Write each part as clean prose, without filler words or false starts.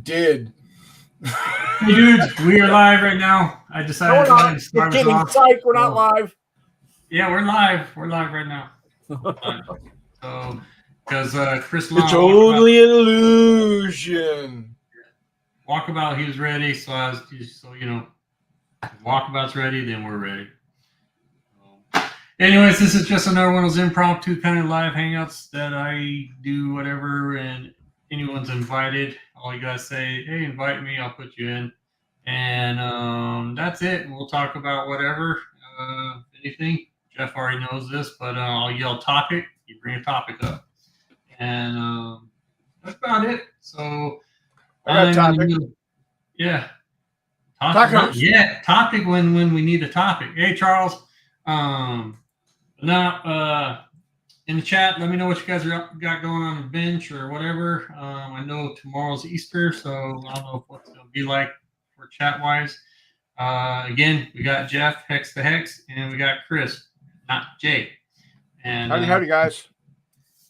did. Hey, dude, we are live right now. I decided to start us off. Psych, we're not live. Yeah, we're live. We're live right now. So, because Chris Long, It's only an illusion. Walkabout, he was ready. So I was just, so you know, Walkabout's ready, then we're ready. Anyways, this is just another one of those impromptu kind of live hangouts that I do whatever, and anyone's invited. All you guys say, hey, invite me, I'll put you in. And that's it. We'll talk about whatever, anything. Jeff already knows this, but I'll yell topic. You bring a topic up. And that's about it. So I got topic. Yeah. Topic. Yeah, topic when we need a topic. Hey, Charles. Now, in the chat, let me know what you guys got going on the bench or whatever. I know tomorrow's Easter, so I don't know what's going to be like for chat-wise. Again, we got Jeff, Hex the Hex, and we got Chris, not Jay. And howdy, guys.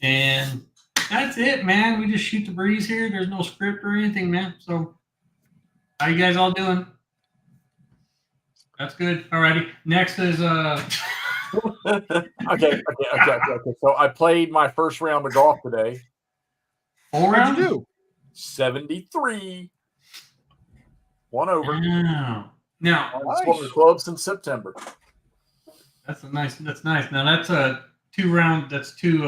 And that's it, man. We just shoot the breeze here. There's no script or anything, man. So how you guys all doing? That's good. Alrighty. Next is Okay. So I played my first round of golf today. Full round? What'd you do? 73. One over. Wow. Now, I've swung the club since September. That's nice. Now that's a 2 round. That's 2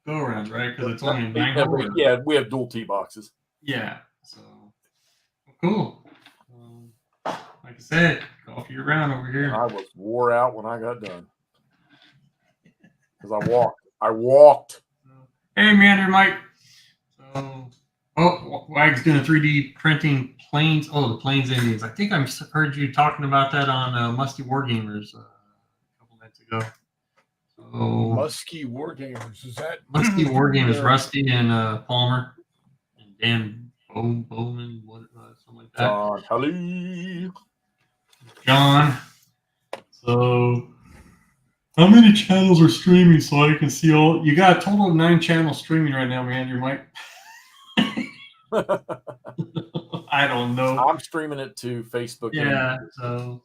go rounds, right? Because it's only 9 holes. Yeah, we have dual tee boxes. Yeah. So cool. Like I said, golf year round over here. I was wore out when I got done because I walked. Hey, Mander Mike. So, Wag's doing a 3D printing planes. Oh, the Plains Indians. I think I heard you talking about that on Musty Wargamers a couple nights ago. So, Musky Wargamers. Is that Musty Wargamers? Rusty and Palmer and Dan Bowman, something like that. John, hello. John. So, how many channels are streaming so I can see all? You got a total of 9 channels streaming right now, Mander Mike. I don't know. I'm streaming it to Facebook. Yeah, so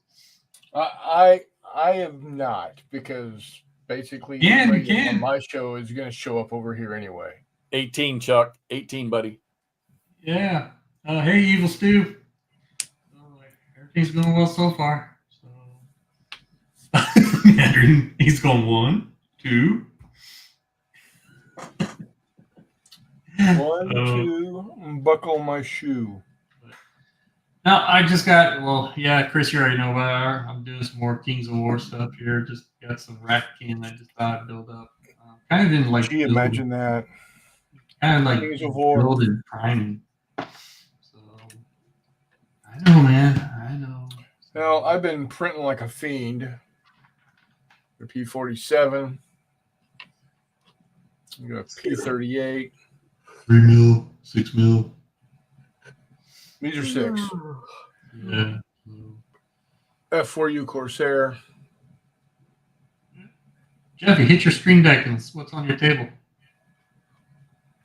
I am not, because basically you can. my show is going to show up over here anyway. 18, Chuck. 18, buddy. Yeah. Hey, Evil Stu. Everything's going well so far. So he's going 1, 2. 1, 2, buckle my shoe. Now I just got Chris, you already know about it. I'm doing some more Kings of War stuff here. Just got some rack can I just thought I'd build up. Kind of in like. Gee, imagine that. Kind of like Kings of War. building priming. So I know, man. I know. Well, I've been printing like a fiend. The P47. You got P38. 3 mil, 6 mil. These are 6. Yeah. F4U Corsair. Jeffy, hit your Stream Deck and what's on your table.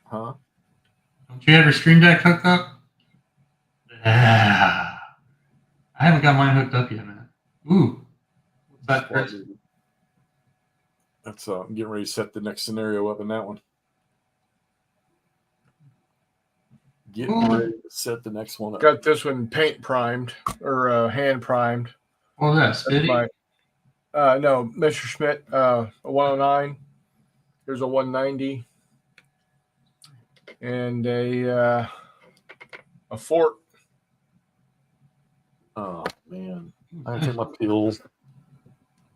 Huh? Don't you have your Stream Deck hooked up? I haven't got mine hooked up yet, man. Ooh. What's that, Chris? That's I'm getting ready to set the next scenario up in that one. Getting ready to set the next one up. Got this one paint primed or hand primed. Oh, that's Spitty? No, Mr. Schmidt, a 109. There's a 190 and a fort. Oh man, I take my pills.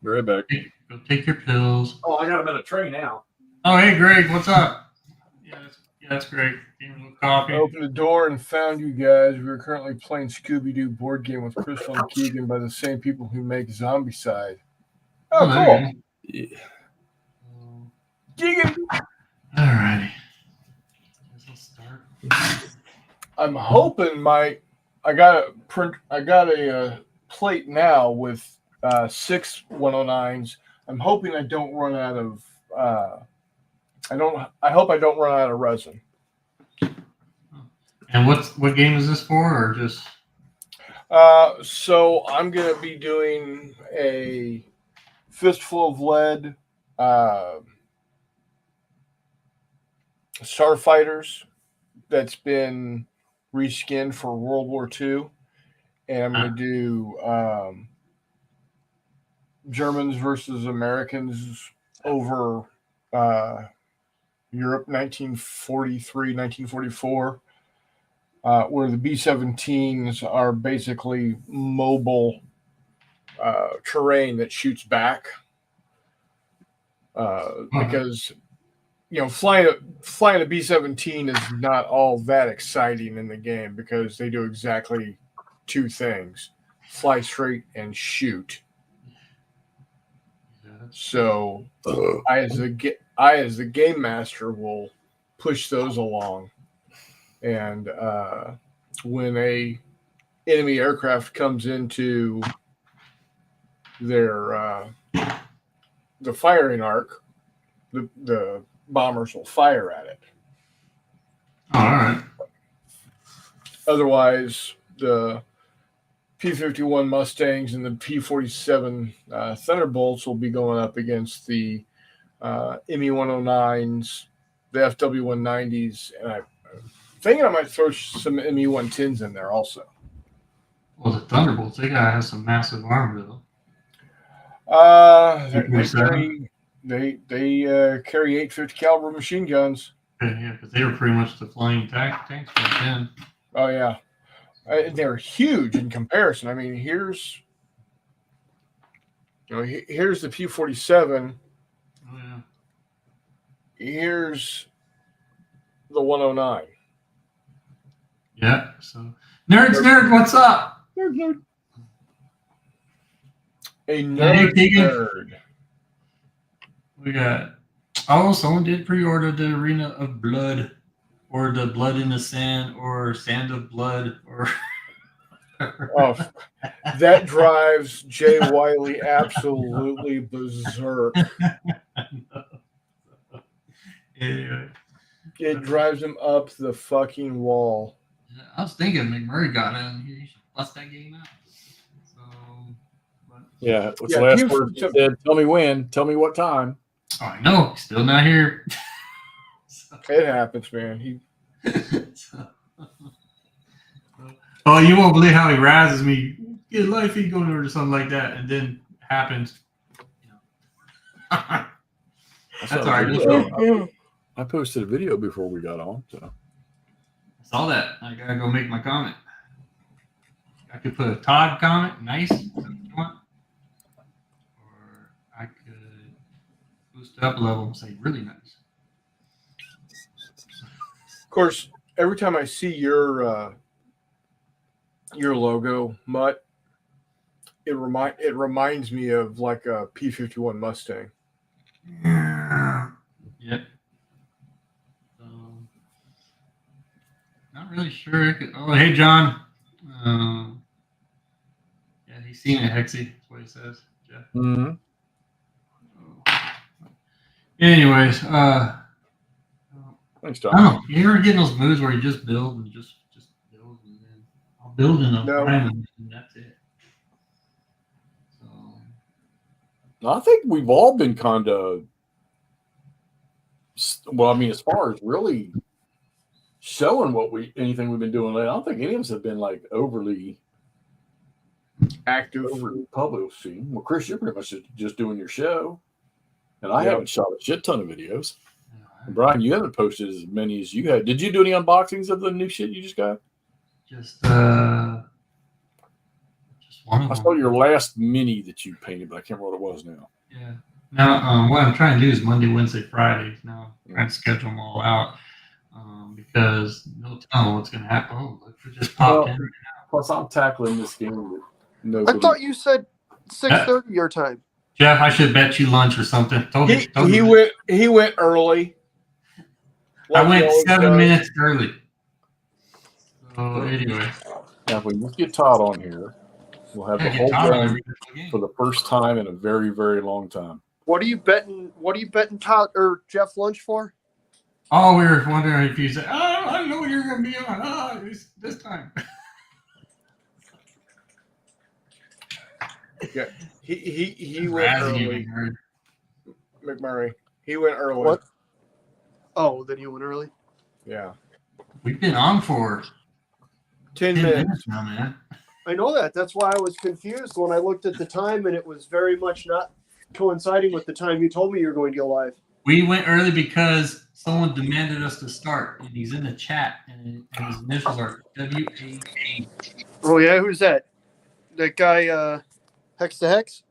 Be right back. Go take your pills. Oh, I got them in a tray now. Oh, hey, Greg, what's up? Yeah, that's great. Give me a little coffee. I opened the door and found you guys. We were currently playing Scooby-Doo board game with Crystal and Keegan by the same people who make Zombicide. Oh, cool. Yeah. Keegan. All righty. Guess I'll start. I'm hoping I got a plate now with 6 109s. I'm hoping I don't run out of I hope I don't run out of resin. And what game is this for, or just? So I'm gonna be doing a Fistful of Lead, Starfighters that's been reskinned for World War II, and I'm gonna do Germans versus Americans over Europe, 1943, 1944. Where the B-17s are basically mobile terrain that shoots back. Because flying a B-17 is not all that exciting in the game because they do exactly two things: fly straight and shoot. So I, as the game master, will push those along, and when a enemy aircraft comes into their the firing arc, the bombers will fire at it. All right. Otherwise, the P-51 Mustangs and the P-47 Thunderbolts will be going up against the ME-109s, the FW-190s, and I'm thinking I might throw some ME-110s in there also. Well, the Thunderbolts, they gotta have some massive armor though. They carry 850 caliber machine guns. Yeah, because they were pretty much the flying tanks back then. Oh yeah, they're huge in comparison. I mean, here's the P-47. Oh yeah. Here's the 109. Yeah. So nerd, what's up? Nerd. A nerd. We got. Oh, someone did pre-order the Arena of Blood, or the Blood in the Sand, or Sand of Blood, or. Oh, that drives Jay Wiley absolutely berserk. Anyway, it drives him up the fucking wall. I was thinking McMurray got it, and he should bust that game out. So, yeah. What's the last word you said? Tell me when. Tell me what time. Oh, I know. He's still not here. It happens, man. Oh, you won't believe how he razzes me. Get life feed going or something like that, and then happens. That's all right. I posted a video before we got on, so I saw that. I gotta go make my comment. I could put a Todd comment, nice, if you want, or I could boost it up a level and say really nice. Of course, every time I see your logo, Mutt, it reminds me of like a P-51 Mustang. Yep. Not really sure. Oh, hey, John. Yeah, he's seen it, Hexy. That's what he says. Jeff. Mm-hmm. Anyways, thanks, John. I don't know. You ever get in those moods where you just build and just build, and then I'll build in a diamond, and that's it. So I think we've all been kind of. Well, I mean, as far as really showing anything we've been doing lately, I don't think any of us have been like overly active, overly publishing. Well, Chris, you're pretty much just doing your show, and I haven't shot a shit ton of videos. And Brian, you haven't posted as many as you had. Did you do any unboxings of the new shit you just got? Just one of them. I saw your last mini that you painted, but I can't remember what it was now. Yeah. Now, what I'm trying to do is Monday, Wednesday, Friday. Now, I'm trying to schedule them all out because no telling what's going to happen. Oh, look, we just popped in right now. Plus, I'm tackling this game. I thought you said 6:30 your time. Jeff, I should bet you lunch or something. He went early. I went 7 minutes early. So anyway, now if we just get Todd on here, we'll have the whole game for the first time in a very, very long time. What are you betting? What are you betting Todd or Jeff lunch for? Oh, we were wondering if you said, "Oh, I know you're going to be on this time. Yeah, he went early. McMurray. He went early. What? Oh, then he went early. Yeah. We've been on for 10 10 minutes. minutes now, man. I know that. That's why I was confused when I looked at the time, and it was very much not coinciding with the time you told me you were going to go live. We went early because someone demanded us to start, and he's in the chat, and his initials are WAG. Oh yeah, who's that? That guy, Hex to Hex?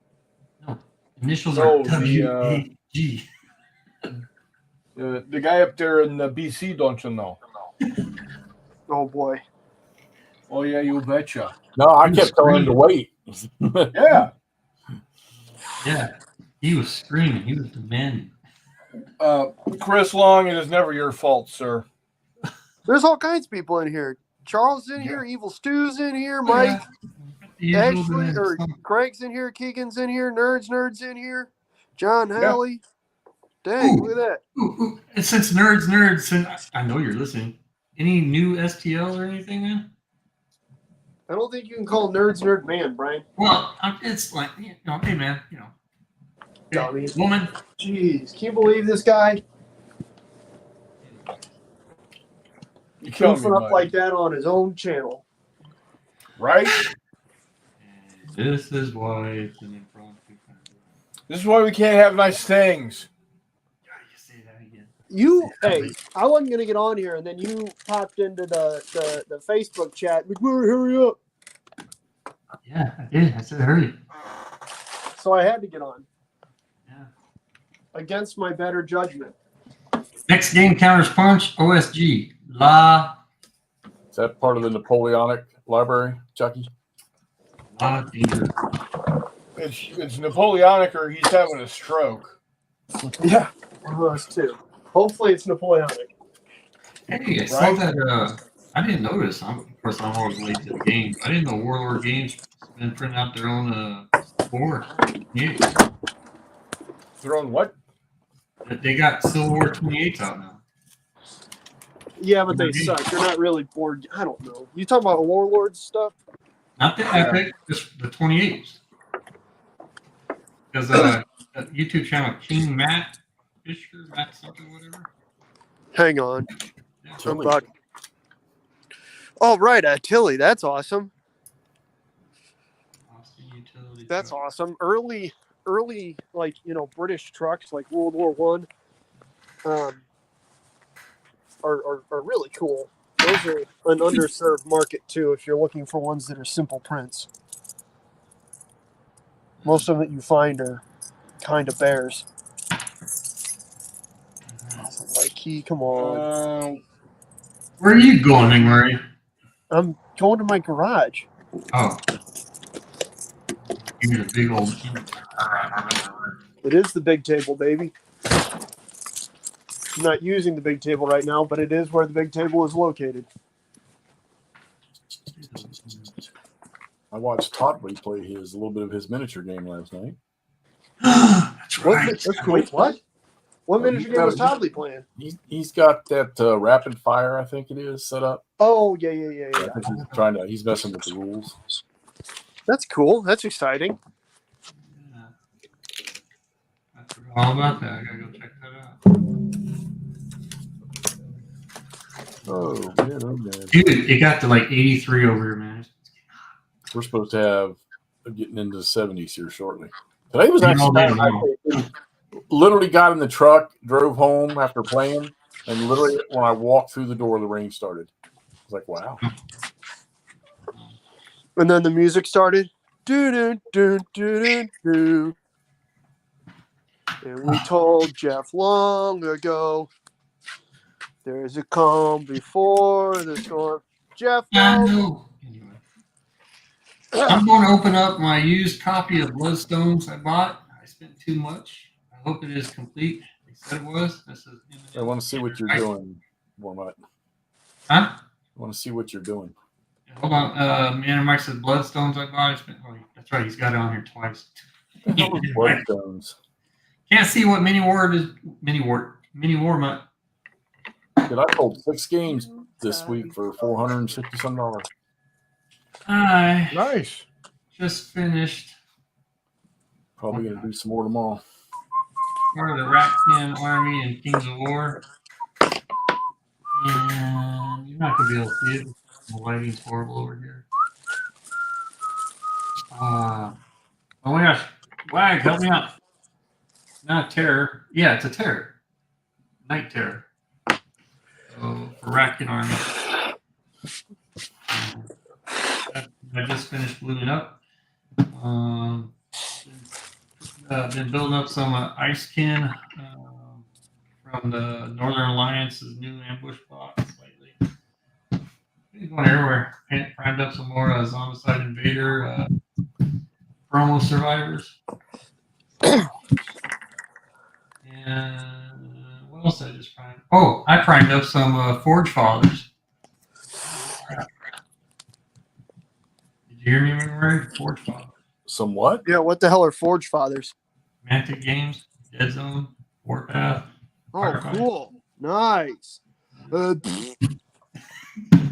No, initials No, are WAG. The guy up there in the BC, don't you know? Oh boy. Oh yeah, you betcha. No, I kept telling him to wait. Yeah. Yeah, he was screaming. He was demanding. Chris Long, it is never your fault, sir. There's all kinds of people in here. Charles in here, Evil Stew's in here, Mike, Ashley, or Craig's in here, Keegan's in here, Nerds in here, John Halley. Dang, look at that. Ooh. And since nerds, and I know you're listening. Any new STL or anything, man? I don't think you can call Nerds Nerd Man, Brian. Well, it's like, hey, man, Dummy. Woman. Jeez, can you believe this guy? You killed me, Goofing up Mike. like that on his own channel. Right? This is why it's an impromptu. This is why we can't have nice things. You say that again. Hey, I wasn't gonna get on here, and then you popped into the Facebook chat. McMurray, hurry up! Yeah, I did. I said hurry. So I had to get on. Yeah. Against my better judgment. Next game counters punch. OSG. La. Is that part of the Napoleonic library, Chucky? La Danger. It's Napoleonic or he's having a stroke. Yeah, one of those two. Hopefully it's Napoleonic. Hey, I saw that. I didn't notice. Of course, I'm always late to the game. I didn't know Warlord Games been printing out their own board. Yeah. Their own what? They got Civil War 28s out now. Yeah, but they suck. They're not really board. I don't know. You talking about Warlords stuff? Not the Epic, just the 28s. Because YouTube channel King Matt Fisher, Matt something, whatever. Hang on. Yeah. I'm about... Oh, right, Tilly. That's awesome. Austin Utility That's Truck. awesome. Early, like, British trucks like World War One, are really cool. Those are an underserved market too. If you're looking for ones that are simple prints, most of it you find are kind of bears. Like come on. Where are you going, McMurray? I'm going to my garage. Oh. Give me a big old. It is the big table, baby. I'm not using the big table right now, but it is where the big table is located. I watched Toddley play a little bit of his miniature game last night. That's right. That's cool. What? What miniature game was Toddley playing? He's got that rapid fire, I think it is, set up. Oh, yeah. I think he's messing with the rules. That's cool. That's exciting. Yeah. I forgot all about that. I gotta go check that out. Oh, man. Dude, it got to like 83 over here, man. We're supposed to have getting into the 70s here shortly. Today was actually literally got in the truck, drove home after playing, and literally when I walked through the door, the rain started. I was like, wow. And then the music started. Do, do, do, do, do. And we told Jeff long ago, there's a calm before the storm. Jeff, Anyway, I'm going to open up my used copy of Bloodstones I bought. I spent too much. I hope it is complete. They said it was. I want to see what you're doing, Mutt. Huh? I want to see what you're doing. Hold on. Man, Mike said Bloodstones I bought. I spent, that's right. He's got it on here twice. Bloodstones. Can't see what mini war is. Mini war, Mutt. Dude, I told 6 games this week for $460 some. I Nice. just finished Probably gonna do some more tomorrow. part of the Ratkin Army and Kings of War. And you're not going to be able to see it. The lighting's horrible over here. Oh my gosh. Wag, help me out. Not terror. Yeah, it's a terror. Night terror. So, for Ratkin Army. I just finished bluing up. Been building up some ice kin from the Northern Alliance's new ambush box lately. Been going everywhere. Primed up some more Zombicide Invader promo survivors. And what else did I just prime? Oh, I primed up some Forge Fathers. Did you hear me, Murray? Forge Fathers. Some what? Yeah, what the hell are Forge Fathers? Mantic Games, Dead Zone, Warpath. Oh, Firefight. cool. Nice.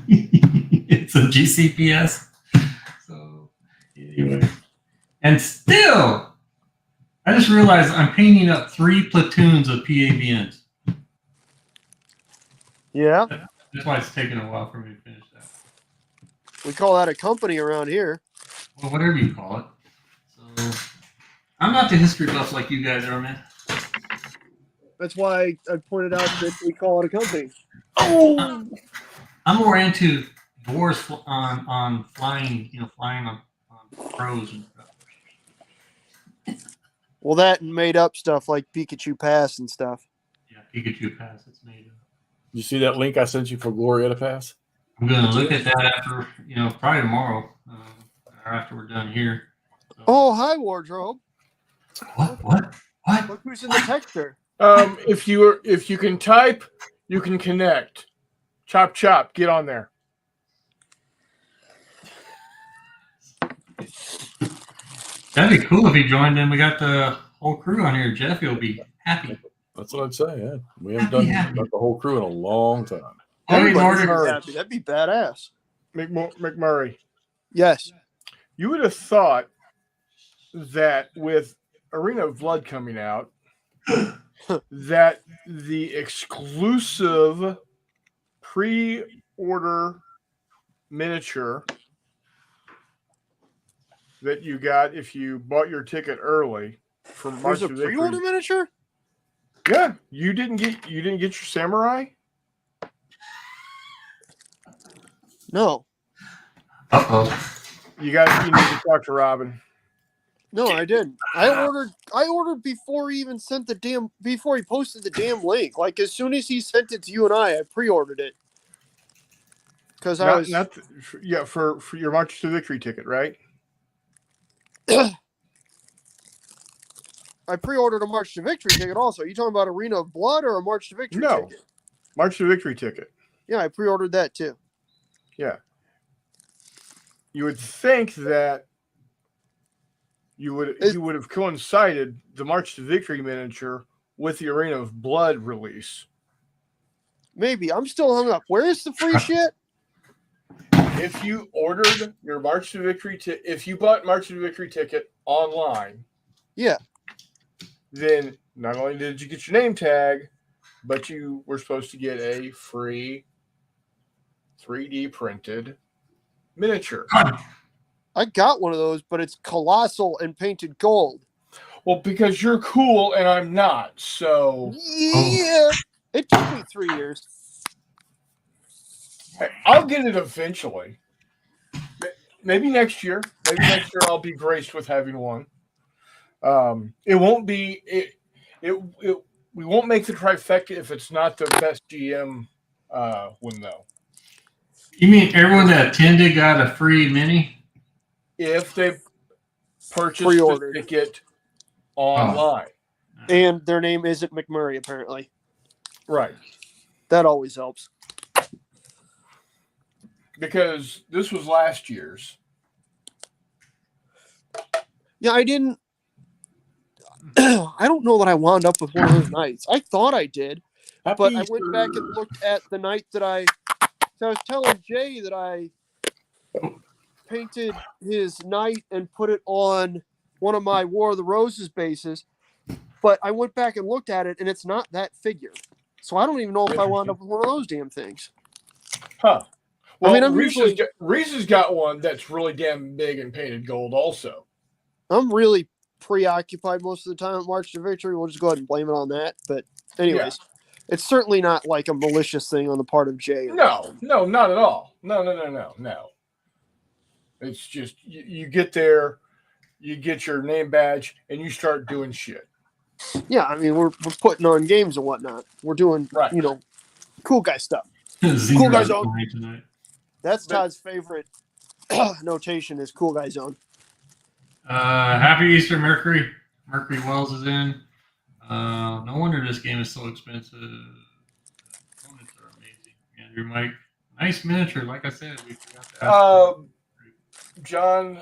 It's a GCPS. So, anyway. And still, I just realized I'm painting up 3 platoons of PAVNs. Yeah, That's why it's taking a while for me to finish that. we call that a company around here. Well, whatever you call it. So, I'm not the history buff like you guys are, man. That's why I pointed out that we call it a company. Oh! I'm more into wars on flying, flying on pros and stuff. Well, that and made up stuff like Pikachu Pass and stuff. Yeah, Pikachu Pass, it's made up. You see that link I sent you for Glorietta Pass? I'm going to look at that after, probably tomorrow, or after we're done here. So. Oh, hi, Wardrobe. What? Look who's in the texture. If you can type, you can connect. Chop chop, get on there. That'd be cool if he joined in. We got the whole crew on here. Jeffy will be happy. That's what I'd say. Yeah, we haven't done the whole crew in a long time. Everybody's happy. That'd be badass. McMurray. Yes. You would have thought that with Arena of Blood coming out, that the exclusive pre-order miniature that you got if you bought your ticket early for March There's a of Victory. pre-order miniature? Yeah, you didn't get your samurai? No. Uh-oh. You need to talk to Robin. No, I didn't. I ordered before he even sent before he posted the damn link. Like as soon as he sent it to you and I pre-ordered it. Because for your March to Victory ticket, right? I pre-ordered a March to Victory ticket also. Are you talking about Arena of Blood or a March to Victory ticket? March to Victory ticket. Yeah, I pre-ordered that too. Yeah. You would think that you would have coincided the March to Victory miniature with the Arena of Blood release. Maybe. I'm still hung up. Where is the free shit? If you ordered your March to Victory if you bought March to Victory ticket online, yeah, then not only did you get your name tag, but you were supposed to get a free 3D printed miniature. I got one of those, but it's colossal and painted gold. Well, because you're cool and I'm not, so yeah, it took me 3 years. Hey, I'll get it eventually. Maybe next year. Maybe next year I'll be graced with having one. It won't be we won't make the trifecta if it's not the best GM one though. You mean everyone that attended got a free mini? If they purchased Pre-ordered the ticket online. And their name isn't McMurray, apparently. Right. That always helps. Because this was last year's. Yeah, I didn't. I don't know that I wound up with one of those nights. I thought I did, but I went back and looked at the night that I So I was telling Jay that I painted his knight and put it on one of my War of the Roses bases, but I went back and looked at it, and it's not that figure. So I don't even know if I wound up with one of those damn things. Huh. Well, I mean, Reese has got one that's really damn big and painted gold also. I'm really preoccupied most of the time at March to Victory. We'll just go ahead and blame it on that. But anyways, it's certainly not like a malicious thing on the part of Jay. No, not at all. No. It's just you get there, you get your name badge, and you start doing shit. Yeah, I mean, we're putting on games and whatnot. We're doing, Right. cool guy stuff. Cool Guy Zone. That's Todd's favorite notation is Cool Guy Zone. Happy Easter, Mercury. Mercury Wells is in. No wonder this game is so expensive. Components are amazing. Andrew, Mike, nice miniature. Like I said, we forgot to ask. John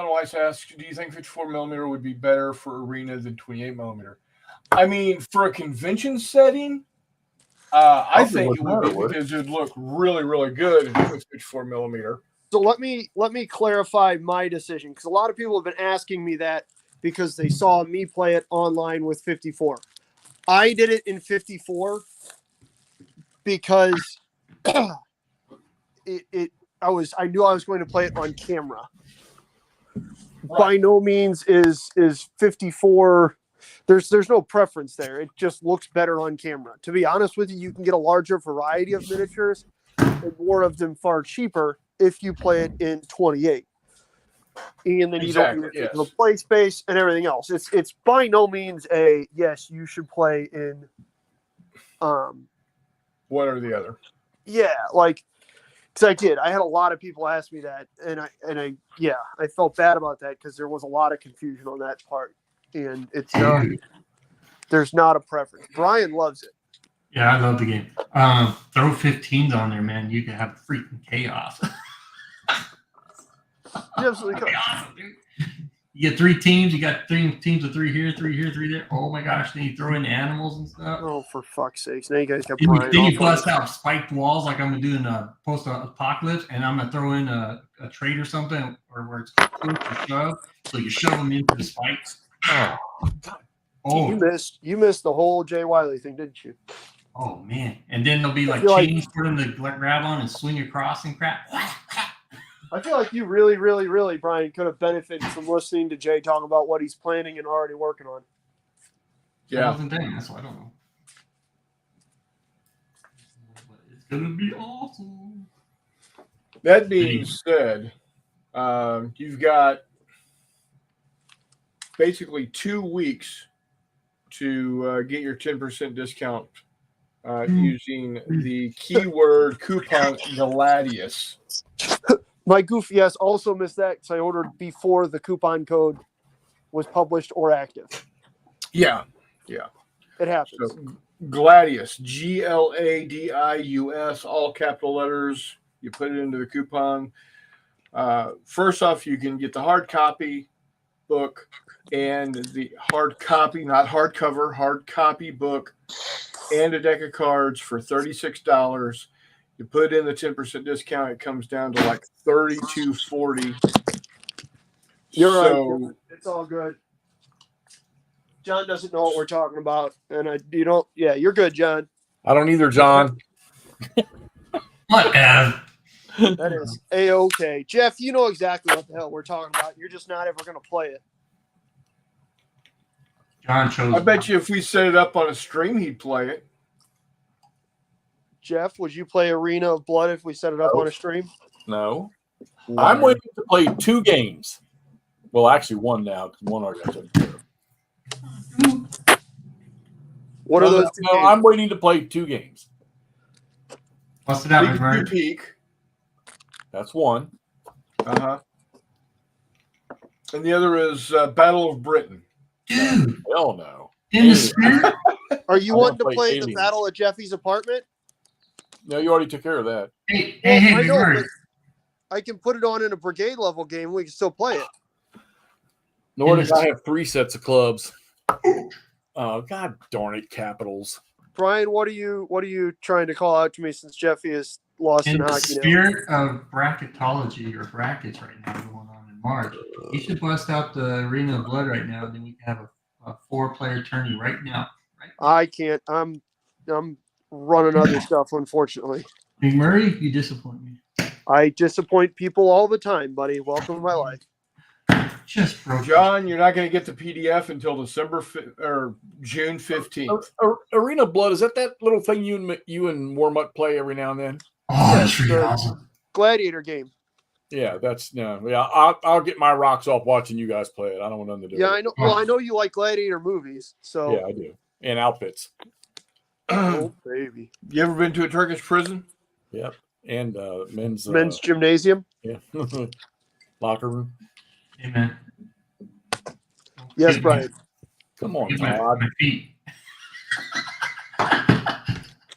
Weiss asks, do you think 54 millimeter would be better for arena than 28 millimeter? I mean, for a convention setting, I think it would be because it would look really, really good with 54 millimeter. So let me clarify my decision, because a lot of people have been asking me that because they saw me play it online with 54. I did it in 54 because I knew I was going to play it on camera. Right. By no means is 54. There's no preference there. It just looks better on camera. To be honest with you, you can get a larger variety of miniatures and more of them far cheaper if you play it in 28. And then you don't need the play space and everything else. It's by no means a yes, you should play in one or the other. Yeah, like because I had a lot of people ask me that, and I felt bad about that because there was a lot of confusion on that part, and it's not. There's not a preference. Brian loves it. Yeah, I love the game. Throw 15s on there, man. You can have freaking chaos. You absolutely could. Awesome, dude. You get 3 teams. You got 3 teams of 3 here, 3 here, 3 there. Oh my gosh! Then you throw in animals and stuff. Oh, for fuck's sakes! Now you guys got Brian. Then you bust out spiked walls like I'm gonna do in a post-apocalypse, and I'm gonna throw in a trait or something, or where it's push or shove. So you shove them into the spikes. Oh, you missed the whole Jay Wiley thing, didn't you? Oh man! And then there'll be like chains for them to grab on and swing across and crap. I feel like you really, really, really, Brian, could have benefited from listening to Jay talk about what he's planning and already working on. Yeah. I wasn't there, that's why I don't know. But it's going to be awesome. That being said, you've got basically 2 weeks to get your 10% discount using the keyword coupon Gladius. My goofy ass also missed that because I ordered before the coupon code was published or active. Yeah. It happens. So, Gladius, Gladius, all capital letters. You put it into the coupon. First off, you can get the hard copy book and the hard copy, not hardcover, hard copy book and a deck of cards for $36. You put in the 10% discount, it comes down to like $32.40. You're right. It's all good. John doesn't know what we're talking about, and you don't. Yeah, you're good, John. I don't either, John. What? That is A-okay. Jeff, you know exactly what the hell we're talking about. You're just not ever going to play it. John chose. I bet you if we set it up on a stream, he'd play it. Jeff, would you play Arena of Blood if we set it up on a stream? No. I'm waiting to play 2 games. Well, actually, 1 now because 1 already got taken care of. What are those 2 games? I'm waiting to play 2 games. What's it happen, Brian? Peak. That's 1. And the other is Battle of Britain. Dude. Hell no. In the spirit? Are you wanting to play the Battle of Jeffy's apartment? No, you already took care of that. Hey, I know, but I can put it on in a brigade level game. We can still play it. Nor does I have 3 sets of clubs. Oh, God darn it, Capitals. Brian, what are you trying to call out to me since Jeffy is lost in In the hockey now? spirit of bracketology or brackets right now going on in March, you should bust out the Arena of Blood right now, and then we can have a 4-player tourney right now. I can't. I'm running other stuff, unfortunately. McMurray, you disappoint me. I disappoint people all the time, buddy. Welcome to my life. Just broke. John, you're not going to get the PDF until June 15th. Arena Blood, is that little thing you and Mutt play every now and then? Oh, that's really awesome. Gladiator game. Yeah, I'll get my rocks off watching you guys play it. I don't want nothing to do with it. Yeah, I know. Well, I know you like Gladiator movies, so Yeah, I do. And outfits. oh baby. You ever been to a Turkish prison? Yep. And men's gymnasium. Yeah. Locker room. Amen. Yes, Brian. Come on, My feet.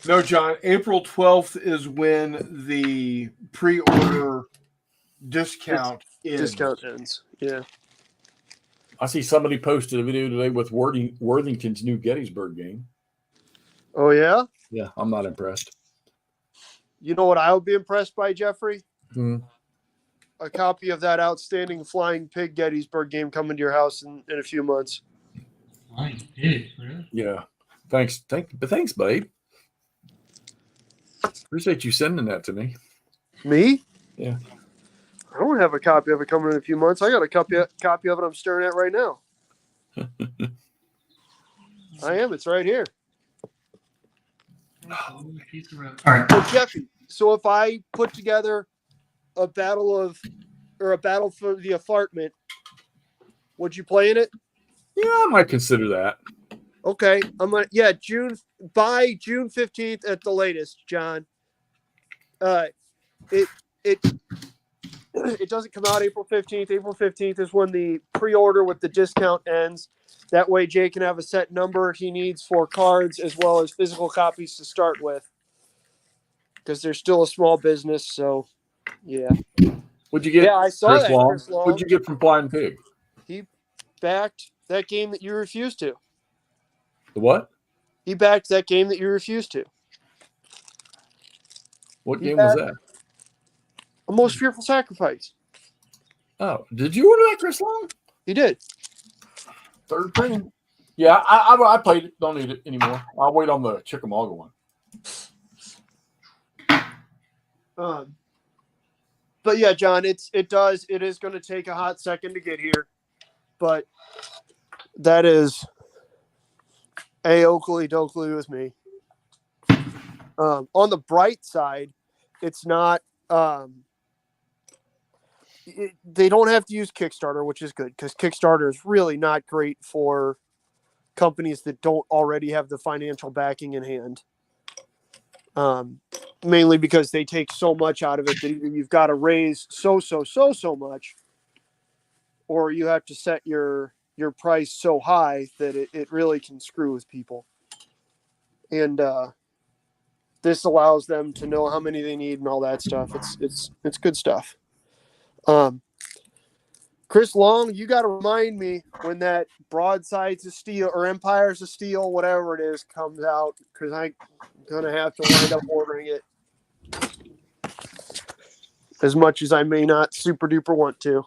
No, John. April 12th is when the pre-order discount ends. Yeah. I see somebody posted a video today with Worthington's new Gettysburg game. Oh yeah. Yeah, I'm not impressed. You know what I would be impressed by, Jeffrey? Hmm. A copy of that outstanding Flying Pig Gettysburg game coming to your house in a few months. Flying Pig, really? Yeah. Thanks, babe. Appreciate you sending that to me. Me? Yeah. I don't have a copy of it coming in a few months. I got a copy of it I'm staring at right now. I am. It's right here. All right. So, Jeffy, so if I put together a battle for the apartment, would you play in it? Yeah, I might consider that. Okay. By June 15th at the latest, John. It doesn't come out April 15th. April 15th is when the pre-order with the discount ends. That way Jay can have a set number he needs for cards as well as physical copies to start with. Because they're still a small business, so yeah. What'd you get? Yeah, I saw Chris that, Long? Chris Long. What'd you get from Flying Pig? He backed that game that you refused to. The what? He backed that game that you refused to. What game was that? A Most Fearful Sacrifice. Oh, did you order that, Chris Long? He did. Third printing. Yeah, I played it. Don't need it anymore. I'll wait on the Chickamauga one. But yeah, John, it is going to take a hot second to get here, but that is Oakley dokley with me. On the bright side, it's not. They don't have to use Kickstarter, which is good because Kickstarter is really not great for companies that don't already have the financial backing in hand. Mainly because they take so much out of it that either you've got to raise so much, or you have to set your price so high that it really can screw with people. And this allows them to know how many they need and all that stuff. It's good stuff. Chris Long, you got to remind me when that Broadsides of Steel or Empires of Steel, whatever it is, comes out, because I'm going to have to wind up ordering it. As much as I may not super duper want to.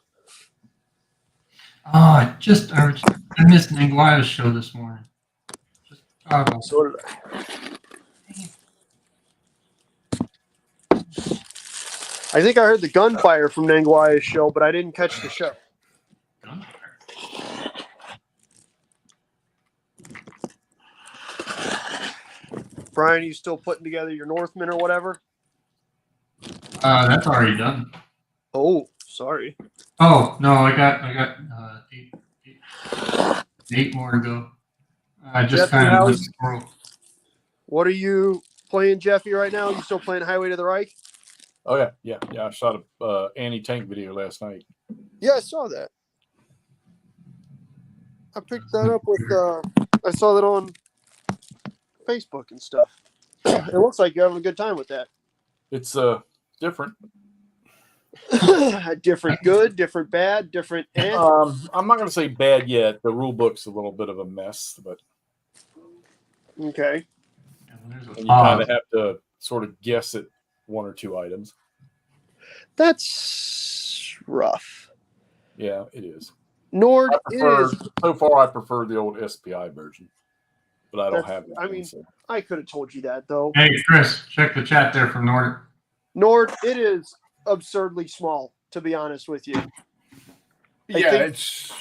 I missed Nanguaya's show this morning. So did I think I heard the gunfire from Nanguaya's show, but I didn't catch the show. Brian, you still putting together your Northmen or whatever? That's already done. Oh, sorry. Oh no, I got 8 more to go. I just Jeffy, kind of scroll. What are you playing, Jeffy, right now? You still playing Highway to the Reich? Oh yeah. I shot a anti-tank video last night. Yeah, I saw that. I picked that up with. I saw that on Facebook and stuff. It looks like you're having a good time with that. It's different. Different good, different bad, different. I'm not going to say bad yet. The rule book's a little bit of a mess, but okay. And you kind of have to sort of guess at one or two items. That's rough. Yeah, it is. Nord, so far, I prefer the old SPI version, but I don't have that. I mean, I could have told you that, though. Hey, Chris, check the chat there from Nord. Nord, it is absurdly small, to be honest with you. Yeah, it's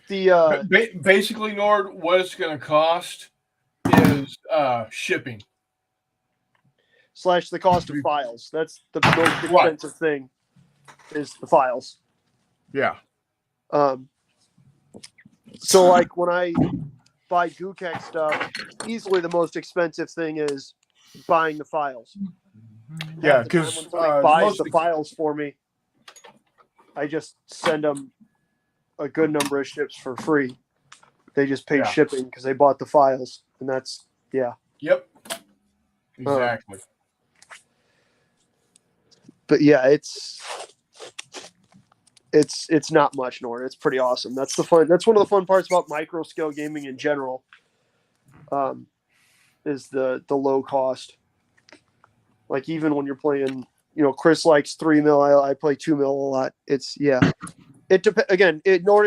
the basically, Nord, what it's going to cost is shipping / the cost of files. That's the most expensive thing, is the files. Yeah. So, like, when I buy Gookek stuff, easily the most expensive thing is buying the files. Yeah, because when somebody buys the files for me, I just send them a good number of ships for free. They just pay shipping because they bought the files, and that's Yep. Exactly. But yeah, it's not much, Nord. It's pretty awesome. That's one of the fun parts about micro scale gaming in general. Is the low cost. Like, even when you're playing, Chris likes 3 mil. I play 2 mil a lot. It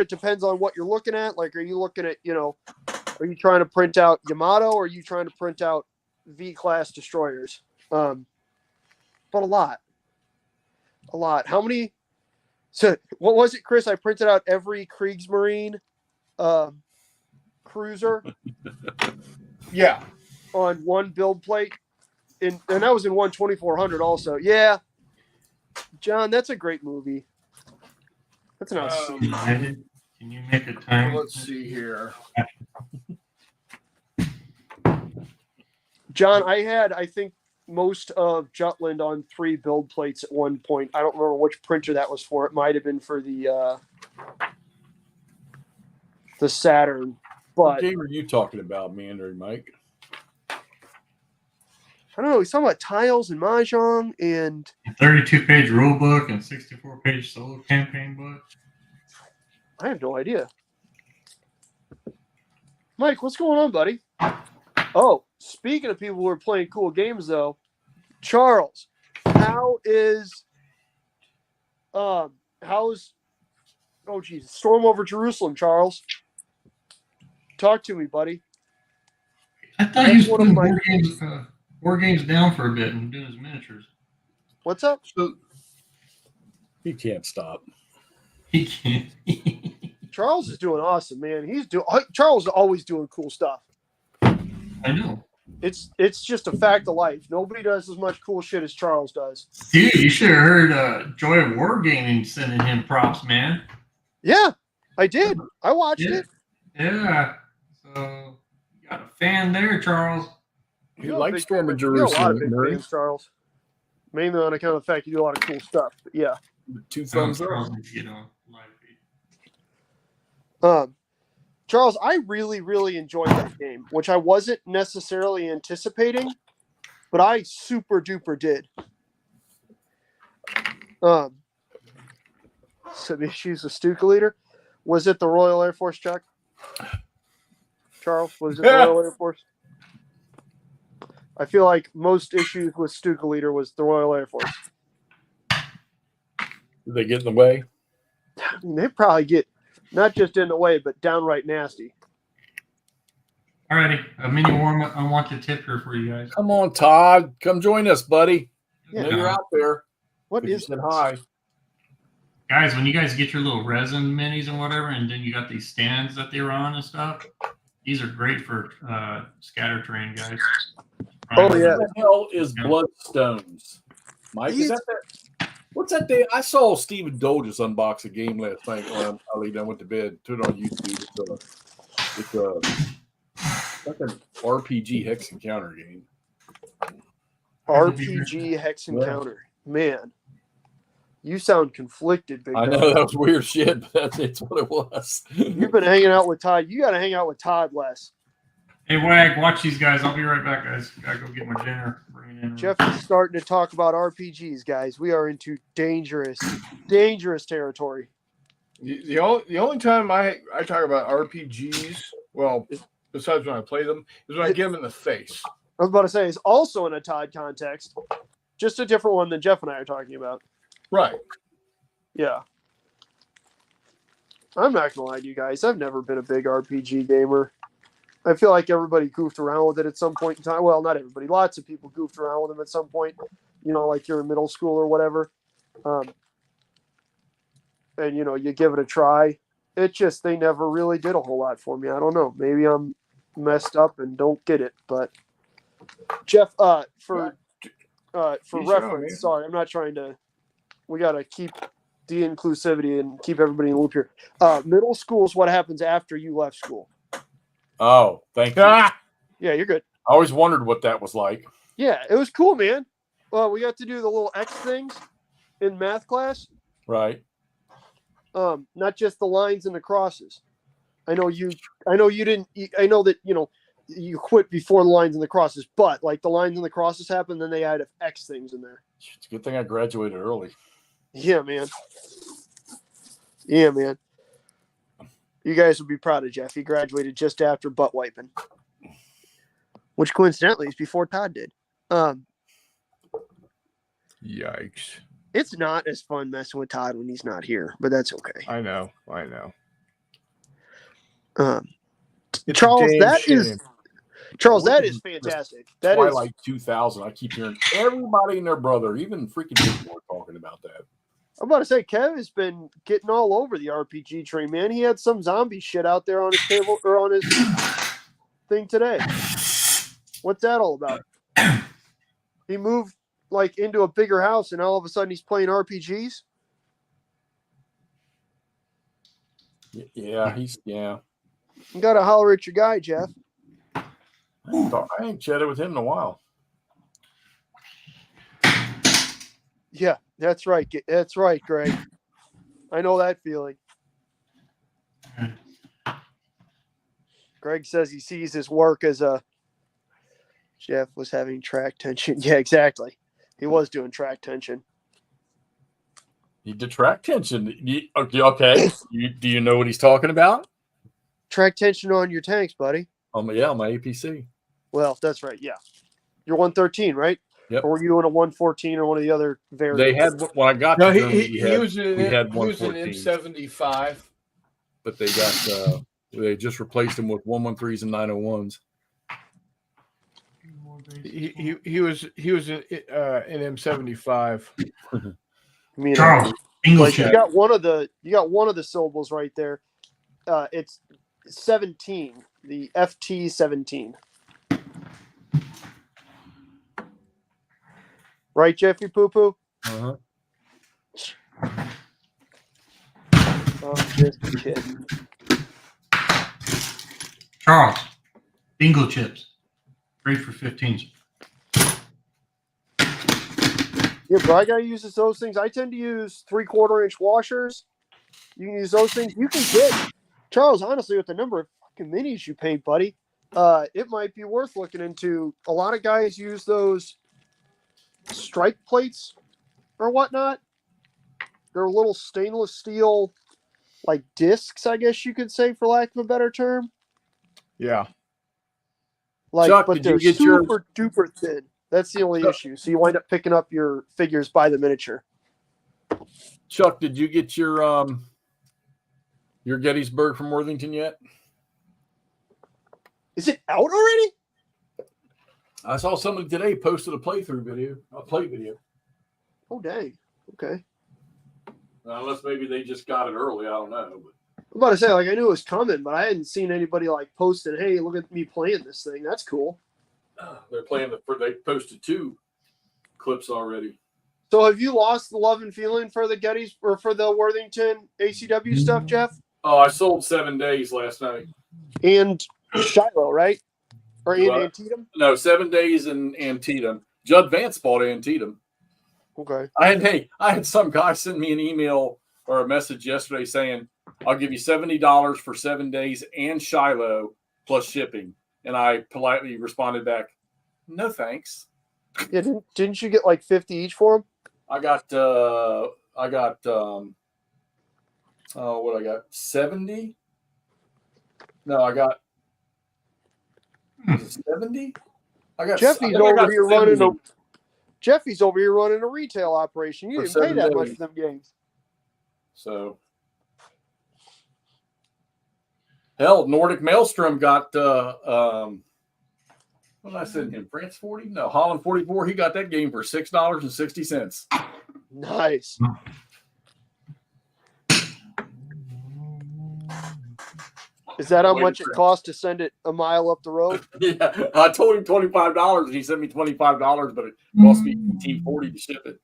depends on what you're looking at. Like, are you looking at, are you trying to print out Yamato, or are you trying to print out V-class destroyers? But a lot. How many? So what was it, Chris? I printed out every Kriegsmarine cruiser. Yeah. On one build plate. And that was in 1/2400 also. Yeah. John, that's a great movie. That's an awesome. Can you make a time? Let's see here. John, I think most of Jutland on 3 build plates at one point. I don't remember which printer that was for. It might have been for the Saturn. But what game are you talking about, Meandering Mike? I don't know. He's talking about tiles and Mahjong and 32-page rule book and 64-page solo campaign book. I have no idea. Mike, what's going on, buddy? Oh, speaking of people who are playing cool games, though, Charles, how's Storm over Jerusalem, Charles? Talk to me, buddy. I thought he was putting War Games down for a bit and doing his miniatures. What's up? He can't stop. He can't. Charles is doing awesome, man. Charles is always doing cool stuff. I know. It's just a fact of life. Nobody does as much cool shit as Charles does. Dude, you should have heard Joy of Wargaming sending him props, man. Yeah, I did. I watched it. Yeah. So you got a fan there, Charles. He likes Storm of Jerusalem. A lot of big fans, Charles. Mainly on account of the fact you do a lot of cool stuff. But yeah. 2 thumbs up. Charles, I really, really enjoyed that game, which I wasn't necessarily anticipating, but I super duper did. Some issues with Stuka Leader. Was it the Royal Air Force, Chuck? Charles, was it the Royal Air Force? I feel like most issues with Stuka Leader was the Royal Air Force. Did they get in the way? I mean, they probably get not just in the way, but downright nasty. Alrighty, a mini warm unwanted tip here for you guys. Come on, Todd. Come join us, buddy. Yeah. I know you're out there. What is it? Hi. Guys, when you guys get your little resin minis and whatever, and then you got these stands that they're on and stuff, these are great for scatter terrain, guys. Oh, yeah. What the hell is Bloodstones? Mike, is that? What's that day? I saw Stephen Dolges unbox a game last night when I went to bed. Put it on YouTube. It's like an RPG hex encounter game. RPG hex encounter. Man, you sound conflicted, big I know that was weird shit, but it's what it was. You've been hanging out with Todd. You got to hang out with Todd less. Hey, Wag, watch these guys. I'll be right back, guys. Gotta go get my dinner. Bring it in. Jeff is starting to talk about RPGs, guys. We are into dangerous territory. The only time I talk about RPGs, well, besides when I play them, is when I get them in the face. I was about to say, is also in a Todd context, just a different one than Jeff and I are talking about. Right. Yeah. I'm not gonna lie to you guys. I've never been a big RPG gamer. I feel like everybody goofed around with it at some point in time. Well, not everybody. Lots of people goofed around with them at some point. Like you're in middle school or whatever. And you give it a try. It just they never really did a whole lot for me. I don't know. Maybe I'm messed up and don't get it. But Jeff, for reference, sorry, I'm not trying to. We gotta keep the inclusivity and keep everybody in the loop here. Middle school is what happens after you left school. Oh, thank you. Yeah, you're good. I always wondered what that was like. Yeah, it was cool, man. Well, we got to do the little X things in math class. Right. Not just the lines and the crosses. I know you didn't. I know that you quit before the lines and the crosses, but like the lines and the crosses happened, then they added X things in there. It's a good thing I graduated early. Yeah, man. Yeah, man. You guys would be proud of Jeff. He graduated just after butt wiping, which coincidentally is before Todd did. Yikes. It's not as fun messing with Todd when he's not here, but that's okay. I know. Charles, that is fantastic. That Twilight 2000. I keep hearing everybody and their brother, even freaking people, are talking about that. I'm about to say, Kev has been getting all over the RPG train, man. He had some zombie shit out there on his table or on his thing today. What's that all about? He moved like into a bigger house, and all of a sudden he's playing RPGs. Yeah. You gotta holler at your guy, Jeff. I ain't chatted with him in a while. Yeah, that's right. That's right, Greg. I know that feeling. Greg says he sees his work as a. Jeff was having track tension. Yeah, exactly. He was doing track tension. He did track tension. Okay. Do you know what he's talking about? Track tension on your tanks, buddy. Yeah, on my APC. Well, that's right. Yeah. You're 113, right? Yep. Or were you doing a 114 or one of the other variants? They had, when I got No, to Germany, he was an M75. But they just replaced them with 113s and 901s. He was an M75. Charles, English. Like you got one of the syllables right there. It's 17, the FT-17. Right, Jeffy Poo Poo? Uh-huh. Oh, just kidding. Charles, bingo chips. Great for 15s. Yeah, but I gotta use those things. I tend to use 3/4-inch washers. You can use those things. You can get, Charles, honestly, with the number of fucking minis you paint, buddy, it might be worth looking into. A lot of guys use those strike plates or whatnot. They're little stainless steel, like discs, I guess you could say, for lack of a better term. Yeah. Like, Chuck, but they're super duper thin. That's the only issue. So you wind up picking up your figures by the miniature. Chuck, did you get your Gettysburg from Worthington yet? Is it out already? I saw somebody today posted a play video. Oh, dang. Okay. Unless maybe they just got it early. I don't know. But I'm about to say, like, I knew it was coming, but I hadn't seen anybody, like, posting, hey, look at me playing this thing. That's cool. they're playing they posted 2 clips already. So have you lost the love and feeling for the Gettys or for the Worthington ACW stuff, Jeff? Oh, I sold 7 days last night. And Shiloh, right? Or in Antietam? No, 7 days in Antietam. Judd Vance bought Antietam. Okay. I had some guy send me an email or a message yesterday saying, I'll give you $70 for 7 days and Shiloh plus shipping. And I politely responded back, no thanks. Yeah, didn't you get like 50 each for them? I got what I got? 70? No, I got 70? Jeffy's over here running a retail operation. You didn't pay that much for them games. So, hell, Nordic Maelstrom got what did I send him? France 40? No, Holland 44. He got that game for $6.60. Nice. Is that how much it costs to send it a mile up the road? Yeah, I told him $25, and he sent me $25, but it cost me $18.40 to ship it.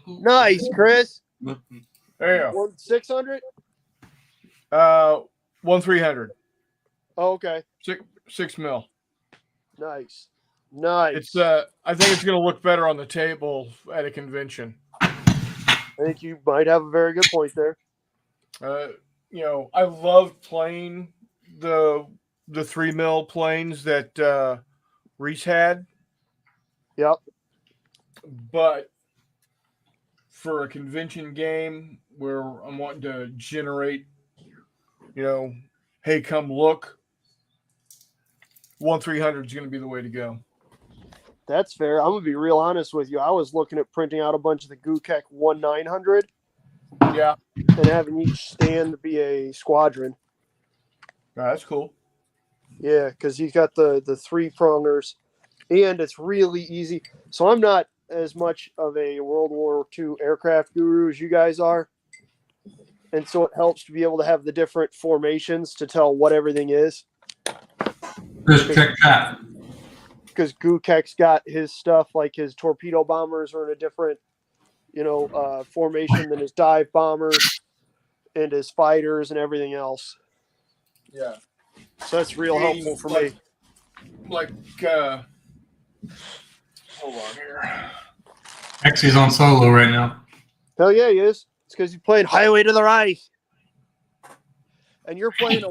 Nice, Chris. There you go. 600? 1-300. Oh, okay. 6 mil. Nice. It's I think it's going to look better on the table at a convention. I think you might have a very good point there. I love playing the 3 mil planes that Reese had. Yep. But for a convention game where I'm wanting to generate, hey, come look, 1-300 is going to be the way to go. That's fair. I'm going to be real honest with you. I was looking at printing out a bunch of the Gukek 1-900. Yeah. And having each stand be a squadron. That's cool. Yeah, because he's got the 3-prongers, and it's really easy. So I'm not as much of a World War II aircraft guru as you guys are. And so it helps to be able to have the different formations to tell what everything is. Just check that. Because Gukek's got his stuff, like his torpedo bombers are in a different, formation than his dive bombers and his fighters and everything else. Yeah. So that's real helpful for me. Hold on here. Xy's on solo right now. Hell yeah, he is. It's because he's playing Highway to the Reich. And you're playing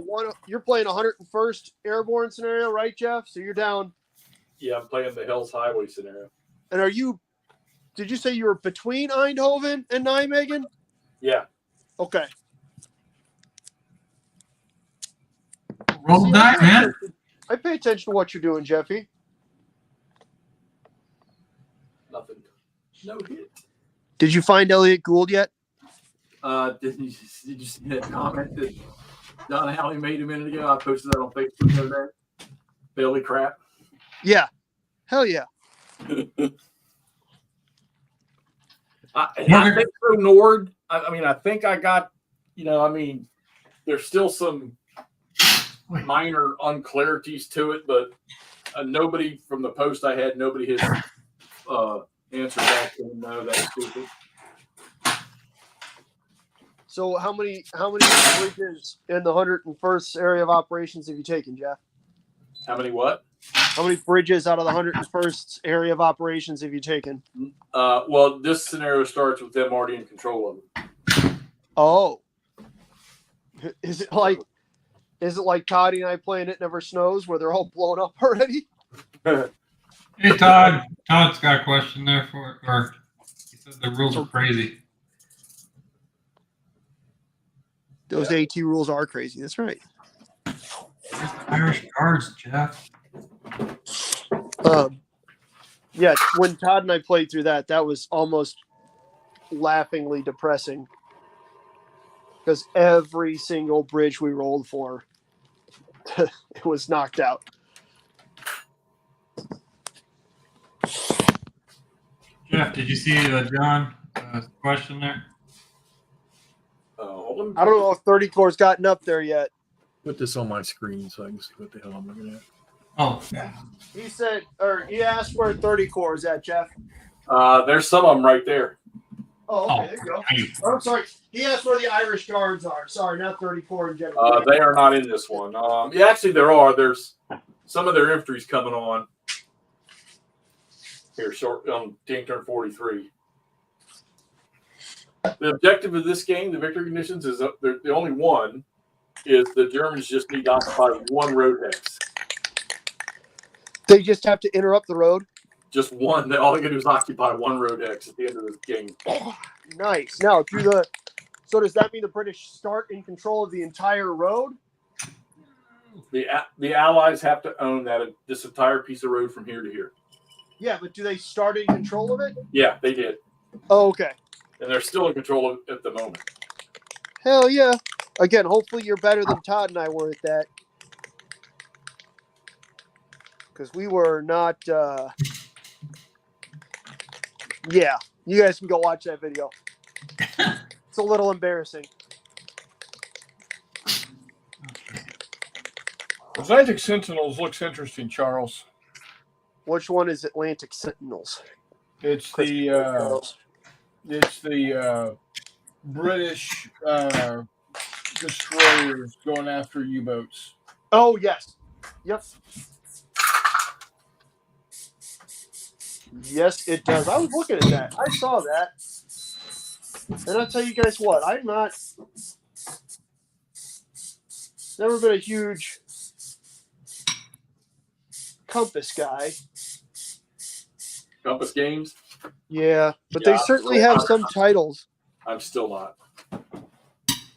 you're playing 101st Airborne scenario, right, Jeff? So you're down. Yeah, I'm playing the Hell's Highway scenario. And did you say you were between Eindhoven and Nijmegen? Yeah. Okay. Roll the die, man. I pay attention to what you're doing, Jeffy. Nothing. No hit. Did you find Elliot Gould yet? Did you see that comment that Don Halley made a minute ago? I posted that on Facebook the other day. Belly crap. Yeah. Hell yeah. I think so, Nord. I think I got, there's still some minor unclarities to it, but nobody from the post I had, nobody has answered back to no, that's stupid. So how many bridges in the 101st area of operations have you taken, Jeff? How many what? How many bridges out of the 101st area of operations have you taken? Well, this scenario starts with them already in control of it. Oh. Is it like Toddy and I playing It Never Snows where they're all blown up already? Hey, Todd. Todd's got a question there or he said the rules are crazy. Those AT rules are crazy. That's right. Where's the Irish Guards, Jeff? Yeah, when Todd and I played through that was almost laughingly depressing because every single bridge we rolled for, it was knocked out. Jeff, did you see John's question there? I don't know if 30 Core's gotten up there yet. Put this on my screen so I can see what the hell I'm looking at. Oh, He asked where 30 Core is at, Jeff. There's some of them right there. Oh, okay, there you go. Oh, I'm sorry. He asked where the Irish Guards are. Sorry, not 30 Core in general. They are not in this one. Yeah, actually, there are. There's some of their infantry's coming on here short on tank turn 43. The objective of this game, the victory conditions, is the only one is the Germans just need to occupy one road hex. They just have to interrupt the road? Just one. All they can do is occupy one road hex at the end of this game. Nice. Now, so does that mean the British start in control of the entire road? The Allies have to own this entire piece of road from here to here. Yeah, but do they start in control of it? Yeah, they did. Oh, okay. And they're still in control of it at the moment. Hell yeah. Again, hopefully you're better than Todd and I were at that. Because we were not... Yeah, you guys can go watch that video. It's a little embarrassing. Atlantic Sentinels looks interesting, Charles. Which one is Atlantic Sentinels? It's the British destroyers going after U-boats. Oh, yes. Yep. Yes, it does. I was looking at that. I saw that. And I'll tell you guys what, I'm not... Never been a huge Compass guy. Compass Games? Yeah, but they certainly have some titles. I'm still not.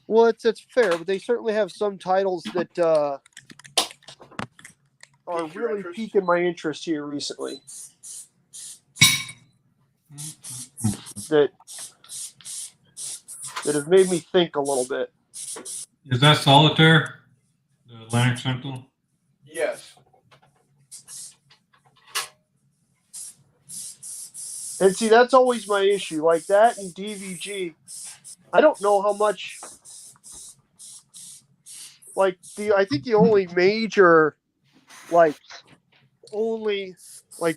Well, it's fair, but they certainly have some titles that are really piquing my interest here recently. That have made me think a little bit. Is that Solitaire? The Atlantic Sentinel? Yes. And see, that's always my issue. Like that and DVG, I don't know how much. Like I think the only major,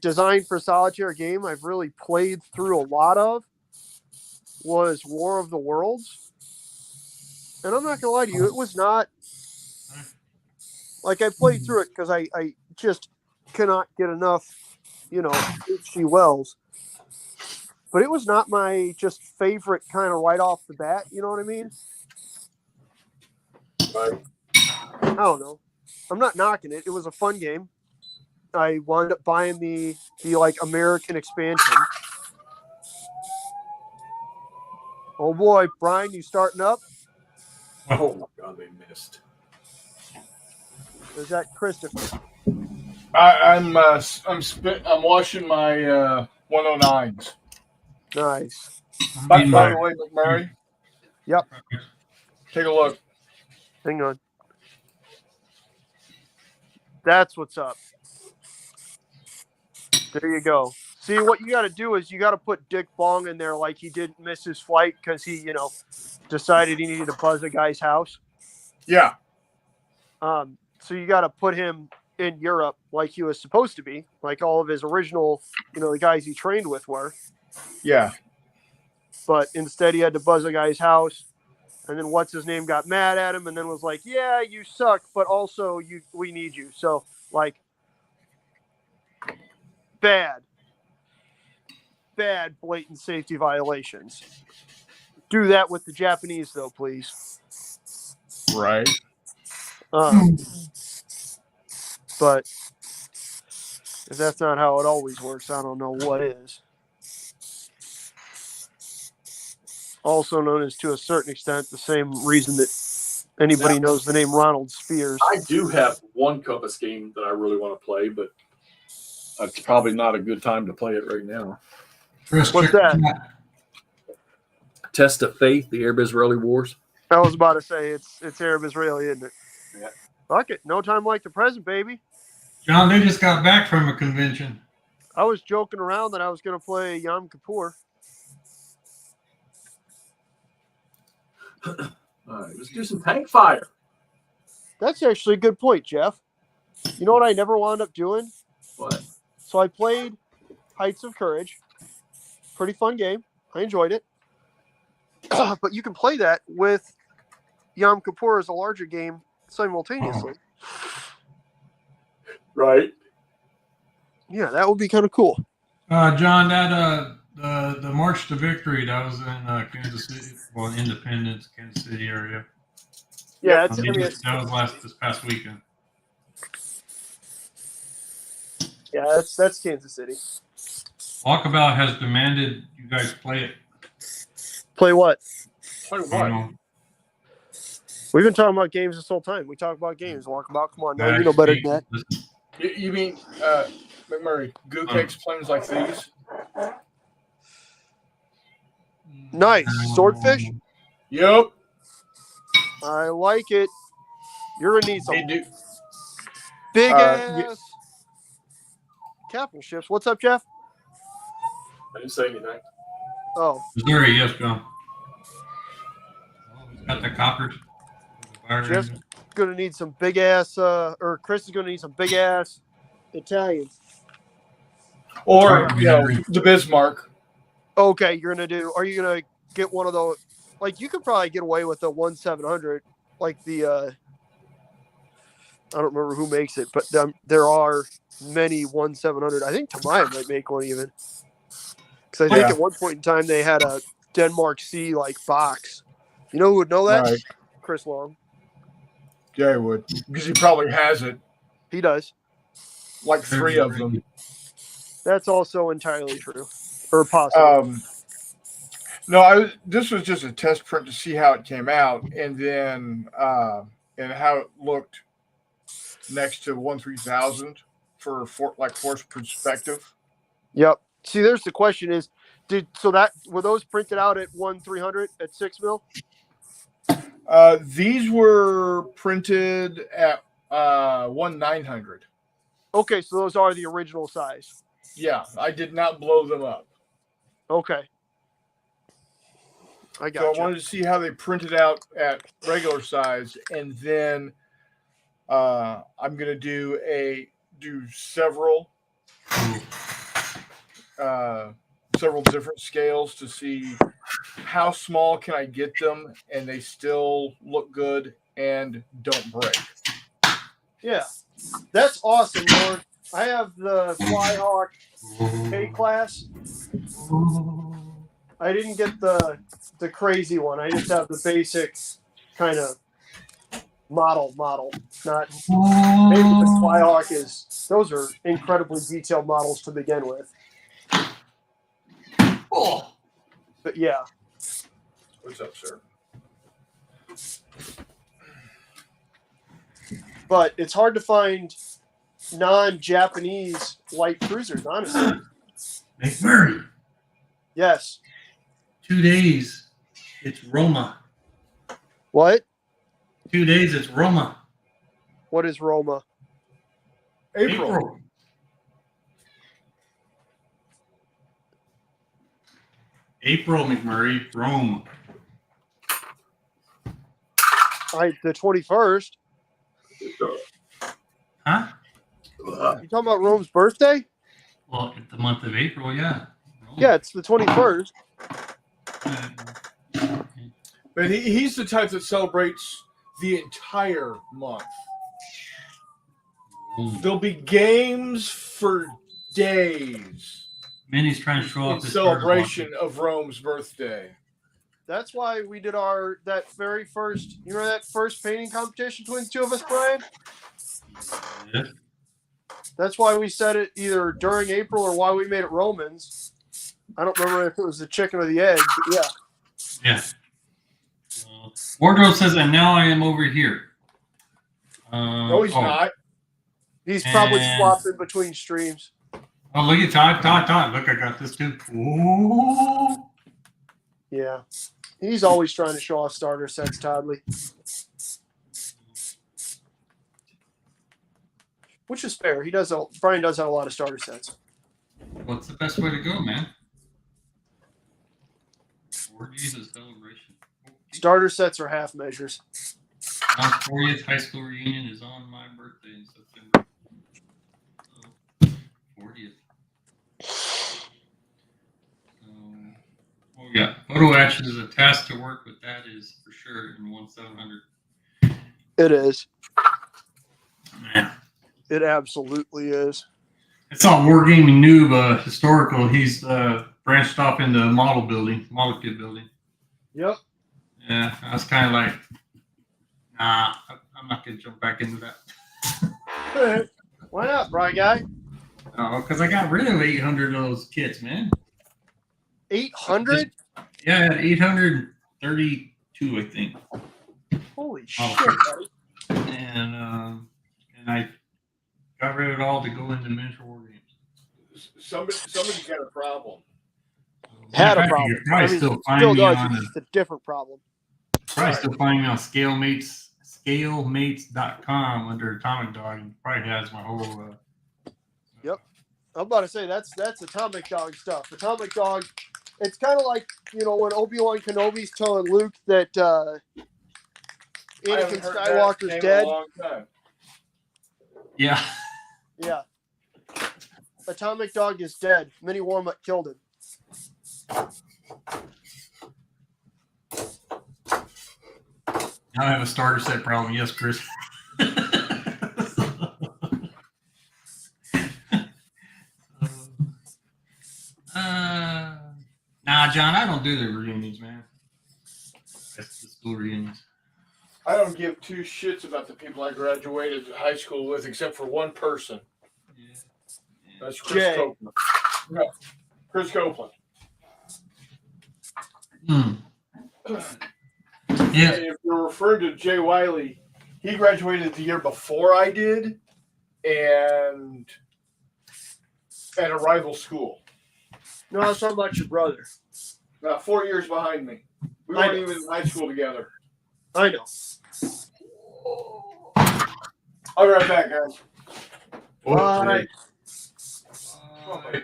design for solitaire game I've really played through a lot of was War of the Worlds. And I'm not gonna lie to you, it was not like I played through it because I just cannot get enough, H.G. Wells. But it was not my just favorite kind of right off the bat. You know what I mean? Right. I don't know. I'm not knocking it. It was a fun game. I wound up buying the American expansion. Oh boy, Brian, you starting up? Oh my God, they missed. Or is that Christopher? I'm washing my 109s. Nice. By the way, McMurray. Yep. Take a look. Hang on. That's what's up. There you go. See, what you got to do is you got to put Dick Bong in there like he didn't miss his flight because he, decided he needed to buzz a guy's house. Yeah. So you got to put him in Europe like he was supposed to be, like all of his original, the guys he trained with were. Yeah. But instead he had to buzz a guy's house, and then what's his name got mad at him and then was like, yeah, you suck, but also we need you. So bad blatant safety violations. Do that with the Japanese though, please. Right. But if that's not how it always works, I don't know what is. Also known as, to a certain extent, the same reason that anybody knows the name Ronald Spears. I do have one Compass game that I really want to play, but it's probably not a good time to play it right now. What's that? Test of Faith, the Arab-Israeli Wars. I was about to say it's Arab-Israeli, isn't it? Yeah. Fuck it. No time like the present, baby. John, they just got back from a convention. I was joking around that I was going to play Yom Kippur. All right, let's do some tank fire. That's actually a good point, Jeff. You know what I never wound up doing? What? So I played Heights of Courage. Pretty fun game. I enjoyed it. But you can play that with Yom Kippur as a larger game simultaneously. Right. Yeah, that would be kind of cool. John, that the March to Victory, that was in Kansas City, well, Independence, Kansas City area. Yeah, that was this past weekend. Yeah, that's Kansas City. Walkabout has demanded you guys play it. Play what? Play what? We've been talking about games this whole time. We talk about games. Walkabout, come on. No, you know better than that. You mean McMurray? Goo cakes planes like these? Nice. Swordfish? Yep. I like it. You're going to need some They do. big ass capital ships. What's up, Jeff? I didn't say anything. Oh. Missouri, yes, John. Got the coppers. Jeff's going to need some big ass, or Chris is going to need some big ass Italians. Or, the Bismarck. Okay, are you going to get one of those? Like, you could probably get away with the 1-700, like the, I don't remember who makes it, but there are many 1-700. I think Tamaya might make one even. Because I think at one point in time they had a Denmark Sea, like, box. You know who would know that? Right. Chris Long. Yeah, he would. Because he probably has it. He does. Like 3 of them. That's also entirely true. Or possible. No, this was just a test print to see how it came out, and then and how it looked next to 1-3000 for force perspective. Yep. See, there's the question is, were those printed out at 1-300 at 6 mil? These were printed at 1-900. Okay, so those are the original size. Yeah, I did not blow them up. Okay. I got So I wanted to see how they printed out at regular size, and then I'm gonna do several different scales to see how small can I get them and they still look good and don't break. Yeah, that's awesome, Lord. I have the Flyhawk K-Class. I didn't get the crazy one. I just have the basic kind of model. Not maybe the Flyhawk is. Those are incredibly detailed models to begin with. Oh. But yeah. What's up, sir? But it's hard to find non-Japanese light cruisers, honestly. McMurray. Yes. 2 days. It's Roma. What? 2 days. It's Roma. What is Roma? April. April, McMurray. Rome. All right, the 21st. Huh? You talking about Rome's birthday? Well, the month of April, yeah. Rome. Yeah, it's the 21st. But he's the type that celebrates the entire month. There'll be games for days. Minnie's trying to show off in this celebration of Rome's birthday. That's why we did that very first. You remember that first painting competition between the two of us, Brian? Yeah. That's why we said it either during April or why we made it Romans. I don't remember if it was the chicken or the egg, but yeah. Yeah. Wardrobe says, and now I am over here. No, he's not. He's probably swapping between streams. Oh, look at Todd. Look, I got this too. Ooh. Yeah. He's always trying to show off starter sets, Toddley. Which is fair. Brian does have a lot of starter sets. What's the best way to go, man? 4 days of celebration. Starter sets are half measures. My 40th high school reunion is on my birthday in September. So, 40th. Oh yeah, photo action is a task to work with. That is for sure in 1-700. It is. Yeah. It absolutely is. It's all Wargaming Noob historical. He's branched off into model kit building. Yep. Yeah, I was kind of like, nah, I'm not going to jump back into that. Why not, Brian guy? Oh, because I got rid of 800 of those kits, man. 800? Yeah, I had 832, I think. Holy model shit, kits. buddy. And I got rid of it all to go into miniature war games. Somebody's got a problem. Had a In fact, problem. you're probably I mean, still still finding me does. on It's just a different problem. probably still finding me on scalemates.com under Atomic Dog. And probably has my whole. Yep. I'm about to say that's Atomic Dog stuff. Atomic Dog, it's kind of like, you know, when Obi-Wan Kenobi's telling Luke that Anakin Skywalker's dead. A long time. Yeah. Yeah. Atomic Dog is dead. Mini Warmutt killed him. Now I have a starter set problem. Yes, Chris. Nah, John, I don't do the reunions, man. That's the school reunions. I don't give two shits about the people I graduated high school with, except for one person. Yeah. That's Chris Jay. Copeland. No, Chris Copeland. Hmm. Yeah. If you're referring to Jay Wiley, he graduated the year before I did, and at a rival school. No, I was talking about your brother. 4 years behind me. We weren't even in high school together. I know. I'll be right back, guys. Bye. Come on, buddy.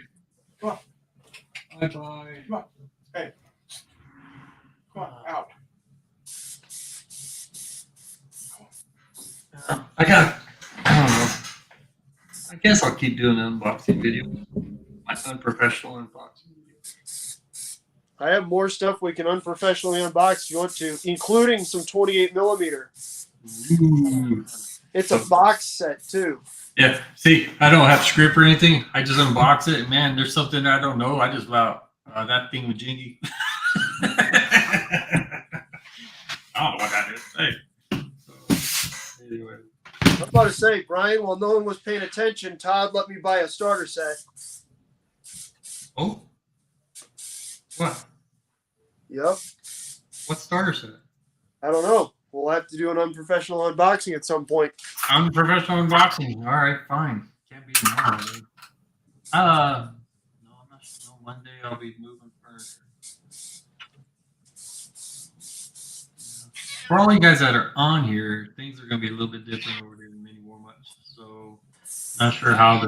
Come on. Bye-bye. Come on. Hey. Come on, out. I don't know. I guess I'll keep doing an unboxing video. My unprofessional unboxing video. I have more stuff we can unprofessionally unbox if you want to, including some 28 millimeter. Ooh. It's a box set too. Yeah, see, I don't have script or anything. I just unbox it. And man, there's something I don't know. I just about that thing with Jingy. I don't know what that is. Hey. So, anyway. I'm about to say, Brian, while no one was paying attention, Todd let me buy a starter set. Oh. What? Yep. What starter set? I don't know. We'll have to do an unprofessional unboxing at some point. Unprofessional unboxing. All right, fine. Can't be tomorrow. No, I'm not sure. No, Monday I'll be moving furniture. For all you guys that are on here, things are going to be a little bit different over there in Mini Warmutt. So, not sure how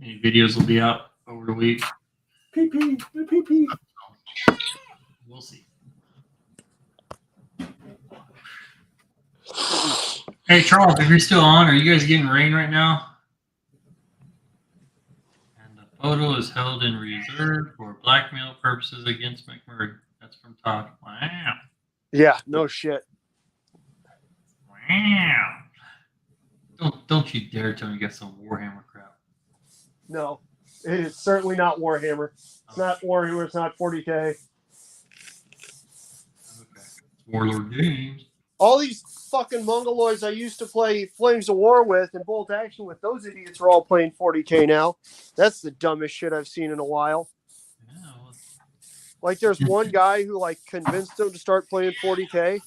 any videos will be out over the week. Pee-pee. Pee-pee. We'll see. Hey, Charles, if you're still on, are you guys getting rain right now? And the photo is held in reserve for blackmail purposes against McMurray. That's from Todd. Wow. Yeah, no shit. Wow. Don't you dare tell me you got some Warhammer crap. No, it is certainly not Warhammer. It's not Warhammer. It's not 40K. Okay. Warlord Games. All these fucking mongoloids I used to play Flames of War with and Bolt Action with, those idiots are all playing 40K now. That's the dumbest shit I've seen in a while. Yeah, well, Like, there's one guy who, like, convinced him to start playing 40K.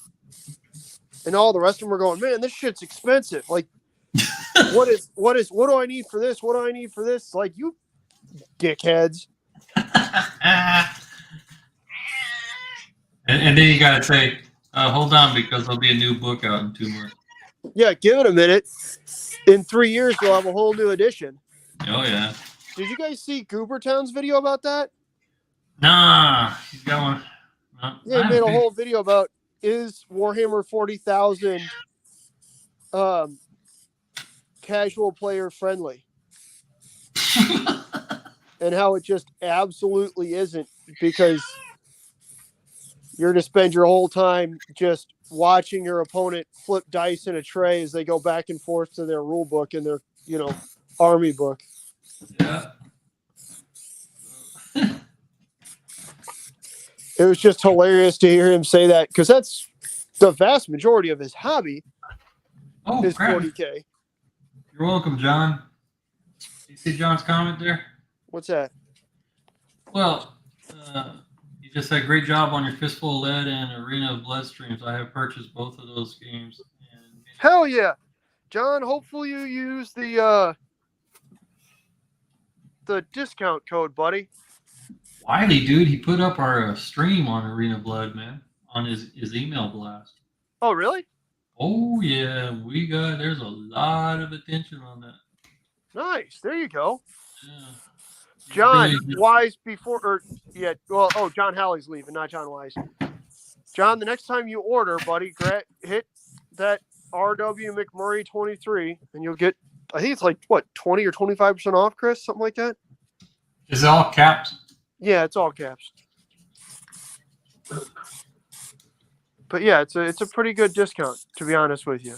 And all the rest of them are going, man, this shit's expensive. Like, what do I need for this? What do I need for this? Like, you dickheads. and then you gotta say, hold on, because there'll be a new book out in 2 months. Yeah, give it a minute. In 3 years, we'll have a whole new edition. Oh yeah. Did you guys see Goobertown's video about that? Nah, he's got one. Yeah, he made a whole video about, is Warhammer 40,000 casual player friendly? And how it just absolutely isn't, because you're to spend your whole time just watching your opponent flip dice in a tray as they go back and forth to their rule book and their, army book. Yeah. It was just hilarious to hear him say that, because that's the vast majority of his hobby is crap. 40K. You're welcome, John. You see John's comment there? What's that? Well, you just said great job on your Fistful of Lead and Arena of Blood streams. I have purchased both of those games, and Hell yeah. John, hopefully you use the discount code, buddy. Wiley, dude, he put up our stream on Arena Blood, man, on his email blast. Oh, really? Oh yeah, there's a lot of attention on that. Nice. There you go. Yeah. John Really good. Wise John Halley's leaving, not John Wise. John, the next time you order, buddy, hit that RW McMurray 23, and you'll get, I think it's like, what, 20 or 25% off, Chris? Something like that? Is it all caps? Yeah, it's all caps. But yeah, it's a pretty good discount, to be honest with you.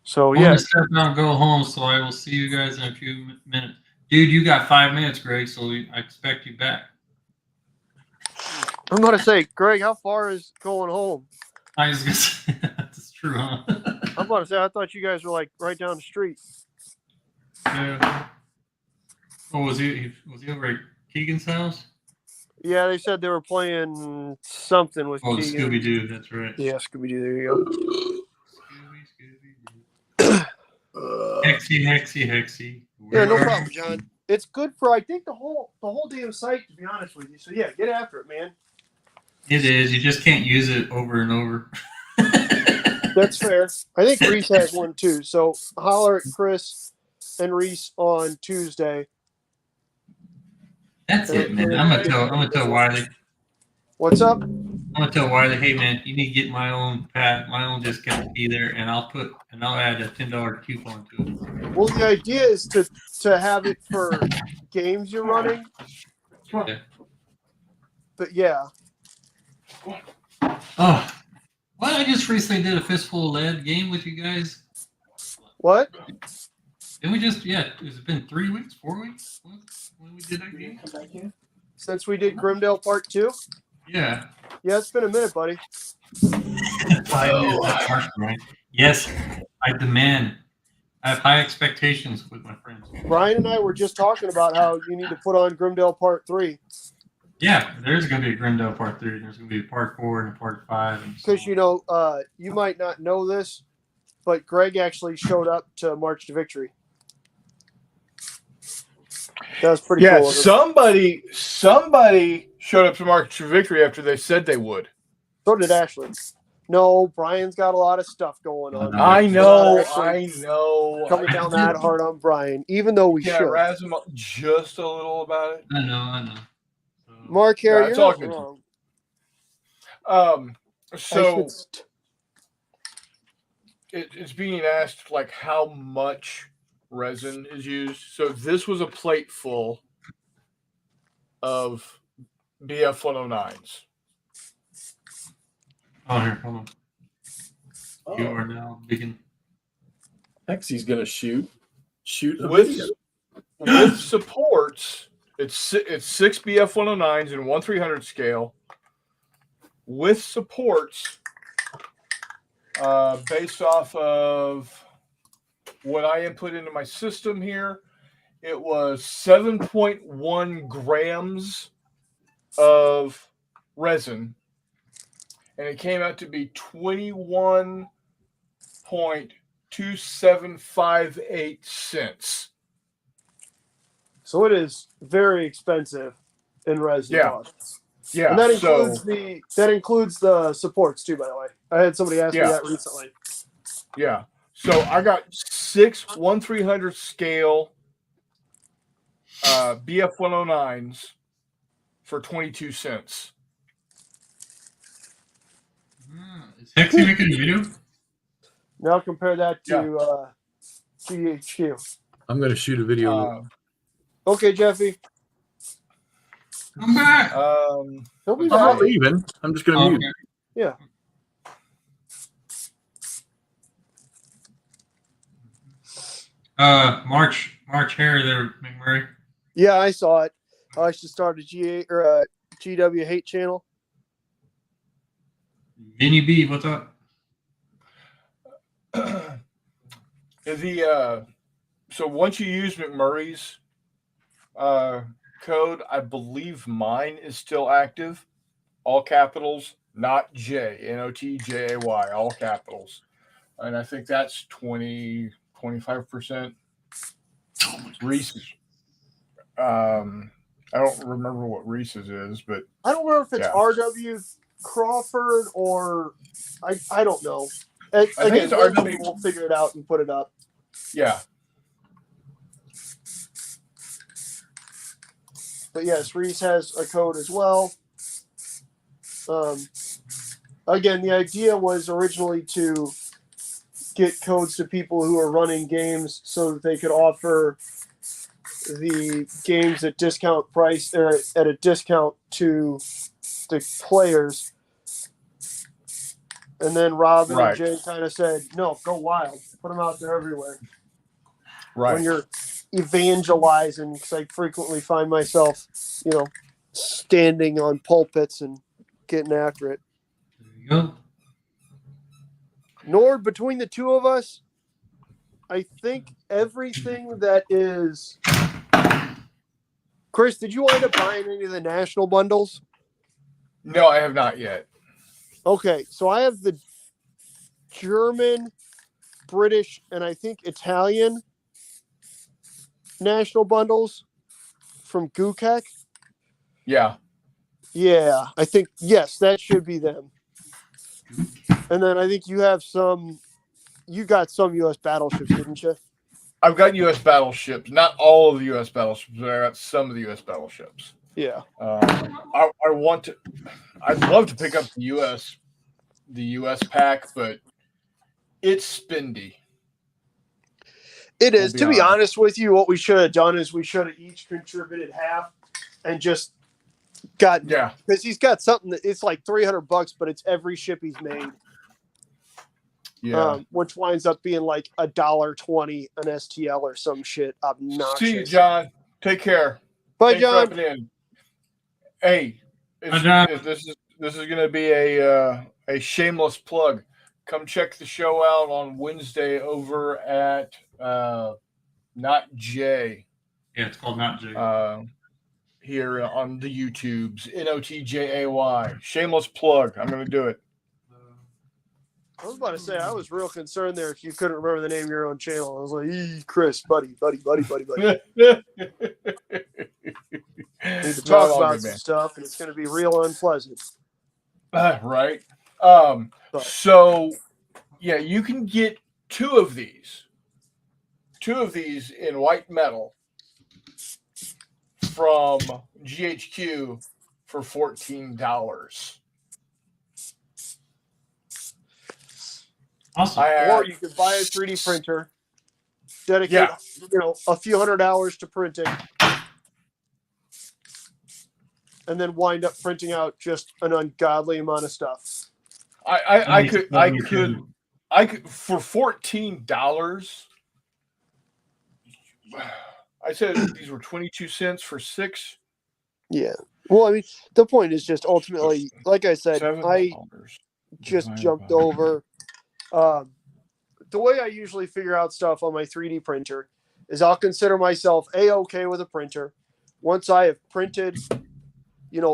So I'm yeah, gonna step out and go home, so I will see you guys in a few minutes. Dude, you got 5 minutes, Greg, so I expect you back. I'm gonna say, Greg, how far is going home? I was gonna say, that's true, huh? I'm about to say, I thought you guys were like right down the street. Yeah. Oh, was he over at Keegan's house? Yeah, they said they were playing something with Keegan. Scooby Doo, that's right. Yeah, Scooby Doo. There you go. Hexy. Yeah, no problem, John. It's good for, I think, the whole damn site, to be honest with you. So yeah, get after it, man. It is. You just can't use it over and over. That's fair. I think Reese has one too. So holler at Chris and Reese on Tuesday. That's it, man. I'm gonna tell Wiley. What's up? I'm gonna tell Wiley, hey man, you need to get my own discount key there, and I'll add a $10 coupon to it. Well, the idea is to have it for games you're running. Yeah. But yeah. Oh, well, I just recently did a Fistful of Lead game with you guys. What? Did we just? Yeah, has it been 3 weeks, 4 weeks when we did that game? Since we did Grimdale Part 2? Yeah. Yeah, it's been a minute, buddy. 5 years. That's harsh, Brian. Yes, I demand. I have high expectations with my friends. Brian and I were just talking about how you need to put on Grimdale Part 3. Yeah, there's going to be a Grimdale Part 3. There's going to be a Part 4 and a Part 5. Because, you know, you might not know this, but Greg actually showed up to March to Victory. That was pretty cool. Somebody showed up to March to Victory after they said they would. So did Ashley. No, Brian's got a lot of stuff going on. I know. Coming down that hard on Brian, even though we should. Razz him up just a little about it. I know. Mark Harry, you're not wrong. So it's being asked like how much resin is used. So this was a plate full of BF 109s. Oh, here, hold on. You are now beginning. Hexy's gonna shoot a with video. with supports. It's 6 BF 109s in 1/300 scale with supports based off of what I input into my system here. It was 7.1 grams of resin, and it came out to be 21.2758 cents. So it is very expensive in resin costs. Yeah, and that includes the supports too. By the way, I had somebody ask me that recently. Yeah, so I got 6 1/300 scale BF 109s for 22 cents. Is Hexy making a video? Now compare that to GHQ. I'm going to shoot a video. Okay, Jeffy. Come back. I'm not leaving. I'm just going to mute. Yeah. March Harry there, McMurray. Yeah, I saw it. I should start a GW hate channel. Vinny B, what's up? So once you use McMurray's code. I believe mine is still active. All capitals, not J, NOTJAY, all capitals. And I think that's 25%. Reese's. I don't remember what Reese's is, but I don't know if it's yeah. RW Crawford or I don't know. I think it's RW. We'll figure it out and put it up. Yeah. But yes, Reese has a code as well. Again, the idea was originally to get codes to people who are running games so that they could offer the games at discount price at a discount to the players. And then Rob and Jay kind of said, no, go wild. Put them out there everywhere. Right. When you're evangelizing, because I frequently find myself, standing on pulpits and getting after it. There you go. Nord, between the two of us, I think everything that is... Chris, did you wind up buying any of the national bundles? No, I have not yet. Okay, so I have the German, British, and I think Italian national bundles from Gukek. Yeah. Yeah, I think, yes, that should be them. And then I think you got some U.S. battleships, didn't you? I've got U.S. battleships. Not all of the U.S. battleships, but I got some of the U.S. battleships. Yeah. I'd love to pick up the U.S. pack, but it's spendy. It is. To be honest with you, what we should have done is we should have each contributed half and just got, because he's got something that it's like $300, but it's every ship he's made. Yeah. Which winds up being like $1.20 an STL or some shit obnoxious. See you, John. Take care. Bye, Thanks John. for dropping in. Hey, this is going to be a shameless plug. Come check the show out on Wednesday over at Not J. Yeah, it's called Not J. Here on the YouTubes, NOTJAY. Shameless plug. I'm going to do it. I was about to say, I was real concerned there if you couldn't remember the name of your own channel. I was like, Chris, buddy. Need to talk about some stuff, and it's going to be real unpleasant. Right. So, yeah, you can get two of these in white metal from GHQ for $14. Awesome. Or you could buy a 3D printer, dedicate a few $100 hours to printing, and then wind up printing out just an ungodly amount of stuff. I could for $14. I said these were 22 cents for 6. Yeah. Well, I mean, the point is just ultimately, like I said, $7 I just jumped over. The way I usually figure out stuff on my 3D printer is I'll consider myself A-okay with a printer. Once I have printed,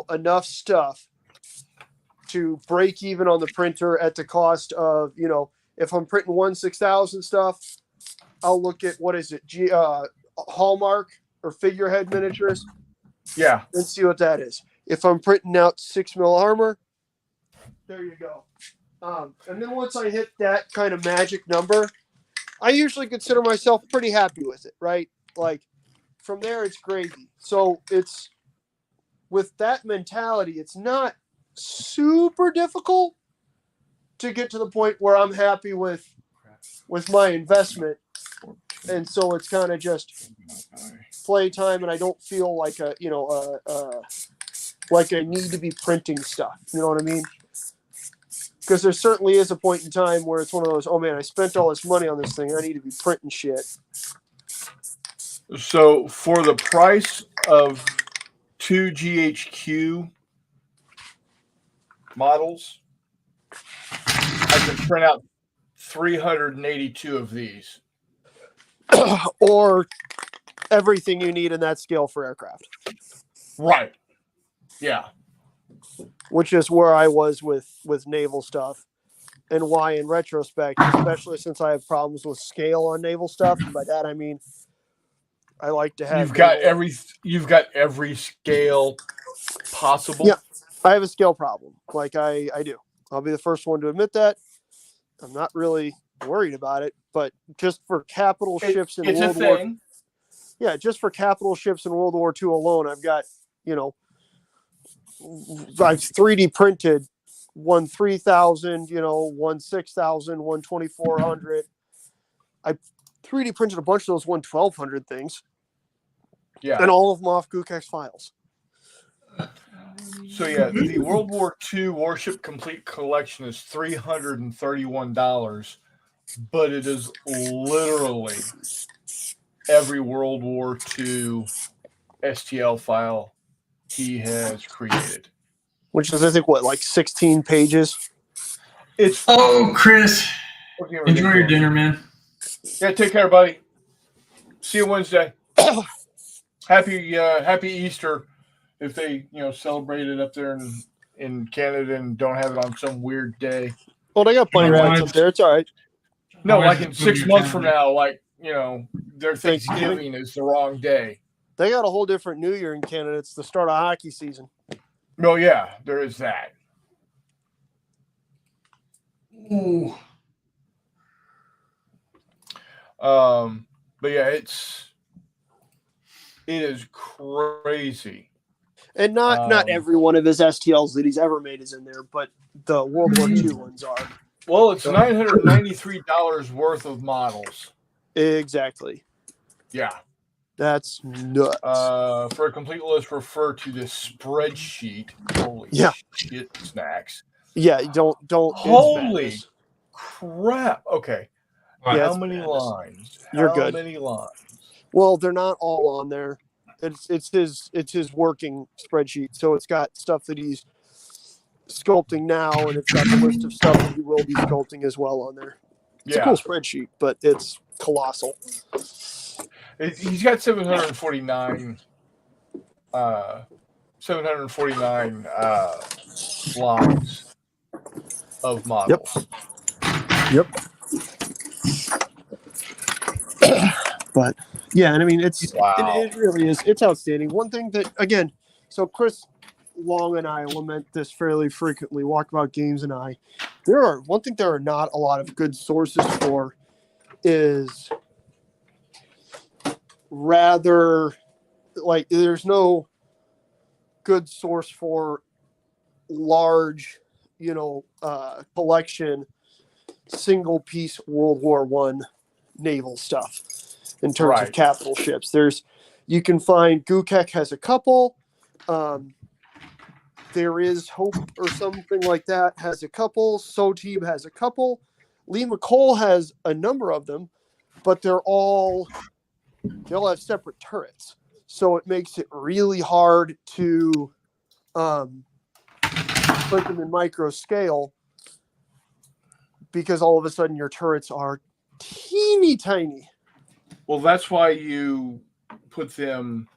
enough stuff to break even on the printer at the cost of, if I'm printing 1/6000 stuff, I'll look at, what is it, Hallmark or figurehead miniatures. Yeah. And see what that is. If I'm printing out 6mm armor, there you go. And then once I hit that kind of magic number, I usually consider myself pretty happy with it, right? Like, from there, it's gravy. So it's, with that mentality, it's not super difficult to get to the point where I'm happy with my investment. And so it's kind of just playtime, and I don't feel like like I need to be printing stuff. You know what I mean? Because there certainly is a point in time where it's one of those, oh man, I spent all this money on this thing, I need to be printing shit. So for the price of 2 GHQ models, I can print out 382 of these. Or everything you need in that scale for aircraft. Right. Yeah. Which is where I was with naval stuff, and why in retrospect, especially since I have problems with scale on naval stuff, and by that I mean I like to have You've got every scale possible. Yeah, I have a scale problem. Like I do. I'll be the first one to admit that. I'm not really worried about it, but just for capital ships in World War, just for capital ships in World War II alone, I've got, I've 3D printed one 3,000, one 6,000, one 2,400. I 3D printed a bunch of those 1,200 things. Yeah. And all of them off Gookex files. So yeah, the World War II Warship Complete Collection is $331, but it is literally every World War II STL file he has created. Which is, I think, like 16 pages? It's Chris, enjoy your dinner, man. Yeah, take care, buddy. See you Wednesday. Happy Easter. If they, celebrate it up there in Canada and don't have it on some weird day. Well, they got plenty of lights up there. It's all right. No, like in 6 months from now, their Thanksgiving is the wrong day. They got a whole different New Year in Canada. It's the start of hockey season. Oh, yeah, there is that. Ooh. But yeah, it is crazy. And not every one of his STLs that he's ever made is in there, but the World War II ones are. Well, it's $993 worth of models. Exactly. Yeah. That's nuts. For a complete list, refer to this spreadsheet. Holy shit, snacks. Yeah, don't. Holy crap. Okay. Yeah, how many lines? You're good. How many lines? Well, they're not all on there. It's his working spreadsheet. So it's got stuff that he's sculpting now, and it's got the list of stuff that he will be sculpting as well on there. It's a cool spreadsheet, but it's colossal. He's got 749 lines of models. Yep. But yeah, and I mean it really is. It's outstanding. One thing that, again, so Chris Long and I lament this fairly frequently. Walkabout Games and I, one thing there are not a lot of good sources for is rather like there's no good source for large, collection, single piece World War I naval stuff in terms of capital ships. You can find Gukek has a couple. There is Hope or something like that has a couple. Sotib has a couple. Lee McColl has a number of them, but they all have separate turrets. So it makes it really hard to put them in micro scale because all of a sudden your turrets are teeny tiny. Well, that's why you put them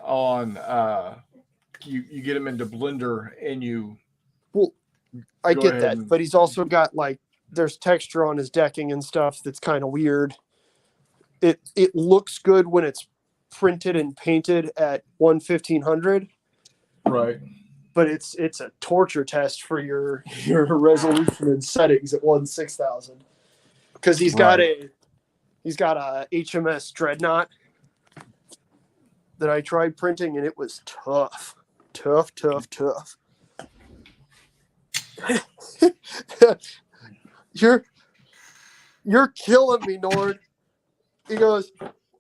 on you get them into Blender and you. Well, I get that, but he's also got there's texture on his decking and stuff that's kind of weird. It looks good when it's printed and painted at 1/1500. Right. But it's a torture test for your resolution and settings at 1/6000. Because he's got a HMS Dreadnought that I tried printing, and it was tough. You're killing me, Nord. He goes,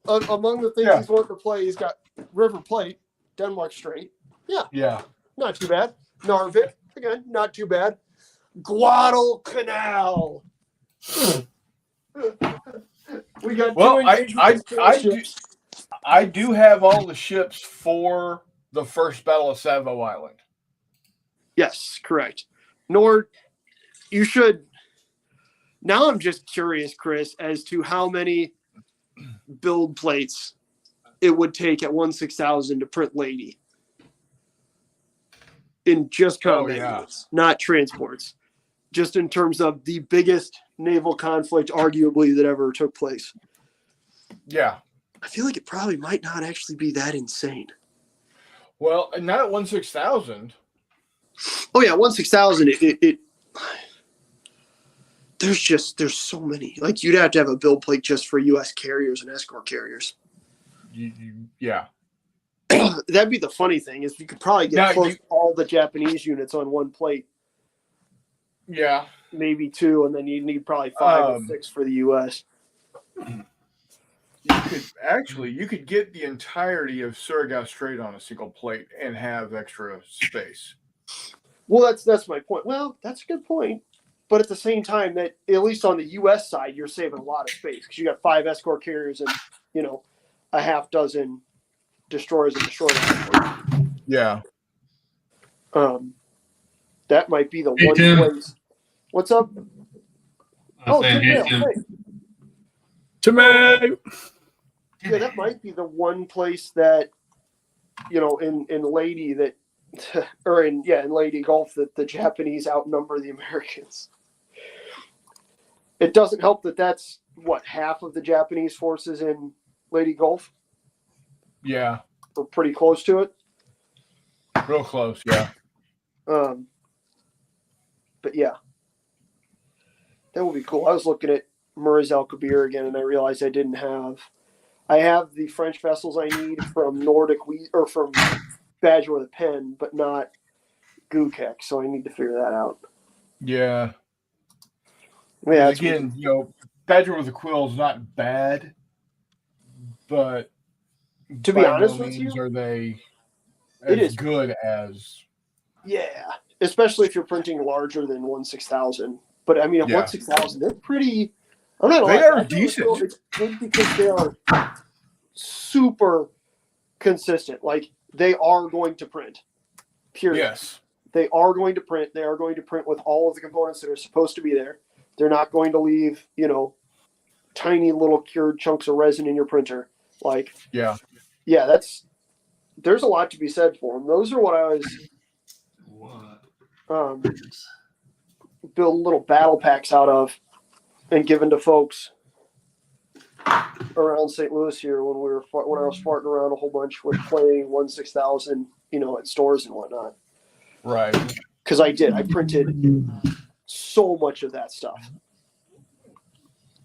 among the things he's wanting to play, he's got River Plate, Denmark Strait. Yeah. Not too bad. Narvik, again, not too bad. Guadalcanal. We got I do have all the ships for the first Battle of Savo Island. Yes, correct. Nord, you should. Now I'm just curious, Chris, as to how many build plates it would take at 1/6000 to print Lady in just combat units, not transports. Just in terms of the biggest naval conflict, arguably, that ever took place. Yeah. I feel like it probably might not actually be that insane. Well, not at 1/6000. Oh yeah, 1/6000. There's so many. Like you'd have to have a build plate just for U.S. carriers and escort carriers. Yeah. That'd be the funny thing is you could probably get close to all the Japanese units on one plate. Yeah. Maybe 2, and then you need probably 5 or 6 for the U.S. You could get the entirety of Surigao Strait on a single plate and have extra space. Well, that's my point. Well, that's a good point. But at the same time, that at least on the U.S. side, you're saving a lot of space because you got 5 escort carriers and a half dozen destroyers and destroyers. Yeah. That might be the Hey, one Tim. place. What's up? Timmy! Yeah, that might be the one place that in Lady that, or in Lady Gulf that the Japanese outnumber the Americans. It doesn't help that that's what half of the Japanese forces in Lady Gulf. Yeah. We're pretty close to it. Real close, yeah. But yeah, that would be cool. I was looking at Murs El Kabir again, and I realized I have the French vessels I need from from Badger with a Pen, but not Gukek, so I need to figure that out. Yeah. Yeah. Again, Badger with a Quill is not bad, but to be honest with you, are they as good as? Yeah, especially if you're printing larger than 1/6000. But I mean, at 1/6000, they're pretty. I'm not. They are decent. It's good because they are super consistent. Like they are going to print. Period. Yes. They are going to print. They are going to print with all of the components that are supposed to be there. They're not going to leave, tiny little cured chunks of resin in your printer. Like, yeah, there's a lot to be said for them. Those are what I was building little battle packs out of and giving to folks around St. Louis here when I was farting around a whole bunch with playing 1/6000, at stores and whatnot. Right. Because I printed so much of that stuff.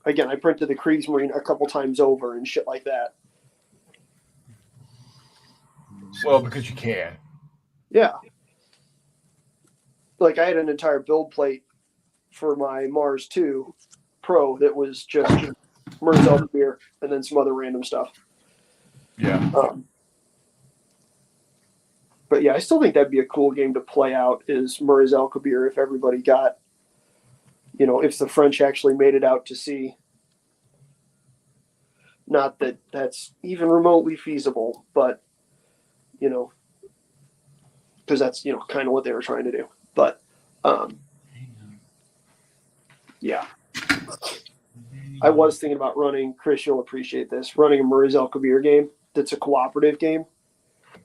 Again, I printed the Kriegsmarine a couple times over and shit like that. Well, because you can. Yeah. Like I had an entire build plate for my Mars 2 Pro that was just Murs El Kabir and then some other random stuff. Yeah. But yeah, I still think that'd be a cool game to play out is Murs El Kabir if everybody got, if the French actually made it out to sea. Not that that's even remotely feasible, but, because that's, kind of what they were trying to do. But, yeah. I was thinking about running, Chris, you'll appreciate this, running a Murs El Kabir game that's a cooperative game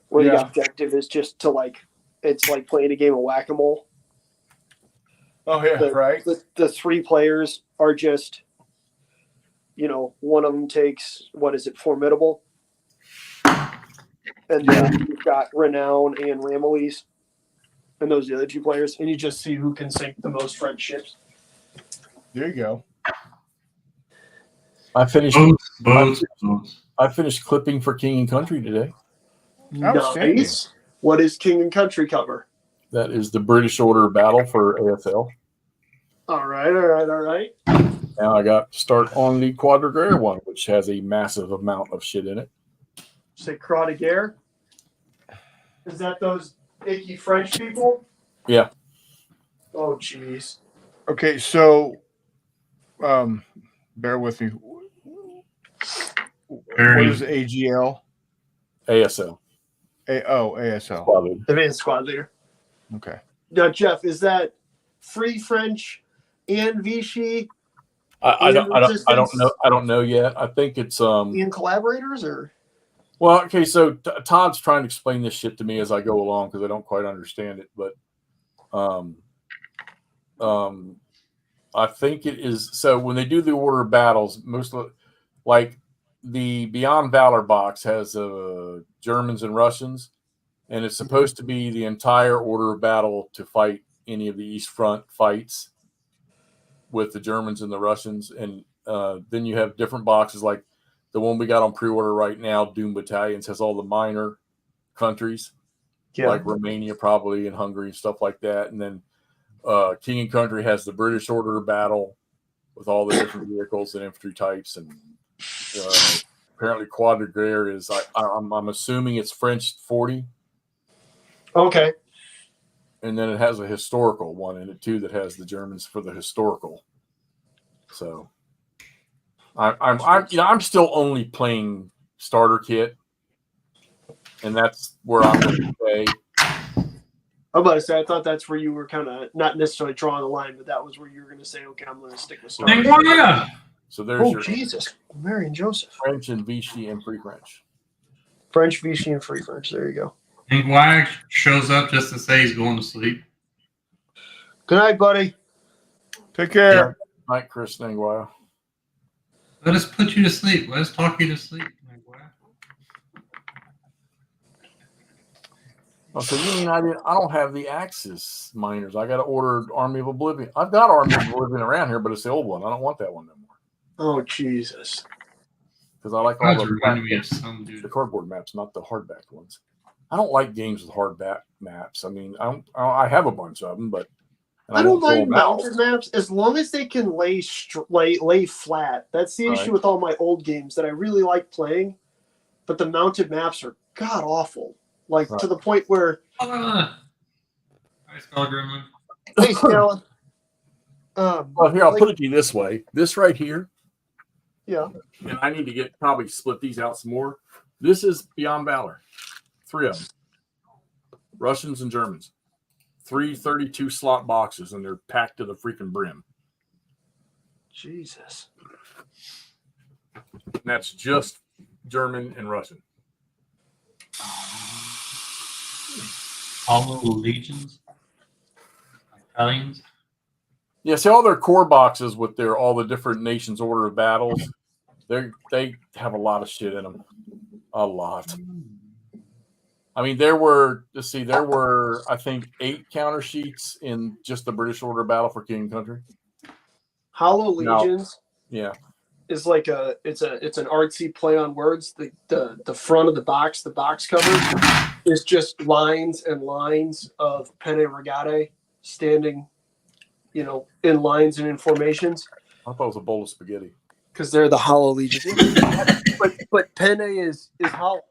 where the objective is just to it's like playing a game of whack-a-mole. Oh, yeah, right. The 3 players are just, one of them takes, Formidable. And then you've got Renown and Ramillies. And those are the other 2 players. And you just see who can sink the most French ships. There you go. I finished clipping for King and Country today. Nice. What is King and Country cover? That is the British Order Battle for ASL. All right. Now I got to start on the Quadrigaire one, which has a massive amount of shit in it. Say Croix de Guerre? Is that those icky French people? Yeah. Oh, jeez. Okay, so bear with me. What is AGL? ASL. ASL. Advanced Squad Leader. Okay. Now, Jeff, is that Free French and Vichy? I don't know. I don't know yet. I think it's in collaborators or. Well, okay, so Todd's trying to explain this shit to me as I go along because I don't quite understand it, but I think it is so when they do the order of battles, like the Beyond Valor box has Germans and Russians, and it's supposed to be the entire order of battle to fight any of the East Front fights with the Germans and the Russians, and then you have different boxes like the one we got on pre-order right now, Doom Battalions, has all the minor countries, like Romania probably and Hungary and stuff like that. And then King and Country has the British Order of Battle with all the different vehicles and infantry types. And apparently Quadra Guerre is, I'm assuming it's French 40. Okay. And then it has a historical one in it too that has the Germans for the historical. So I'm still only playing starter kit, and that's where I'm going to stay. I'm about to say, I thought that's where you were kind of not necessarily drawing the line, but that was where you were going to say, okay, I'm going to stick with starter. So there's your Jesus, Mary and Joseph, French and Vichy and Free French. French, Vichy, and Free French. There you go. And Wag shows up just to say he's going to sleep. Good night, buddy. Take care. Yeah. Night, Chris Nangwaya. Let us put you to sleep. Let us talk you to sleep. Oh, so you mean I don't have the Axis miners? I got to order Army of Oblivion. I've got Army of Oblivion around here, but it's the old one. I don't want that one no more. Oh Jesus! Because I like all the cardboard maps, not the hardback ones. I don't like games with hardback maps. I mean, I have a bunch of them, but I don't mind mounted maps as long as they can lay flat. That's the issue with all my old games that I really like playing, but the mounted maps are god awful. Like to the point where. Hi, Skullgrimman. Hey, Scala. Well, here I'll put it to you this way: this right here. Yeah. And I need to probably split these out some more. This is Beyond Valor, 3 of them, Russians and Germans. 3 32 slot boxes, and they're packed to the freaking brim. Jesus. And that's just German and Russian. Hollow legions, battalions. Yeah, see all their core boxes with all the different nations' order of battles. They have a lot of shit in them, a lot. I mean, there were I think 8 counter sheets in just the British Order of Battle for King and Country. Hollow Legions. Yeah. Is like it's an artsy play on words. The front of the box cover is just lines and lines of penne rigate standing, in lines and in formations. I thought it was a bowl of spaghetti. Because they're the Hollow Legion. but penne is hollow.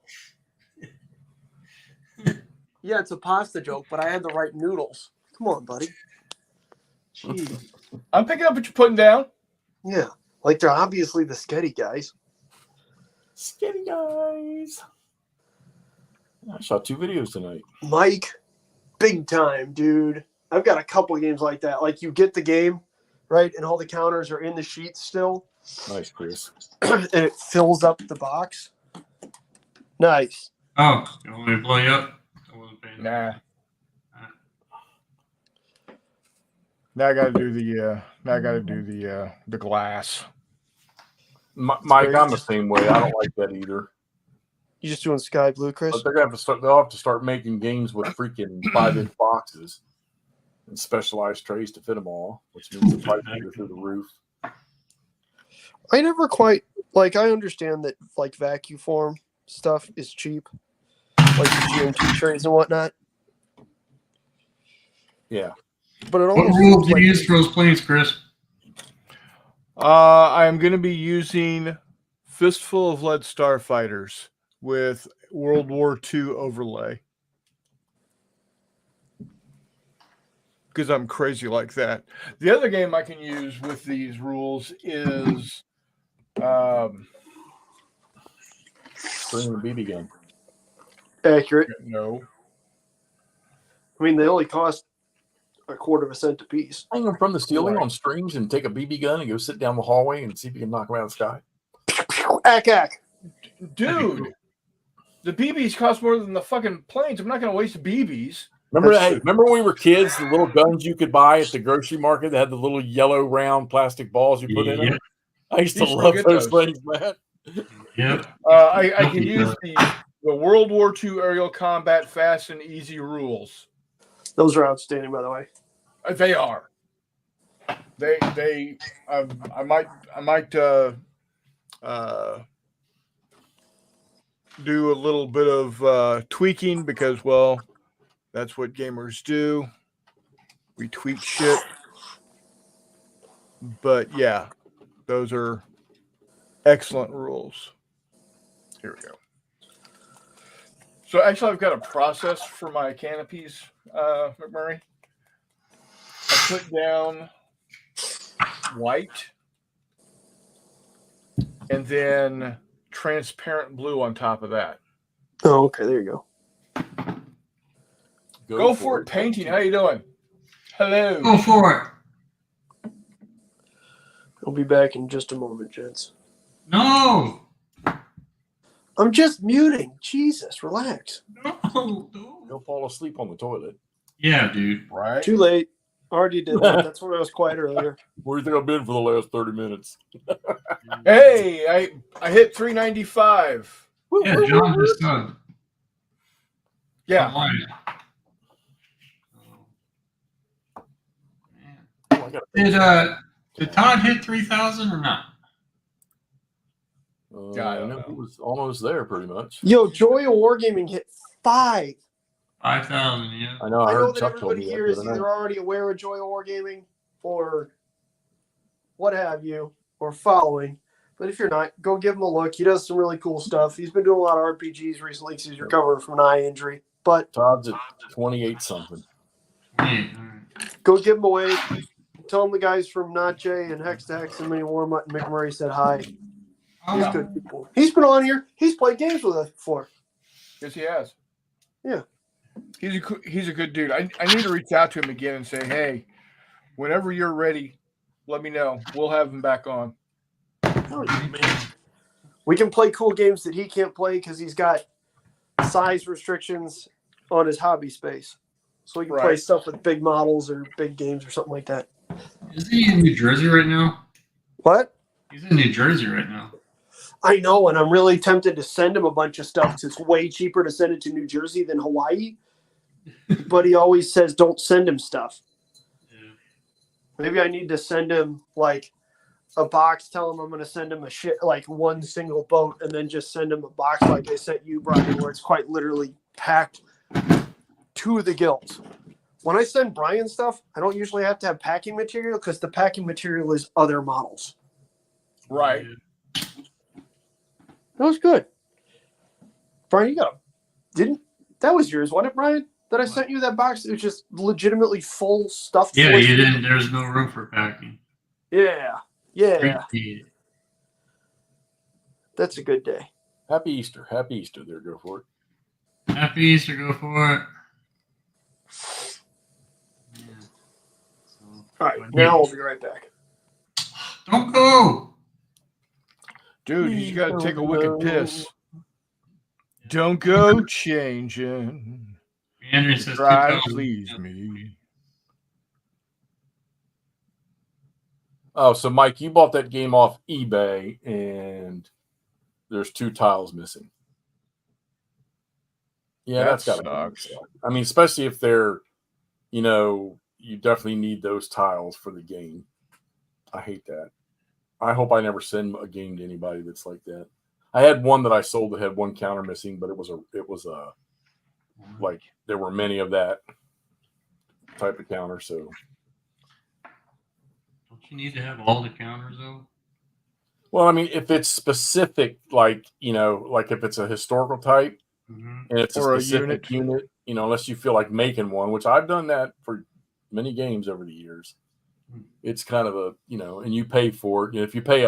Yeah, it's a pasta joke, but I had the right noodles. Come on, buddy. Jeez. I'm picking up what you're putting down. Yeah. Like they're obviously the sketty guys. Sketty guys. I shot 2 videos tonight. Mike, big time, dude. I've got a couple games like that. Like you get the game, right? And all the counters are in the sheets still. Nice, Chris. And it fills up the box. Nice. Oh, you want me to blow you up? Nah. Now I got to do the glass. Mike, I'm the same way. I don't like that either. You just doing sky blue, Chris? But they'll have to start making games with freaking 5-inch boxes and specialized trays to fit them all, which means the price will go through the roof. I never quite I understand that vacuum form stuff is cheap, like the GMT trays and whatnot. Yeah. But it what rules do you use for those planes, Chris? I am going to be using Fistful of Lead Starfighters with World War II overlay. Because I'm crazy like that. The other game I can use with these rules is Bring the BB gun. Accurate. No. I mean, they only cost a quarter of a cent a piece. Hang them from the ceiling on strings and take a BB gun and go sit down the hallway and see if you can knock them out of the sky. Ack. Dude, The BBs cost more than the fucking planes. I'm not going to waste BBs. Remember when we were kids, the little guns you could buy at the grocery market that had the little yellow round plastic balls you put in them? I used to love those things, man. Yep. I can use the World War II aerial combat fast and easy rules. Those are outstanding, by the way. They are. I might do a little bit of tweaking because, well, that's what gamers do. We tweak shit. But yeah, those are excellent rules. Here we go. So actually, I've got a process for my canopies, McMurray. I put down white and then transparent blue on top of that. Oh, okay. There you go. Go for it, painting. How you doing? Hello. Go for it. I'll be back in just a moment, gents. No. I'm just muting. Jesus, relax. No. He'll fall asleep on the toilet. Yeah, dude. Right. Too late. Already did that. That's why I was quiet earlier. Where do you think I've been for the last 30 minutes? Hey, I hit 395. Yeah, John just said. Yeah. Did Todd hit 3,000 or not? I know he was almost there, pretty much. Yo, Joy of Wargaming hit 5. 5,000, yeah. I know. I know heard that Chuck told everybody me here that is the other either night. already aware of Joy of Wargaming or what have you, or following. But if you're not, go give him a look. He does some really cool stuff. He's been doing a lot of RPGs recently because he's recovering from an eye injury. But Todd's at 28 something. go give him a wave. Tell him the guys from Not Jay and Hex to Hex and Mini Warmutt and McMurray said hi. He's good people. He's been on here. He's played games with us before. Yes, he has. Yeah. He's a good dude. I need to reach out to him again and say, hey, whenever you're ready, let me know. We'll have him back on. Oh, man. We can play cool games that he can't play because he's got size restrictions on his hobby space. So we can play stuff with big models or big games or something like that. Is he in New Jersey right now? What? He's in New Jersey right now. I know, and I'm really tempted to send him a bunch of stuff because it's way cheaper to send it to New Jersey than Hawaii. But he always says don't send him stuff. Yeah. Maybe I need to send him like a box, tell him I'm going to send him a shit, like one single boat, and then just send him a box like I sent you, Brian, where it's quite literally packed to the gills. When I send Brian stuff, I don't usually have to have packing material because the packing material is other models. Right. That was good. Brian, you got that was yours, wasn't it, Brian? That I sent you that box? It was just legitimately full stuff. Yeah, you didn't. There's no room for packing. Yeah. Appreciate it. That's a good day. Happy Easter. Happy Easter. There, go for it. Happy Easter. Go for it. Yeah. So, all right, now I'll be right back. Don't go. Dude, you got to take a wicked piss. Don't go changing. Andrew says Try to please me. Oh, so Mike, you bought that game off eBay, and there's 2 tiles missing. Yeah, that's got to suck. I mean, especially if they're, you definitely need those tiles for the game. I hate that. I hope I never send a game to anybody that's like that. I had one that I sold that had 1 counter missing, but it was like there were many of that type of counter. So don't you need to have all the counters though? Well, I mean, if it's specific, like if it's a historical type and it's a specific unit, unless you feel like making one, which I've done that for many games over the years. It's kind of a, and you pay for it. If you pay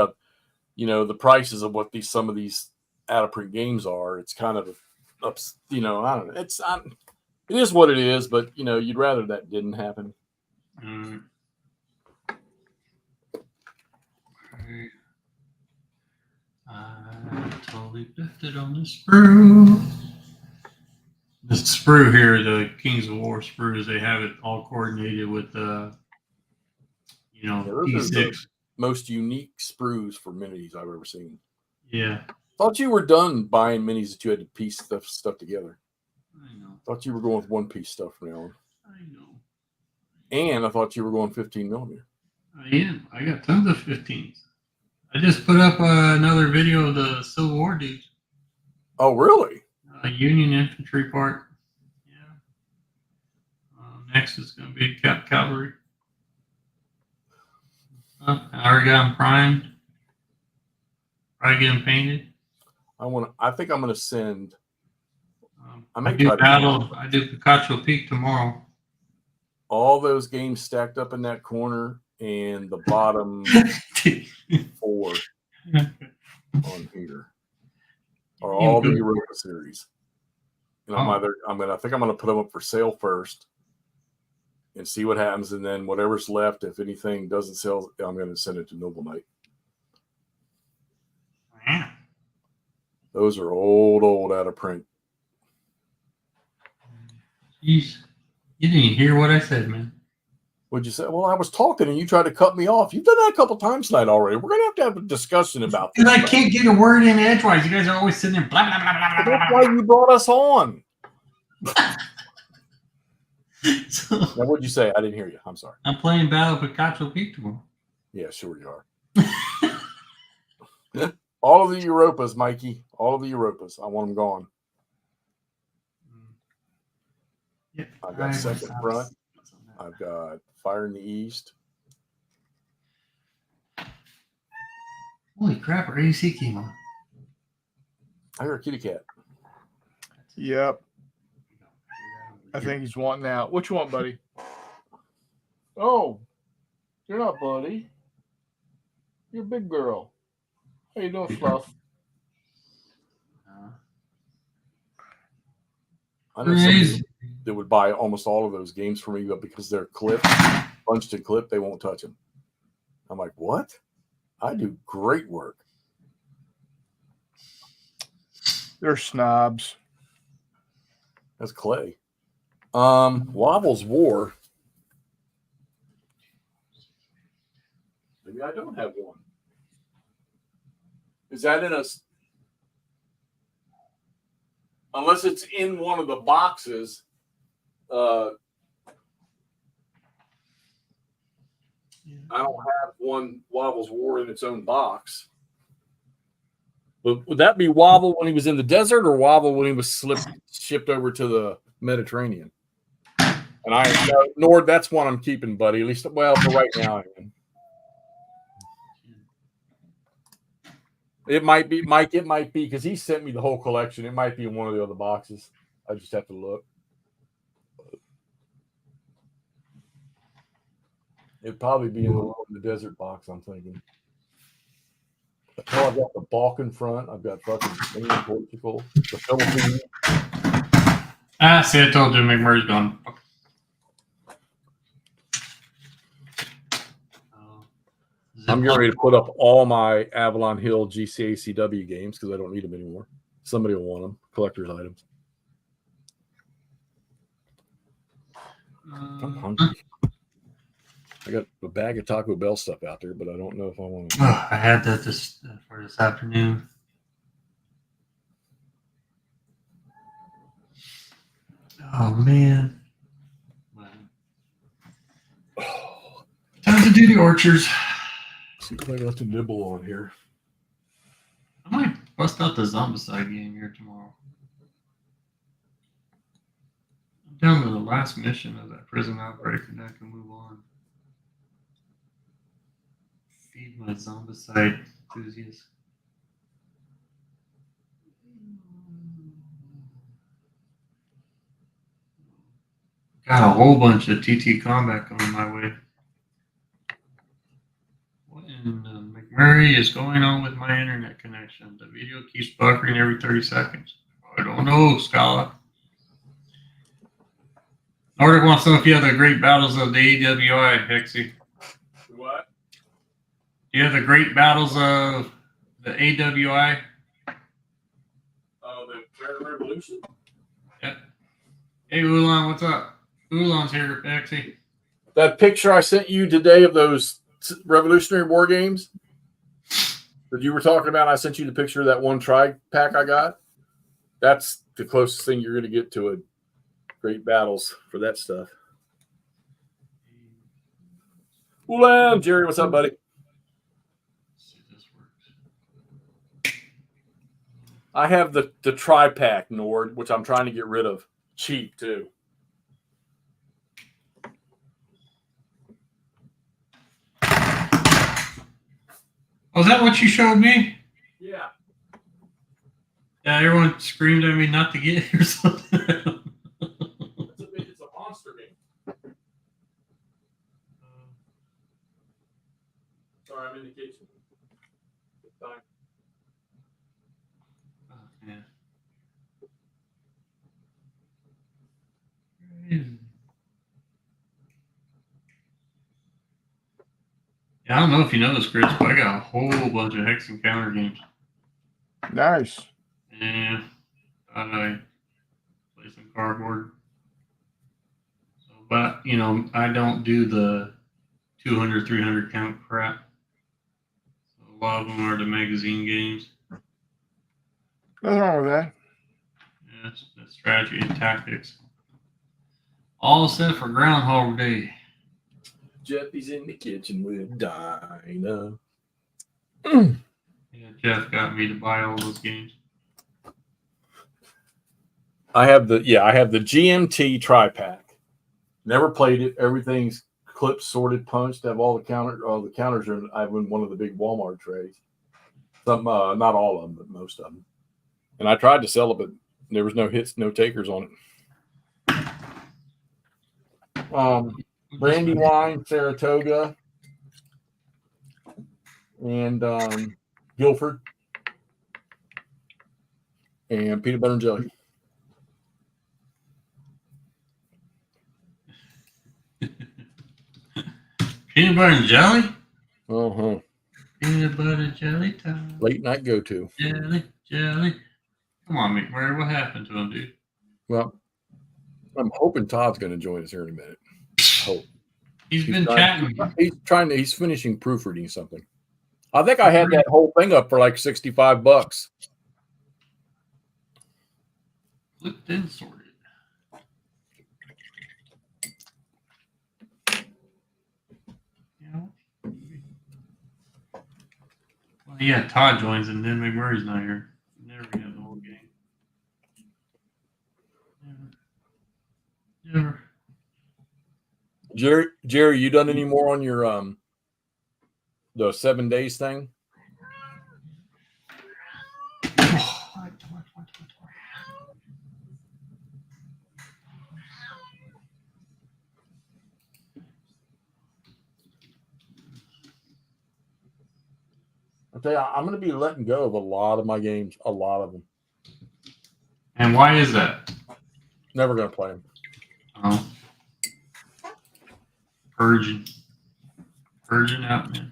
the prices of what some of these out of print games are, it's kind of, I don't know. It is what it is, but you'd rather that didn't happen. I totally left it on the screw. The sprue here, the Kings of War sprues, they have it all coordinated with those are the P6. most unique sprues for minis I've ever seen. Yeah. Thought you were done buying minis that you had to piece stuff together. I know. Thought you were going with one piece stuff from now on. I know. And I thought you were going 15 millimeter. I am. I got tons of 15s. I just put up another video of the Civil War dudes. Oh, really? Union infantry part. Yeah. Next is going to be cavalry. I already got them primed. Probably get them painted. I think I'm going to send. I do Picacho Peak tomorrow. All those games stacked up in that corner and the bottom 4 on here are all the Europa series. And I think I'm going to put them up for sale first and see what happens, and then whatever's left, if anything doesn't sell, I'm going to send it to Noble Knight. Wow. Those are old out of print. Jeez. You didn't even hear what I said, man. What'd you say? Well, I was talking and you tried to cut me off. You've done that a couple times tonight already. We're going to have a discussion about this. Because I can't get a word in edgewise. You guys are always sitting there blah, blah, blah, blah, blah. That's why you brought us on. So, now, what'd you say? I didn't hear you. I'm sorry. I'm playing Battle Picacho Peak tomorrow. Yeah, sure you are. All of the Europas, Mikey. All of the Europas. I want them gone. Yep. I've got Second Front. I've got Fire in the East. Holy crap, our AC came on. I hear a kitty cat. Yep. I think he's wanting out. What you want, buddy? Oh, you're not buddy. You're a big girl. How you doing, Fluff? I know somebody that would buy almost all of those games for me, but because they're clipped, bunched and clipped, they won't touch them. I'm like, what? I do great work. They're snobs. That's Clay. Wobbles War. Maybe I don't have one. Is that in a... Unless it's in one of the boxes. I don't have one Wobbles War in its own box. But would that be Wobble when he was in the desert, or Wobble when he was shipped over to the Mediterranean? And Nord, that's one I'm keeping, buddy. At least, well, for right now. It might be, Mike. It might be because he sent me the whole collection. It might be in one of the other boxes. I just have to look. It'd probably be in the desert box, I'm thinking. Oh, I've got the Balkan front. I've got fucking Spain, Portugal, the Philippines. See, I told you McMurray's gone. I'm getting ready to put up all my Avalon Hill GCACW games because I don't need them anymore. Somebody will want them. Collector's items. I'm hungry. I got a bag of Taco Bell stuff out there, but I don't know if I want to. I had that for this afternoon. Oh, man. Time to do the orchards. See what I got to nibble on here. I might bust out the Zombicide game here tomorrow. I'm down to the last mission of that prison outbreak, and I can move on. Feed my Zombicide enthusiasts. Got a whole bunch of TT combat coming my way. What in McMurray is going on with my internet connection? The video keeps buffering every 30 seconds. I don't know, Scala. Nordic wants to know if you have the great battles of the AWI, Hexy. What? Do you have the great battles of the AWI? Oh, the Fair Revolution? Yep. Hey, Ulan, what's up? Ulan's here, Bexy. That picture I sent you today of those Revolutionary War games that you were talking about, I sent you the picture of that one tri-pack I got. That's the closest thing you're going to get to a great battles for that stuff. Ulan, Jerry, what's up, buddy? I have the tri-pack, Nord, which I'm trying to get rid of. Cheap, too. Oh, is that what you showed me? Yeah. Yeah, everyone screamed at me not to get it or something. It's a monster game. Sorry, I'm in the kitchen. Fine. Yeah. Yeah, I don't know if you know this, Chris, but I got a whole bunch of hex and counter games. Nice. Yeah, I play some cardboard. So, but, I don't do the 200, 300 count crap. So a lot of them are the magazine games. Nothing wrong with that. Yeah, that's strategy and tactics. All set for Groundhog Day. Jeffy's in the kitchen with Dinah. Yeah, Jeff got me to buy all those games. I have the GMT tri-pack. Never played it. Everything's clipped, sorted, punched. I have all the counters are. I have in one of the big Walmart trays. Some, not all of them, but most of them. And I tried to sell it, but there was no hits, no takers on it. Brandywine, Saratoga, and Guilford, and peanut butter and jelly. Peanut butter and jelly? Uh-huh. Peanut butter jelly time. Late night go-to. Jelly. Come on, McMurray. What happened to him, dude? Well, I'm hoping Todd's going to join us here in a minute. I hope. He's been chatting. He's finishing proofreading something. I think I had that whole thing up for like $65. Flipped and sorted. Well, yeah, Todd joins and then McMurray's not here. Never get the whole game. Never. Jerry, you done any more on your the 7 days thing? I'll tell you, I'm going to be letting go of a lot of my games, a lot of them. And why is that? Never going to play them. Oh. Purging out, man.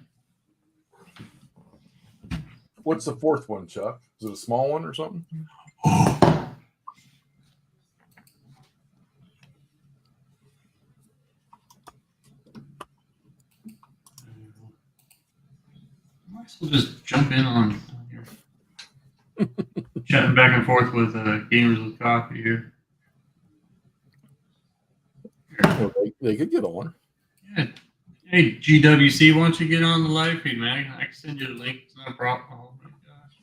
What's the fourth one, Chuck? Is it a small one or something? Might as well just jump in on here. Chatting back and forth with Gamers with Coffee here. Well, they could get on. Yeah. Hey, GWC, why don't you get on the live feed, man? I can send you the link. It's not a problem. Oh, my gosh.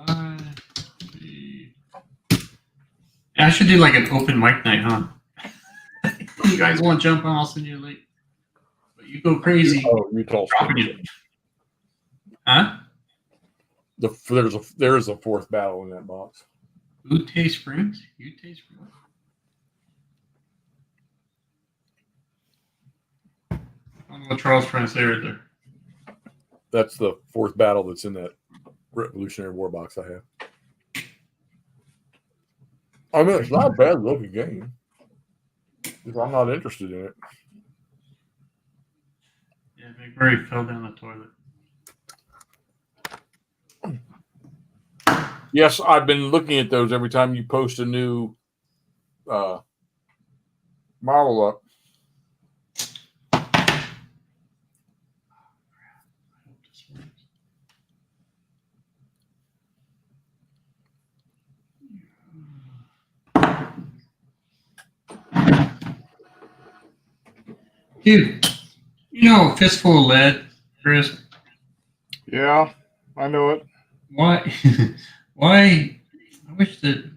Live feed. Yeah, I should do like an open mic night, huh? You guys want to jump on? I'll send you a link. But you go crazy. Oh, Utah. Huh? There is a fourth battle in that box. Ute Springs? Ute Springs? I don't know what Charles trying to say right there. That's the fourth battle that's in that Revolutionary War box I have. I mean, it's not a bad looking game. If I'm not interested in it. Yeah, McMurray fell down the toilet. Yes, I've been looking at those every time you post a new model up. Dude, you know, a fistful of lead, Chris. Yeah, I know it. Why? Why? I wish that it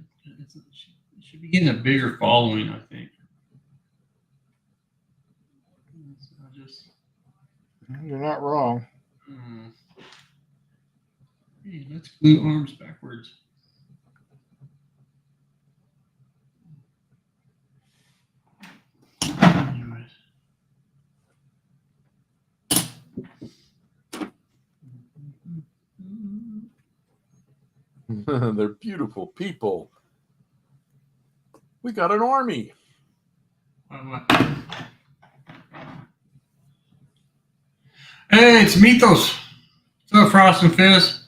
should be getting a bigger following. I think. I just. You're not wrong. Hey, let's glue arms backwards. Anyways. They're beautiful people. We got an army. Hey, it's Mythos. What's up, Frost and Fizz?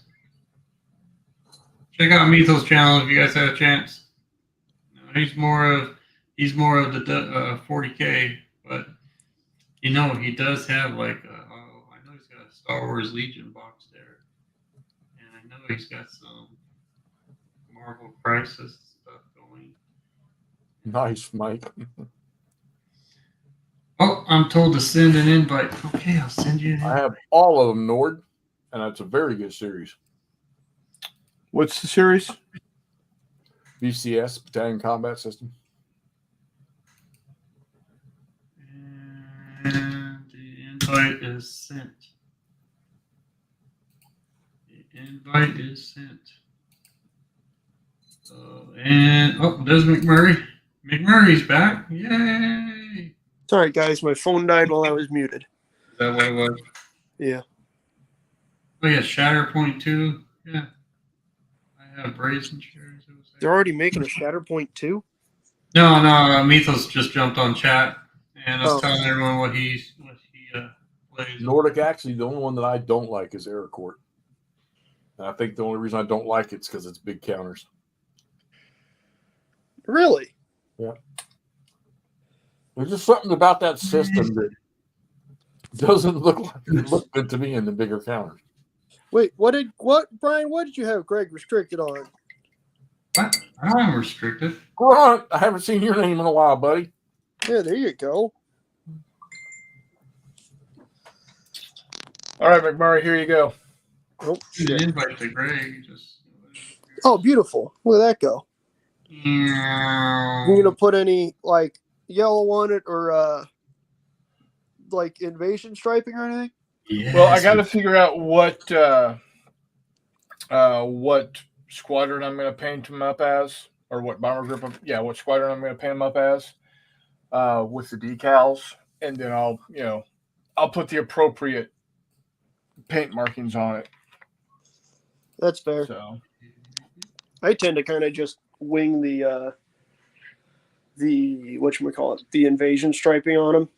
Check out Mythos' channel if you guys have a chance. He's more of the 40K, but you know he does have like I know he's got a Star Wars Legion box there, and I know he's got some Marvel Crisis stuff going. Nice, Mike. Oh, I'm told to send an invite. Okay, I'll send you an invite. I have all of them, Nord, and it's a very good series. What's the series? BCS, Battalion Combat System. And the invite is sent. The invite is sent. There's McMurray. McMurray's back. Yay! Sorry, guys, my phone died while I was muted. Is that what it was? Yeah. Oh yeah, Shatterpoint 2. Yeah. I have brazen chairs. They're already making a Shatterpoint 2? No. Mythos just jumped on chat and I was telling everyone what he plays. Nordic, actually, the only one that I don't like is Aircourt. And I think the only reason I don't like it is because it's big counters. Really? Yeah. There's just something about that system that doesn't look good to me in the bigger counters. Wait, Brian, what did you have Greg restricted on? What? I'm restricted. Grunt, I haven't seen your name in a while, buddy. Yeah, there you go. All right, McMurray, here you go. Oh, An shit. invite to Greg. Oh, beautiful. Look at that go. You gonna put any like yellow on it or like invasion striping or anything? Yes. Well, I got to figure out what squadron I'm going to paint him up as, or what bomber group. What squadron I'm going to paint him up as with the decals, and then I'll put the appropriate paint markings on it. That's fair. So I tend to kind of just wing the whatchamacallit, the invasion striping on them.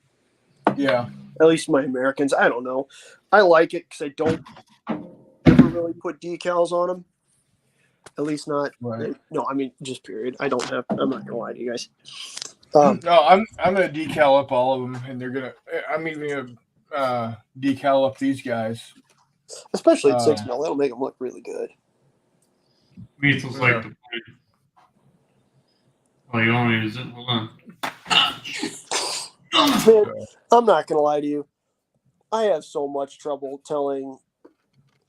Yeah. At least my Americans. I don't know. I like it because I don't ever really put decals on them. At least not. Right. No, I mean, just period. I'm not going to lie to you guys. No, I'm going to decal up all of them, and I'm even going to decal up these guys. Especially at 6 mil. That'll make them look really good. Mythos like the point. Oh, you want me to use it? Hold on. Man, I'm not going to lie to you. I have so much trouble telling,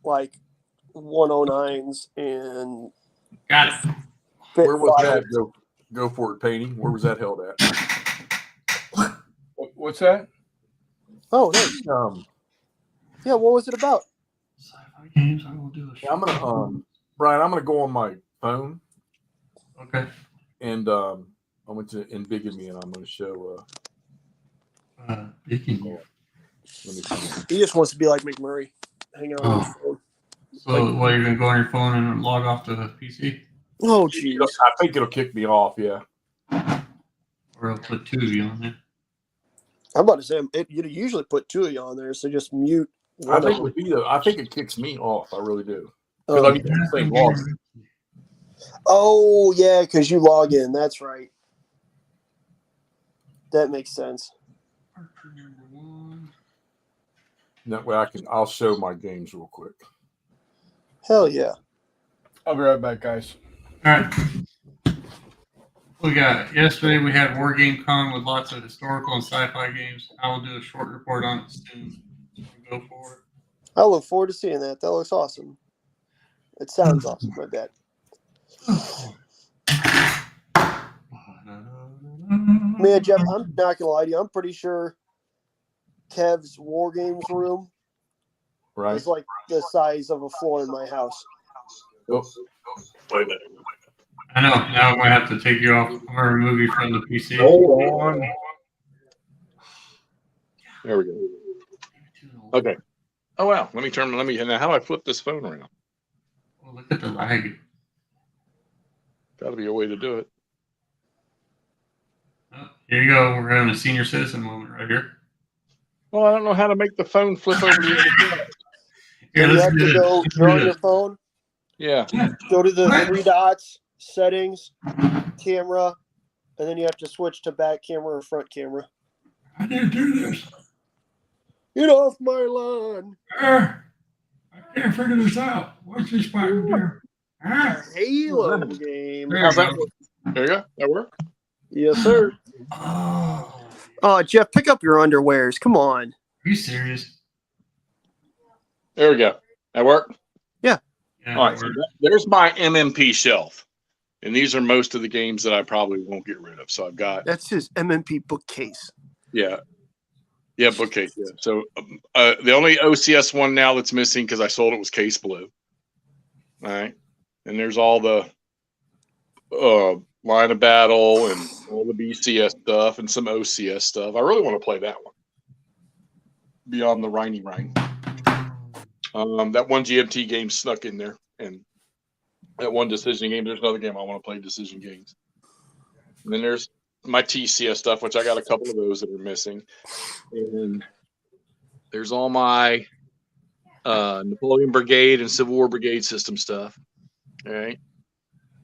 like, 109s and... Got it. Where was that? Go for it, painting. Where was that held at? What's that? Oh, nice. Yeah, what was it about? Sci-fi games, I will do I'm gonna Brian, I'm gonna go on my phone. Okay. And I went to Embigamy, and I'm gonna show He just wants to be like McMurray. Hang out on his phone. So what, you're gonna go on your phone and log off to the PC? Oh, jeez. I think it'll kick me off, yeah. Or I'll put 2 of you on there. I'm about to say you usually put 2 of you on there, so just mute one I of think them. it would be I think it kicks me off. I really do. Because I'm using the same login. Oh yeah, because you log in. That's right. That makes sense. That way I'll show my games real quick. Hell yeah. I'll be right back, guys. All right. We got yesterday. We had War Game Con with lots of historical and sci-fi games. I will do a short report on it soon. Go for it. I look forward to seeing that. That looks awesome. It sounds awesome. My bad. Man, Jeff, I'm not gonna lie to you. I'm pretty sure Kev's War Games room is like the size of a floor in my house. Oh, wait a minute. I know. Now I'm gonna have to take you off. I'm gonna remove you from the PC. Hold on. There we go. Okay. Oh wow. Let me. Now, how do I flip this phone around? Oh, look at the lag. Got to be a way to do it. Oh, here you go. We're having a senior citizen moment right here. Well, I don't know how to make the phone flip over to the other side. Here, You have to go. You're on your phone. Yeah. Go to the 3 dots, settings, camera, and then you have to switch to back camera or front camera. I didn't do this. Get off my lawn. I can't figure this out. What's this button do? A Halo game. There How's you that go. work? There you go. That work? Yes, sir. Oh, Jeff, pick up your underwears. Come on. Are you serious? There we go. That work? Yeah. All right. So there's my MMP shelf. And these are most of the games that I probably won't get rid of. So I've got. That's his MMP bookcase. Yeah. Yeah, bookcase. Yeah. So the only OCS one now that's missing because I sold it was Case Blue. All right. And there's all the Line of Battle and all the BCS stuff and some OCS stuff. I really want to play that one. Beyond the Rhiney Rhine. That one GMT game snuck in there. And that one decision game. There's another game I want to play, decision games. And then there's my TCS stuff, which I got a couple of those that are missing. And there's all my Napoleon Brigade and Civil War Brigade system stuff. All right.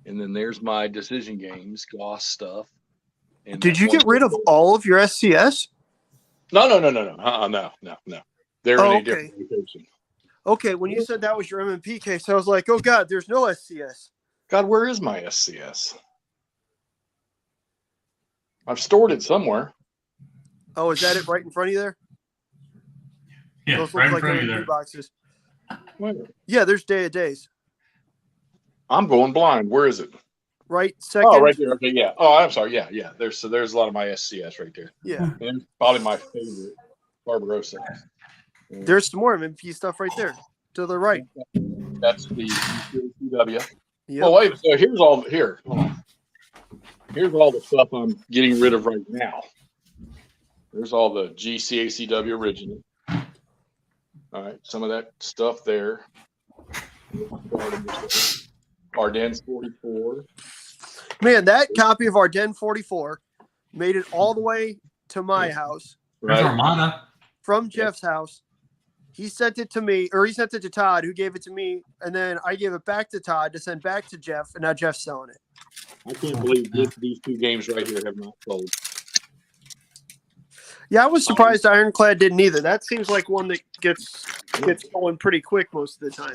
And then there's my decision games, Goss stuff. And did you get rid of all of your SCS? No. No. They're in a different location. Okay, when you said that was your MMP case, I was like, oh, God, there's no SCS. God, where is my SCS? I've stored it somewhere. Oh, is that it right in front of you there? Yeah, those right look in like front of you MMP there. boxes. Where? Yeah, there's Day of Days. I'm going blind. Where is it? Right, second. Oh, right there. Okay, yeah. Oh, I'm sorry. Yeah. There's a lot of my SCS right there. Yeah. And it's probably my favorite, Barbarossa. There's some more MMP stuff right there to the right. That's the CW. Yep. Oh wait, so here's all here. Hold on. Here's all the stuff I'm getting rid of right now. There's all the GCACW original. All right, some of that stuff there. Ardennes 44. Man, that copy of Ardennes 44 made it all the way to my house. There's Armada. From Jeff's house. He sent it to me, or he sent it to Todd, who gave it to me, and then I gave it back to Todd to send back to Jeff, and now Jeff's selling it. I can't believe these 2 games right here have not sold. Yeah, I was surprised Ironclad didn't either. That seems like one that gets going pretty quick most of the time.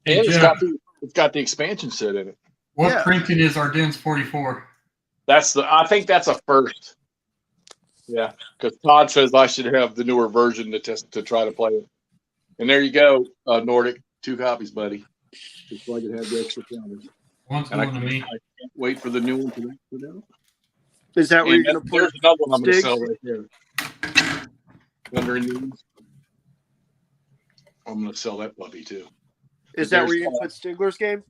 Hey, And Jeff, it's got the expansion set in it. what printing is Ardennes 44? I think that's a first. Yeah, because Todd says I should have the newer version to try to play it. And there you go, Nordic. 2 copies, buddy. Just so I can have the extra counters. One's And I going to me. can't wait for the new one to come out. Is that where you're going to There's put another one I'm going to Stigs? sell right there. Thunder News. I'm going to sell that puppy too. Is that where you're going to put Stigler's game?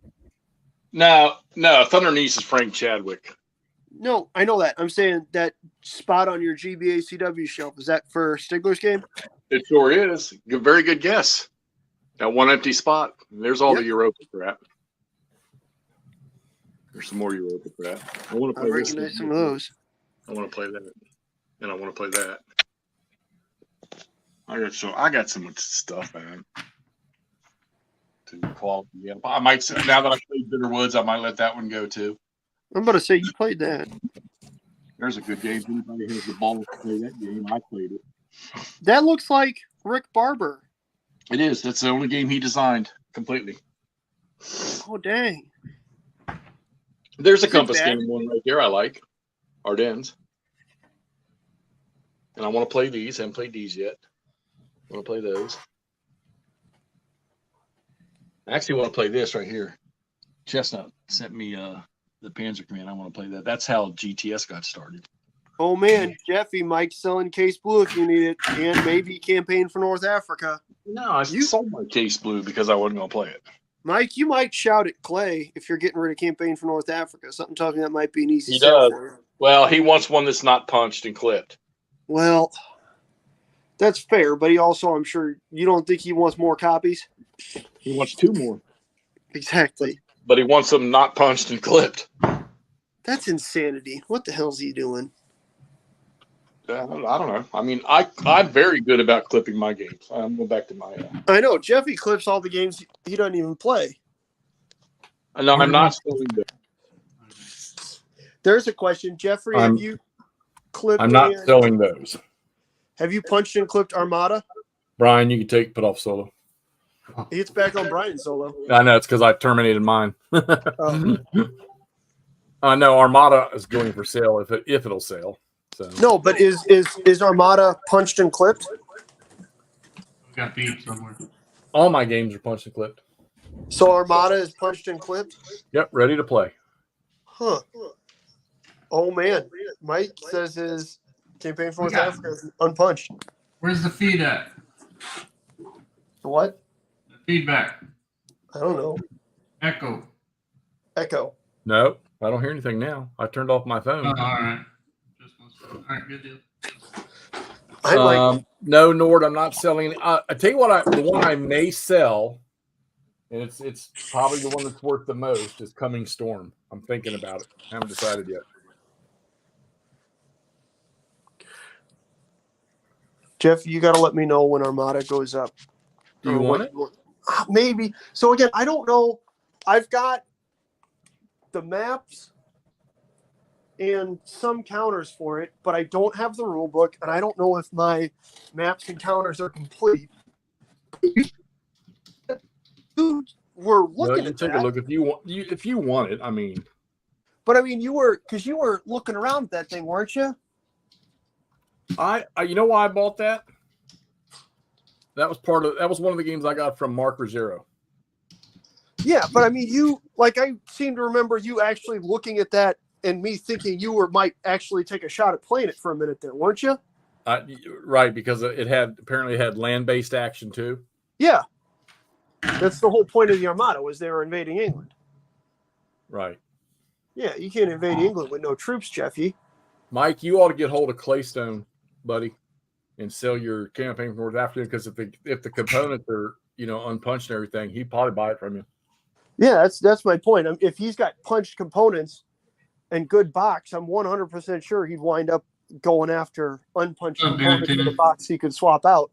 No. Thunder News is Frank Chadwick. No, I know that. I'm saying that spot on your GBACW shelf, is that for Stigler's game? It sure is. Very good guess. That one empty spot. There's all the Europa crap. There's some more Europa crap. I want to I play recognize some of those. I want to play that. And I want to play that. I got some stuff, man. To quality. Yeah, I might now that I played Bitter Woods, I might let that one go too. I'm about to say you played that. There's a good game. If anybody has the ball to play that game, I played it. That looks like Rick Barber. It is. That's the only game he designed completely. Oh dang! There's a Is it Compass bad? game one right there I like. Ardennes. And I want to play these. I haven't played these yet. I want to play those. I actually want to play this right here. Chestnut sent me the Panzer Command. I want to play that. That's how GTS got started. Oh man, Jeffy, Mike's selling Case Blue if you need it, and maybe Campaign for North Africa. No, I sold my Case Blue because I wasn't going to play it. Mike, you might shout at Clay if you're getting rid of Campaign for North Africa. Something tells me that might be an easy He sell does. for you. Well, he wants one that's not punched and clipped. Well, that's fair, but he also, I'm sure, you don't think he wants more copies? He wants 2 more. Exactly. But he wants them not punched and clipped. That's insanity. What the hell's he doing? I don't know. I mean, I'm very good about clipping my games. I'm going back to my. I know. Jeffy clips all the games he doesn't even play. No, I'm not selling them. There's a question. Jeffrey, have you clipped? I'm not selling those. Have you punched and clipped Armada? Brian, you can put off solo. It's back on Brian solo. I know it's because I terminated mine. Oh. No, Armada is going for sale if it'll sell. So. No, but is Armada punched and clipped? Got beat somewhere. All my games are punched and clipped. So Armada is punched and clipped? Yep, ready to play. Huh. Oh man. Mike says his Campaign for North Africa is unpunched. Where's the feed at? What? The feedback. I don't know. Echo. Echo. No, I don't hear anything now. I turned off my phone. All right. All right, good deal. No, Nord, I'm not selling. I tell you what, the one I may sell, and it's probably the one that's worth the most, is Coming Storm. I'm thinking about it. I haven't decided yet. Jeff, you got to let me know when Armada goes up. Do you want it? Maybe. So again, I don't know. I've got the maps and some counters for it, but I don't have the rule book, and I don't know if my maps and counters are complete. Dude, we're looking at take that. a look if you want it. I mean, but I mean, you were looking around at that thing, weren't you? I you know why I bought that? That was one of the games I got from Marker Zero. Yeah, but I mean, I seem to remember you actually looking at that and me thinking you might actually take a shot at playing it for a minute there, weren't you? Right, because it apparently had land-based action too. Yeah. That's the whole point of the Armada, was they were invading England. Right. Yeah, you can't invade England with no troops, Jeffy. Mike, you ought to get hold of Claystone, buddy, and sell your Campaign for North Africa, because if the components are unpunched and everything, he'd probably buy it from you. Yeah, that's my point. If he's got punched components and good box, I'm 100% sure he'd wind up going after unpunched components in the box he could swap out.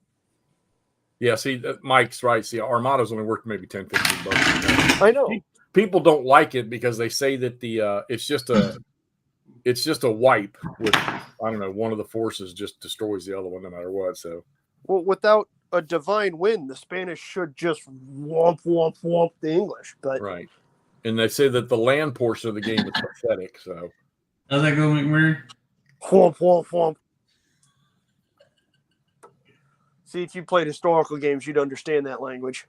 Yeah, see, Mike's right. See, Armada's only worth maybe $10-15. I know. People don't like it because they say that it's just a wipe with, I don't know, one of the forces just destroys the other one no matter what. So, well, without a divine win, the Spanish should just whomp the English. But right, and they say that the land portion of the game is pathetic. So, how's that go, McMurray? Whomp. See, if you played historical games, you'd understand that language.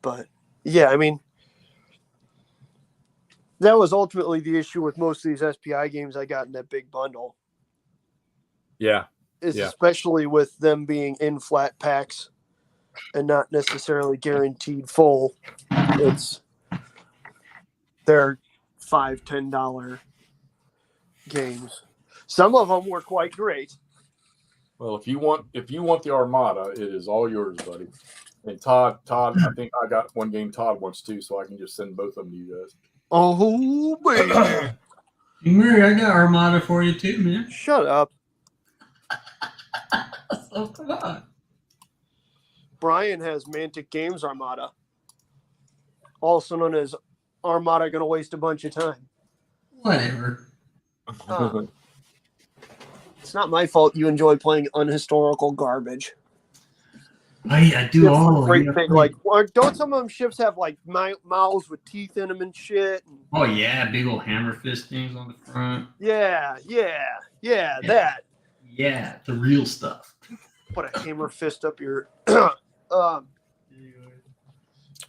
But yeah, I mean, that was ultimately the issue with most of these SPI games I got in that big bundle. Yeah. Especially with them being in flat packs and not necessarily guaranteed full. They're $5-10 games. Some of them were quite great. Well, if you want the Armada, it is all yours, buddy. And Todd, I think I got one game Todd wants too, so I can just send both of them to you guys. Oh, baby. Murray, I got Armada for you too, man. Shut up. So come on. Brian has Mantic Games Armada, also known as Armada Gonna Waste a Bunch of Time. Whatever. It's not my fault you enjoy playing unhistorical garbage. I do Ships all. with great Yeah, big, like, don't some of them ships have like mouths with teeth in them and shit? oh yeah, big old hammer fist things on the front. Yeah, that. Yeah, the real stuff. Put a hammer fist up your. What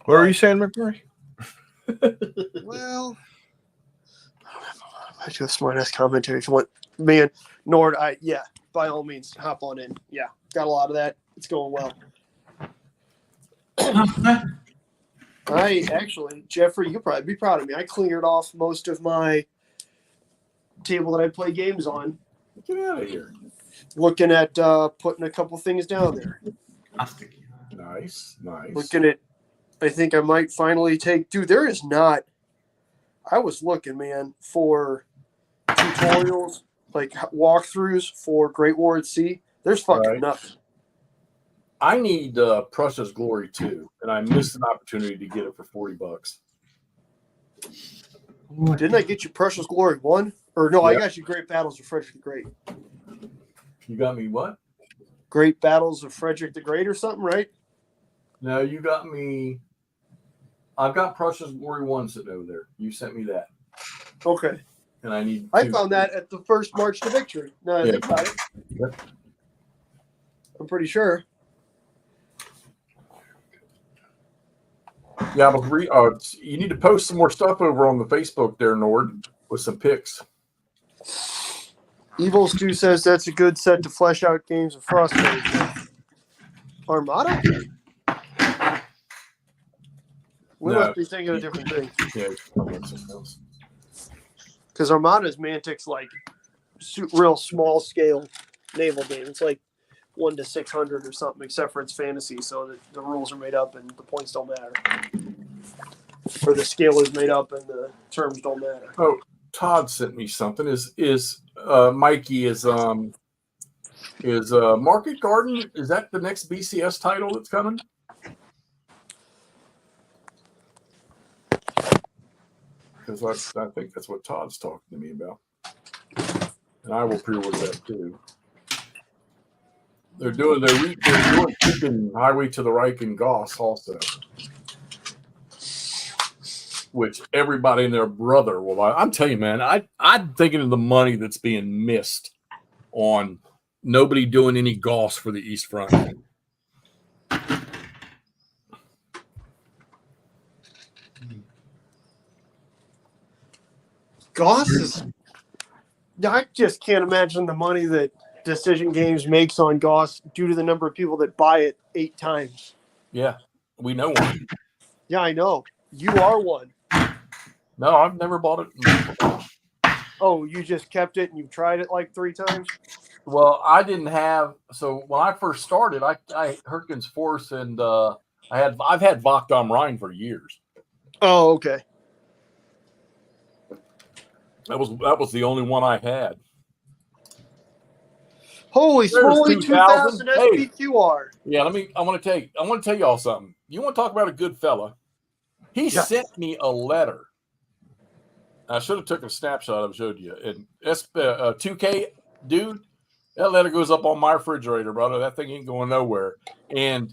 were you saying, McMurray? Well, I do a smart ass commentary if you want. Man, Nord, by all means, hop on in. Yeah, got a lot of that. It's going well. I actually, Jeffrey, you'll probably be proud of me. I cleared off most of my table that I play games on. Get out of here. Looking at putting a couple things down there. Nice. Looking at, I think I might finally take. Dude, there is not. I was looking, man, for tutorials, like walkthroughs for Great War at Sea. There's fucking nothing. I need Prussia's Glory too, and I missed an opportunity to get it for $40. Didn't I get you Prussia's Glory 1? Or no, Yep. I got you Great Battles of Frederick the Great. You got me what? Great Battles of Frederick the Great or something, right? No, you got me. I've got Prussia's Glory 1 sitting over there. You sent me that. Okay. And I need. I found that at the first March to Victory. No, I think about it. Yep. I'm pretty sure. Yeah, but you need to post some more stuff over on the Facebook there, Nord, with some pics. Evil Stu says that's a good set to flesh out games of Frostbite. Armada? We No. must be thinking of different things. Yeah, something else. Because Armada's Mantic's like real small scale naval game. It's like 1 to 600 or something, except for it's fantasy, so the rules are made up and the points don't matter. Or the scale is made up and the terms don't matter. Oh, Todd sent me something. Mikey is Market Garden? Is that the next BCS title that's coming? Because I think that's what Todd's talking to me about, and I will pre-order that too. They're doing keeping Highway to the Reich and Goss also, which everybody and their brother will buy. I'm telling you, man, I'm thinking of the money that's being missed on nobody doing any Goss for the East Front. Goss is. I just can't imagine the money that Decision Games makes on Goss due to the number of people that buy it 8 times. Yeah, we know one. Yeah, I know. You are one. No, I've never bought it. Oh, you just kept it and you've tried it like 3 times? Well, I didn't have. So when I first started, I Hurricanes Force and I've had Vok am Rhein for years. Oh, okay. That was the only one I had. Holy smoly, 2000 Hey. SPQR. Yeah, I want to tell y'all something. You want to talk about a good fella? He sent me a letter. I should have took a snapshot of it, showed you. And 2K, dude, that letter goes up on my refrigerator, brother. That thing ain't going nowhere. And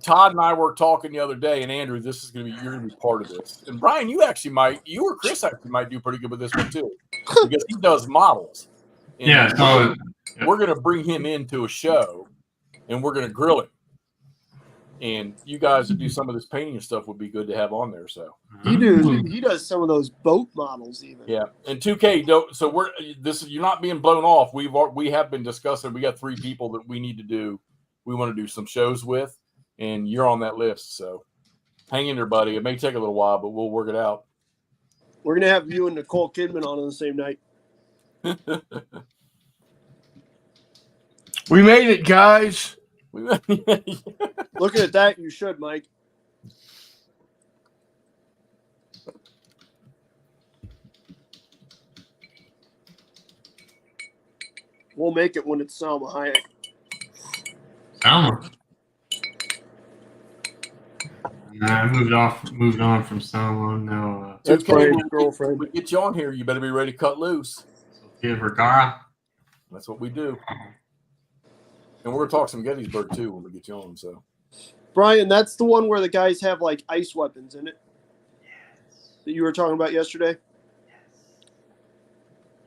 Todd and I were talking the other day, and Andrew, you're gonna be part of this. And Brian, you or Chris actually might do pretty good with this one too, because he does models. And Yeah, we're gonna bring him into a show, and we're gonna grill him. And you guys that do some of this painting and stuff would be good to have on there. So He does some of those boat models even. yeah, and 2K. So you're not being blown off. We have been discussing. We got 3 people that we need to do. We want to do some shows with, and you're on that list. So hang in there, buddy. It may take a little while, but we'll work it out. We're gonna have you and Nicole Kidman on the same night. We made it, guys. Looking at that, you should, Mike. We'll make it when it's Salma Hayek. Salma. Nah, I moved on from Salma. No, That's Okay, Brian's girlfriend. we get you on here. You better be ready to cut loose. Sofia Vergara. That's what we do. And we're going to talk some Gettysburg, too, when we get you on. So, Brian, that's the one where the guys have like ice weapons in it. That you were talking about yesterday.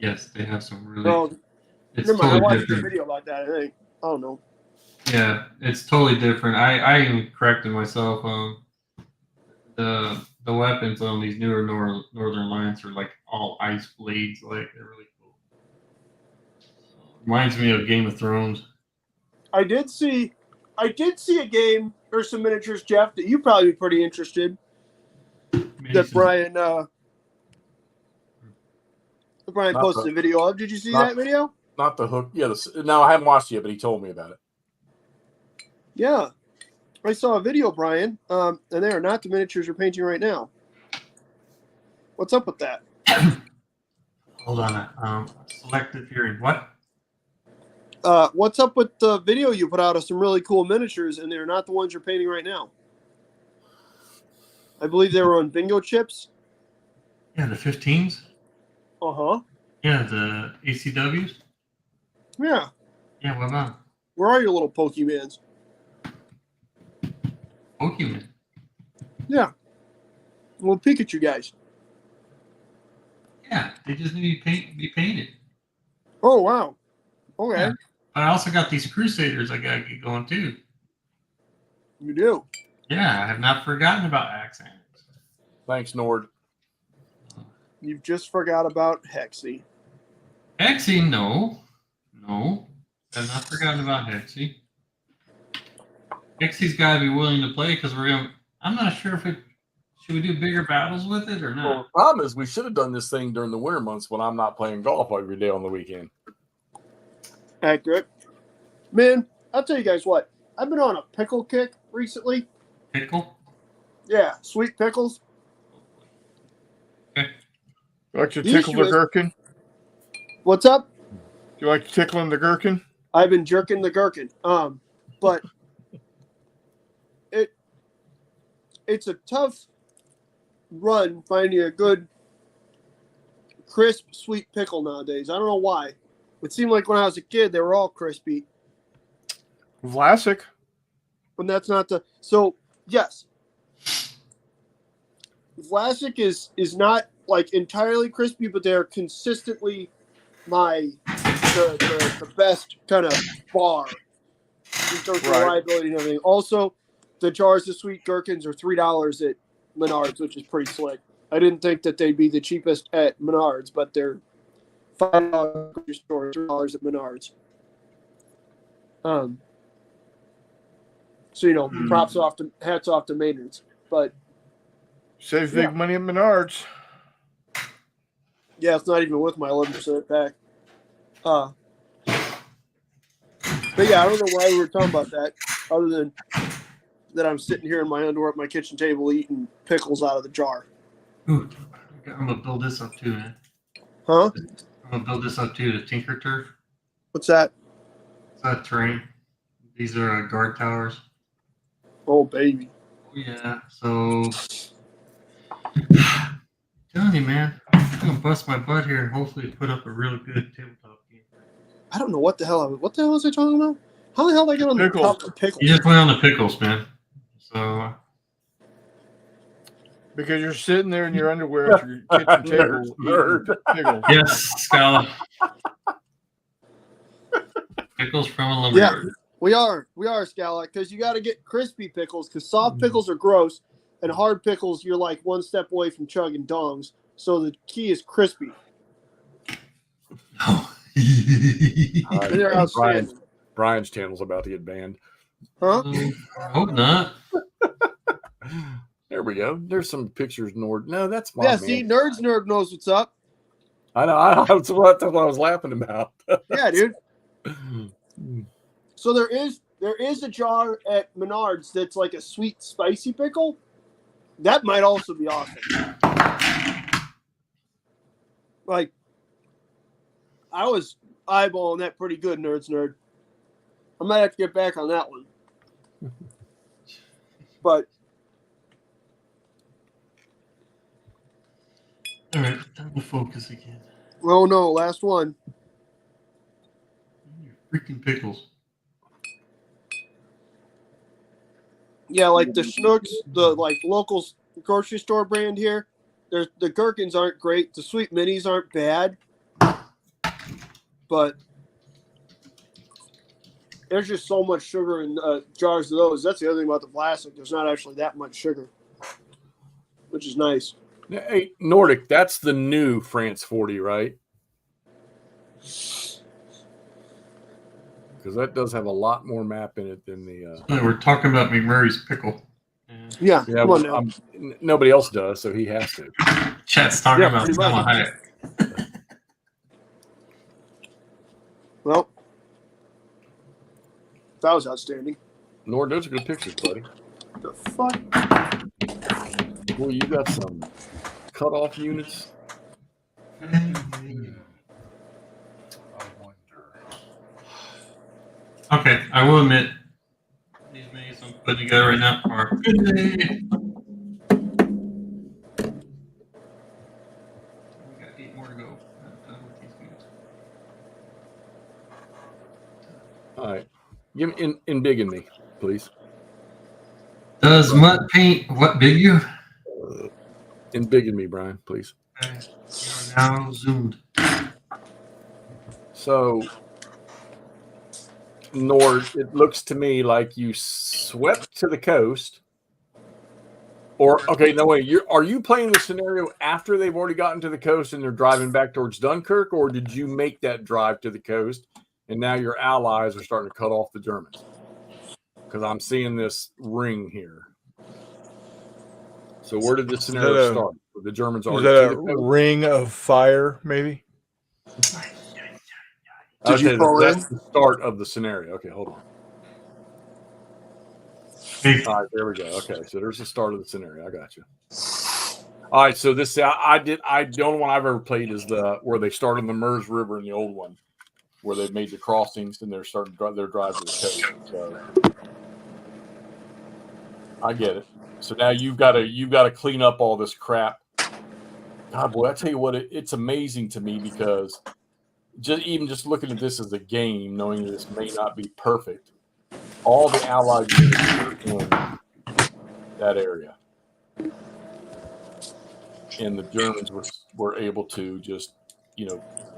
Yes, they have some really. Well, It's never mind. I totally watched a different. video about that. I think. I don't know. Yeah, it's totally different. I even corrected myself. The weapons on these newer Northern Lions are like all ice blades. Like they're really cool. Reminds me of Game of Thrones. I did see a game or some miniatures, Jeff, that you probably be pretty interested. That Brian Not posted the- a video of. Did you see not- that video? not the hook. Yeah, no, I haven't watched it yet, but he told me about it. Yeah. I saw a video, Brian, and they are not the miniatures you're painting right now. What's up with that? Hold on. Selective hearing. What? What's up with the video you put out of some really cool miniatures, and they're not the ones you're painting right now? I believe they were on bingo chips. Yeah, the 15s. Uh-huh. Yeah, the ACWs. Yeah. Yeah, what about Where are your little Pokemans? Pokemon? Yeah. Little Pikachu guys. Yeah, they just need to be painted. Oh, wow. Okay. Yeah. But I also got these Crusaders I gotta get going too. You do. Yeah, I have not forgotten about accents. Thanks, Nord. You've just forgot about Hexy. Hexy, no. I've not forgotten about Hexy. Hexy's got to be willing to play because I'm not sure if should we do bigger battles with it or Well, not. the problem is we should have done this thing during the winter months when I'm not playing golf every day on the weekend. Accurate. Man, I'll tell you guys what. I've been on a pickle kick recently. Pickle? Yeah, sweet pickles. You like to The tickle issue the is- gherkin? What's up? You like to tickle the gherkin? I've been jerking the gherkin. But it's a tough run finding a good crisp sweet pickle nowadays. I don't know why. It seemed like when I was a kid they were all crispy. Vlasic. When that's not the so yes. Vlasic is not like entirely crispy, but they're consistently the best kind of bar in terms of Right. reliability and everything. Also, the jars of sweet gherkins are $3 at Menards, which is pretty slick. I didn't think that they'd be the cheapest at Menards, but they're $5 at your store, $3 at Menards. So hats off to Maynard's, but Saves big money at Menards. yeah, it's not even with my 11% pack. But yeah, I don't know why we were talking about that, other than that I'm sitting here in my underwear at my kitchen table eating pickles out of the jar. Ooh, I'm gonna build this up too, man. Huh? I'm gonna build this up too. The Tinker Turf. What's that? It's that terrain. These are guard towers. Oh, baby. Oh yeah. So, telling you, man, I'm gonna bust my butt here and hopefully put up a real good tabletop game. I don't know what the hell was I talking about? How the hell did I get on the Pickles. top of pickles? You just went on the pickles, man. So Because you're sitting there in your underwear at your kitchen table. Nerd. eating pickles. yes, Scala. Pickles from a lumberyard. We are, Scala, because you got to get crispy pickles, because soft pickles are gross, and hard pickles, you're like one step away from chugging dongs. So the key is crispy. And they're outstanding. Brian's channel's about to get banned. Huh? I hope not. There we go. There's some pictures, Nord. No, that's my Yeah, man. see, Nerd knows what's up. I know. That's what I was laughing about. Yeah, dude. So there is a jar at Menards that's like a sweet spicy pickle. That might also be awesome. Like, I was eyeballing that pretty good, nerd. I might have to get back on that one. But All right, time to focus again. oh no, last one. Freaking pickles. Yeah, like the Schnooks, the like local grocery store brand here. The gherkins aren't great. The sweet minis aren't bad, but there's just so much sugar in jars of those. That's the other thing about the plastic. There's not actually that much sugar, which is nice. Hey, Nordic, that's the new France 40, right? Because that does have a lot more map in it than the. We're talking about McMurray's pickle. Yeah, come on now. Nobody else does, so he has to. Chat's talking about pretty much. Salma Hayek. Well, that was outstanding. Nord, those are good pictures, buddy. The fuck? Boy, you got some cutoff units. Okay, I will admit, these minis I'm putting together right now are good. We got 8 more to go. I'm done with these minis. All right. Give me in big in me, please. Does Mutt paint what big you? In big in me, Brian, please. Okay, we are now zoomed. So, Nord, it looks to me like you swept to the coast. Or, okay, no way. Are you playing the scenario after they've already gotten to the coast and they're driving back towards Dunkirk, or did you make that drive to the coast and now your allies are starting to cut off the Germans? Because I'm seeing this ring here. So where did this scenario start? The Germans Is already that to a the coast? ring of fire, maybe? Did you pull that's in? the start of the scenario. Okay, hold on. All right, there we go. Okay, so there's the start of the scenario. I got you. All right, so this the only one I've ever played is the where they start on the Meuse River in the old one, where they made the crossings and they're starting their drive to the coast. So I get it. So now you've got to clean up all this crap. God, boy, I tell you what, it's amazing to me because just looking at this as a game, knowing that this may not be perfect, all the Allied units are in that area, and the Germans were able to just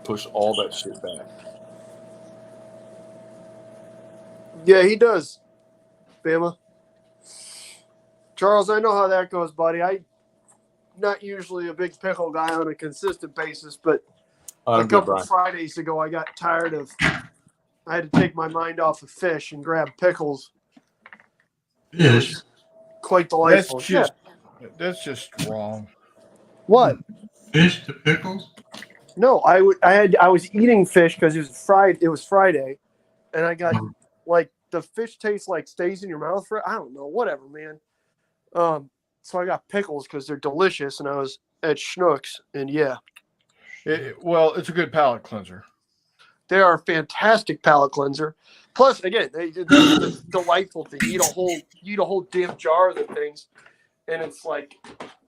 push all that shit back. Yeah, he does. Bama. Charles, I know how that goes, buddy. I'm not usually a big pickle guy on a consistent basis, but a couple of Fridays ago, I got tired of. I had to take my mind off of fish and grab pickles. Fish. Quite delightful. That's just wrong. What? Fish to pickles? No, I was eating fish because it was Friday, and I got like the fish tastes like stays in your mouth for I don't know, whatever, man. So I got pickles because they're delicious, and I was at Schnucks, and yeah. It's a good palate cleanser. They are a fantastic palate cleanser. Plus, again, it's delightful to eat a whole damn jar of the things, and it's like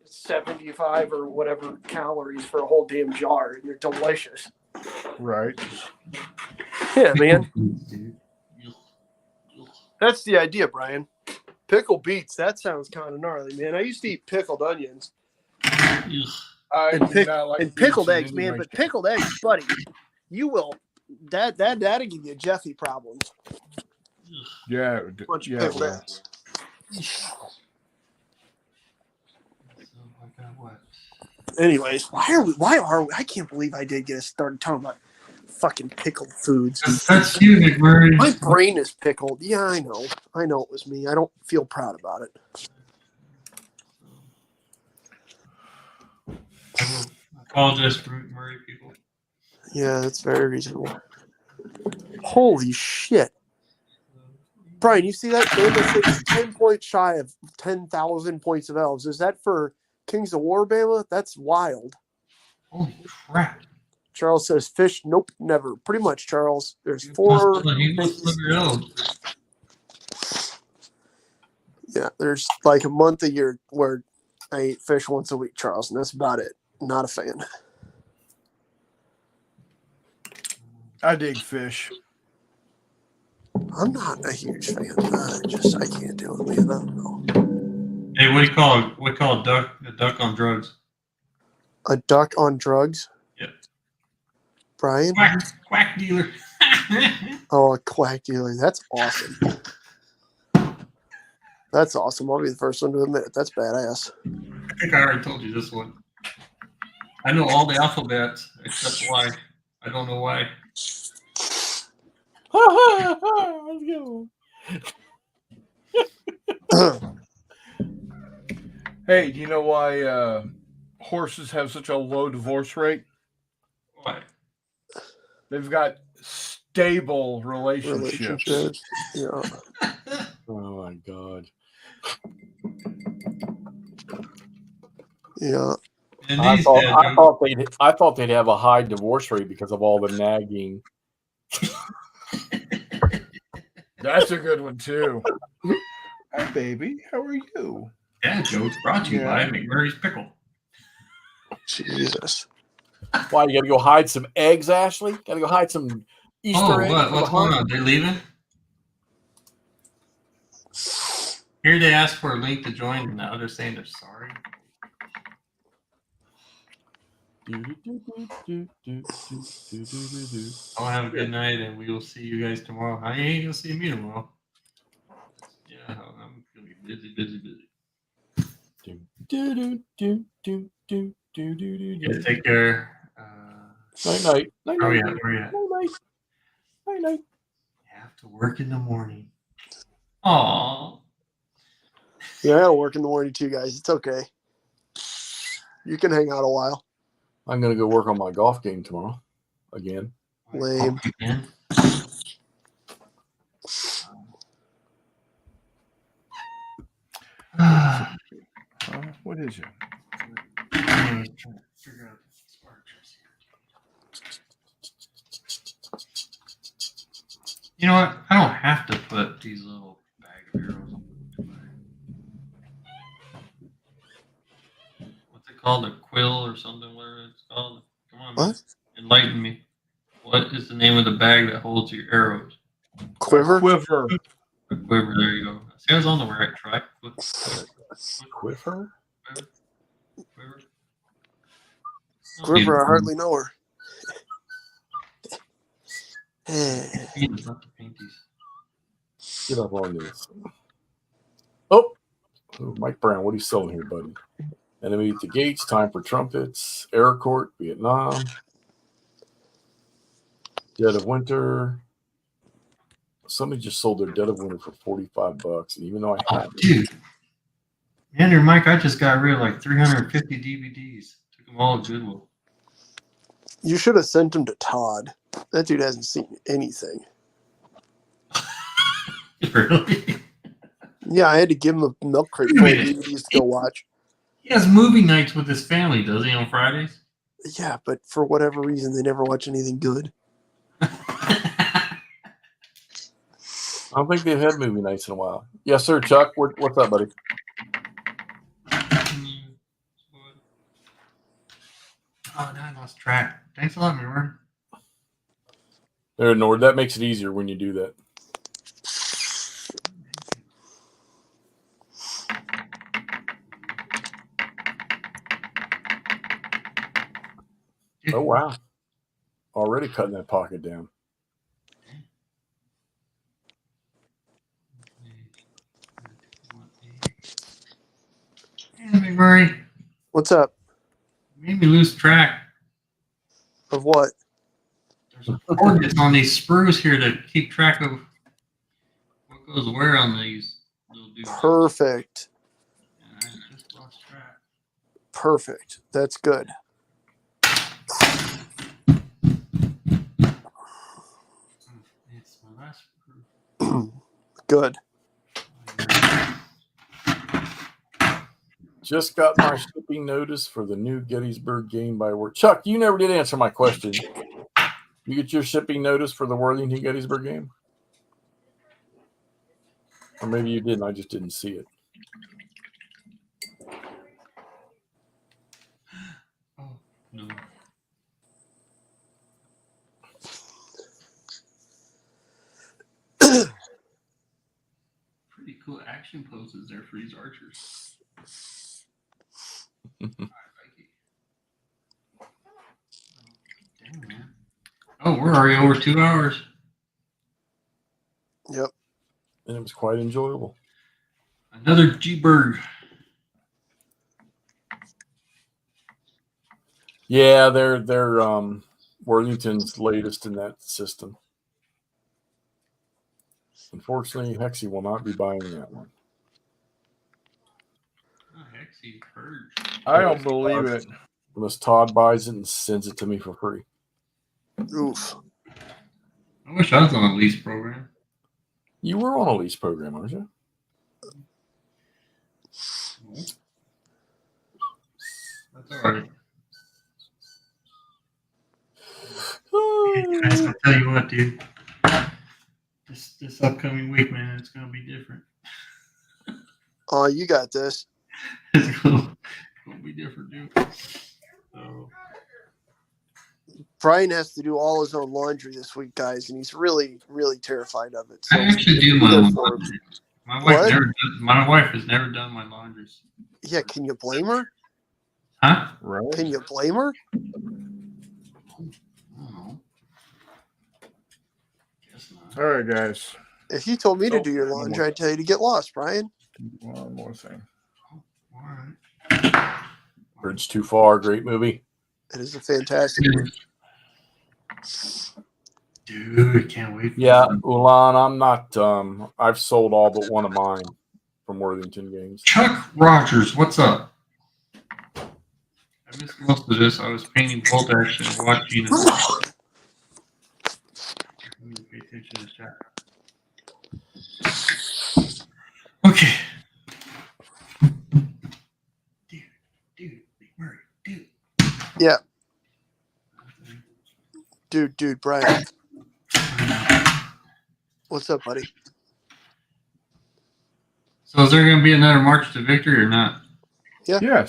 75 or whatever calories for a whole damn jar, and they're delicious. Right. Yeah, man. That's the idea, Brian. Pickle beets. That sounds kind of gnarly, man. I used to eat pickled onions. And pickled eggs, man. But pickled eggs, buddy, you will that'll give you Jeffy problems. Yeah. Bunch of pickled eggs. Anyways, why are we? I can't believe I did get us started talking about fucking pickled foods. That's you, McMurray. My brain is pickled. Yeah, I know it was me. I don't feel proud about it. I will apologize for McMurray people. Yeah, that's very reasonable. Holy shit. Brian, you see that? Bama 10 points shy of 10,000 points of elves. Is that for Kings of War, Bama? That's wild. Holy crap. Charles says fish. Nope, never. Pretty much, Charles. There's He 4. must live your own. Yeah, there's like a month a year where I eat fish once a week, Charles, and that's about it. Not a fan. I dig fish. I'm not a huge fan. I can't do it, man. I don't know. Hey, what do you call a duck? A duck on drugs. A duck on drugs? Yep. Brian? Quack dealer. Oh, a quack dealer. That's awesome. That's awesome. I'll be the first one to admit it. That's badass. I think I already told you this one. I know all the alphabets except Y. I don't know why. Let's go. Hey, do you know why horses have such a low divorce rate? Why? They've got stable relationships. Yeah. Oh my God. Yeah. And I these thought they'd have a high divorce rate because of all the nagging. That's a good one too. Hi, baby. How are you? dad jokes brought to you by McMurray's Pickle. Jesus. Why you got to go hide some eggs, Ashley? Got to go hide some Easter eggs. What's going on? They're leaving? Here they ask for a link to join, and now they're saying they're sorry. I'll have a good night, and we will see you guys tomorrow. I ain't gonna see me tomorrow. Yeah, I'm gonna be busy. Yeah, take care. Night. Where we at? Night. Have to work in the morning. Aw. Yeah, I gotta work in the morning too, guys. It's okay. You can hang out a while. I'm gonna go work on my golf game tomorrow. Again. Lame. Again? What is it? You know what? I don't have to put these little bag of arrows on. What's it called? A quill or something? Whatever it's called. Come on, What? man. Enlighten me. What is the name of the bag that holds your arrows? Quiver? Quiver. A quiver. There you go. See, I was on the right track. Quiver? Quiver, I hardly know her. Get up on this. Oh, Mike Brown, what are you selling here, buddy? Enemy at the gates, time for trumpets, air court, Vietnam, Dead of Winter. Somebody just sold their Dead of Winter for $45, and even though I have it, Dude. Andrew, Mike, I just got rid of like 350 DVDs. Took them all to Goodwill. You should have sent them to Todd. That dude hasn't seen anything. Really? Yeah, I had to give him a milk crate full of DVDs to go watch. He has movie nights with his family, does he, on Fridays? Yeah, but for whatever reason, they never watch anything good. I don't think they've had movie nights in a while. Yes, sir, Chuck. What's up, buddy? Oh, no, I lost track. Thanks a lot, man. There, Nord. That makes it easier when you do that. Oh, wow. Already cutting that pocket down. Hey, McMurray. What's up? You made me lose track. Of what? There's coordinates on these sprues here to keep track of what goes where on these little dudes. Perfect. Yeah, I just lost track. Perfect. That's good. It's my last sprue. Good. Just got my shipping notice for the new Gettysburg game by Worth. Chuck, you never did answer my question. You get your shipping notice for the Worthington Gettysburg game? Or maybe you didn't. I just didn't see it. Oh, no. Pretty cool action poses there for these archers. I like it. Damn, man. Oh, we're already over 2 hours. Yep. And it was quite enjoyable. Another G-Bird. Yeah, they're Worthington's latest in that system. Unfortunately, Hexie will not be buying that one. Oh, Hexie Purge. I don't believe it. Unless Todd buys it and sends it to me for free. Oof. I wish I was on a lease program. You were on a lease program, aren't you? That's all right. Guys, I'll tell you what, dude. This upcoming week, man, it's gonna be different. Oh, you got this. It's gonna be different, dude. So Brian has to do all his own laundry this week, guys, and he's really, really terrified of it. So I actually do my own laundry. My wife has never done my laundries. yeah, can you blame her? Huh? Right? Can you blame her? Oh. Guess not. All right, guys. If you told me to do your laundry, I'd tell you to get lost, Brian. One more thing. All right. Bridge Too Far, great movie. It is a fantastic movie. Dude, can't wait. Yeah, Ulan, I'm not. I've sold all but one of mine from Worthington games. Chuck Rogers, what's up? I missed most of this. I was painting Bolt Action and watching it. Pay attention to the chat. Okay. Dude, Big Murray, dude. Yeah. Dude, Brian. What's up, buddy? So is there going to be another March to Victory or not? Yeah. Yes.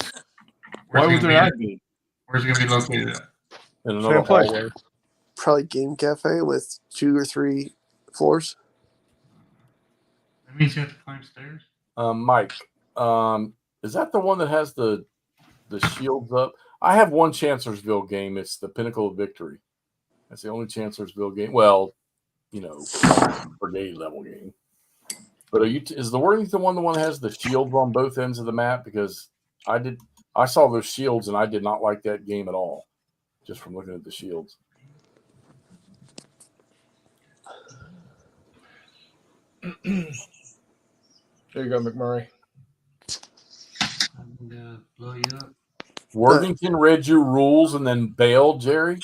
Why would there not be? Where's it going to be located at? In another Same place. hallway. Probably Game Cafe with 2 or 3 floors. That means you have to climb stairs? Mike, is that the one that has the shields up? I have one Chancellorsville game. It's the Pinnacle of Victory. That's the only Chancellorsville game. Well, brigade level game. But is the Worthington one the one that has the shields on both ends of the map? Because I saw those shields and I did not like that game at all, just from looking at the shields. There you go, McMurray. I'm going to blow you up. Worthington read you rules and then bailed, Jerry?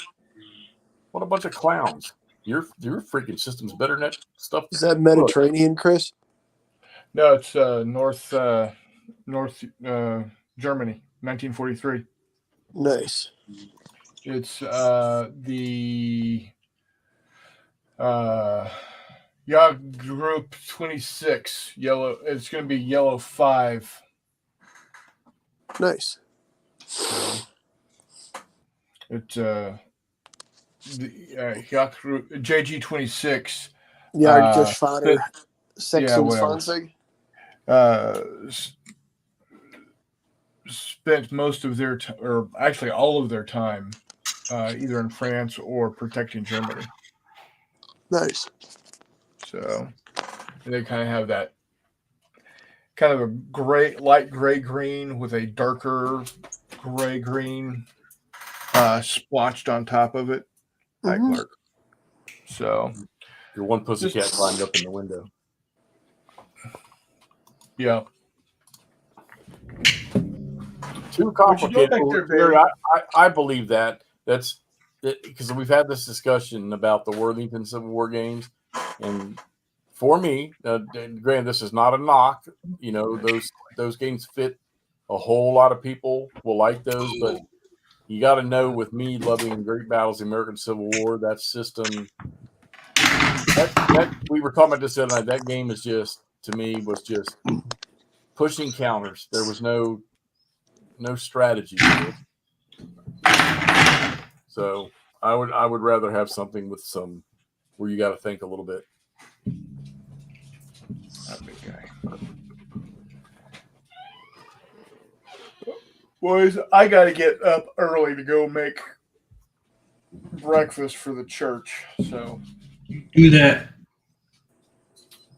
What a bunch of clowns. Your freaking system's better than that stuff. Is that Mediterranean, Chris? No, it's North Germany, 1943. Nice. It's the Yacht Group 26 yellow. It's going to be yellow 5. Nice. It's the Yacht Group JG 26. Yeah, just fodder. Section whatever. Swansig. Spent most of their or actually all of their time either in France or protecting Germany. Nice. So they kind of have that kind of a light gray green with a darker gray green splotched on top of it. Like Mark. So your one pussycat climbed up in the window. Yeah. Too complicated. I believe that. That's because we've had this discussion about the Worthington Civil War games, and for me, granted, this is not a knock. Those games fit a whole lot of people will like those, but you got to know with me loving Great Battles, the American Civil War, that system. That we were talking about this the other night. That game is just, to me, was just pushing counters. There was no strategy to it. So I would rather have something with some where you got to think a little bit. That big guy. Boys, I got to get up early to go make breakfast for the church. So Do that.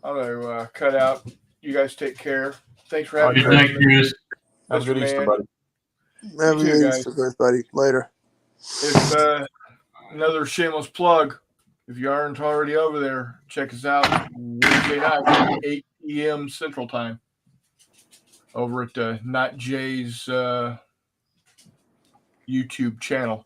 I'm going to cut out. You guys take care. Thanks for All having right, me. Good night, Chris. Have a good Mr. Easter, Man. buddy. Have too, a guys. Easter, everybody. Later. If another shameless plug, if you aren't already over there, check us out Wednesday night, 8 p.m. Central Time, over at Not Jay's YouTube channel.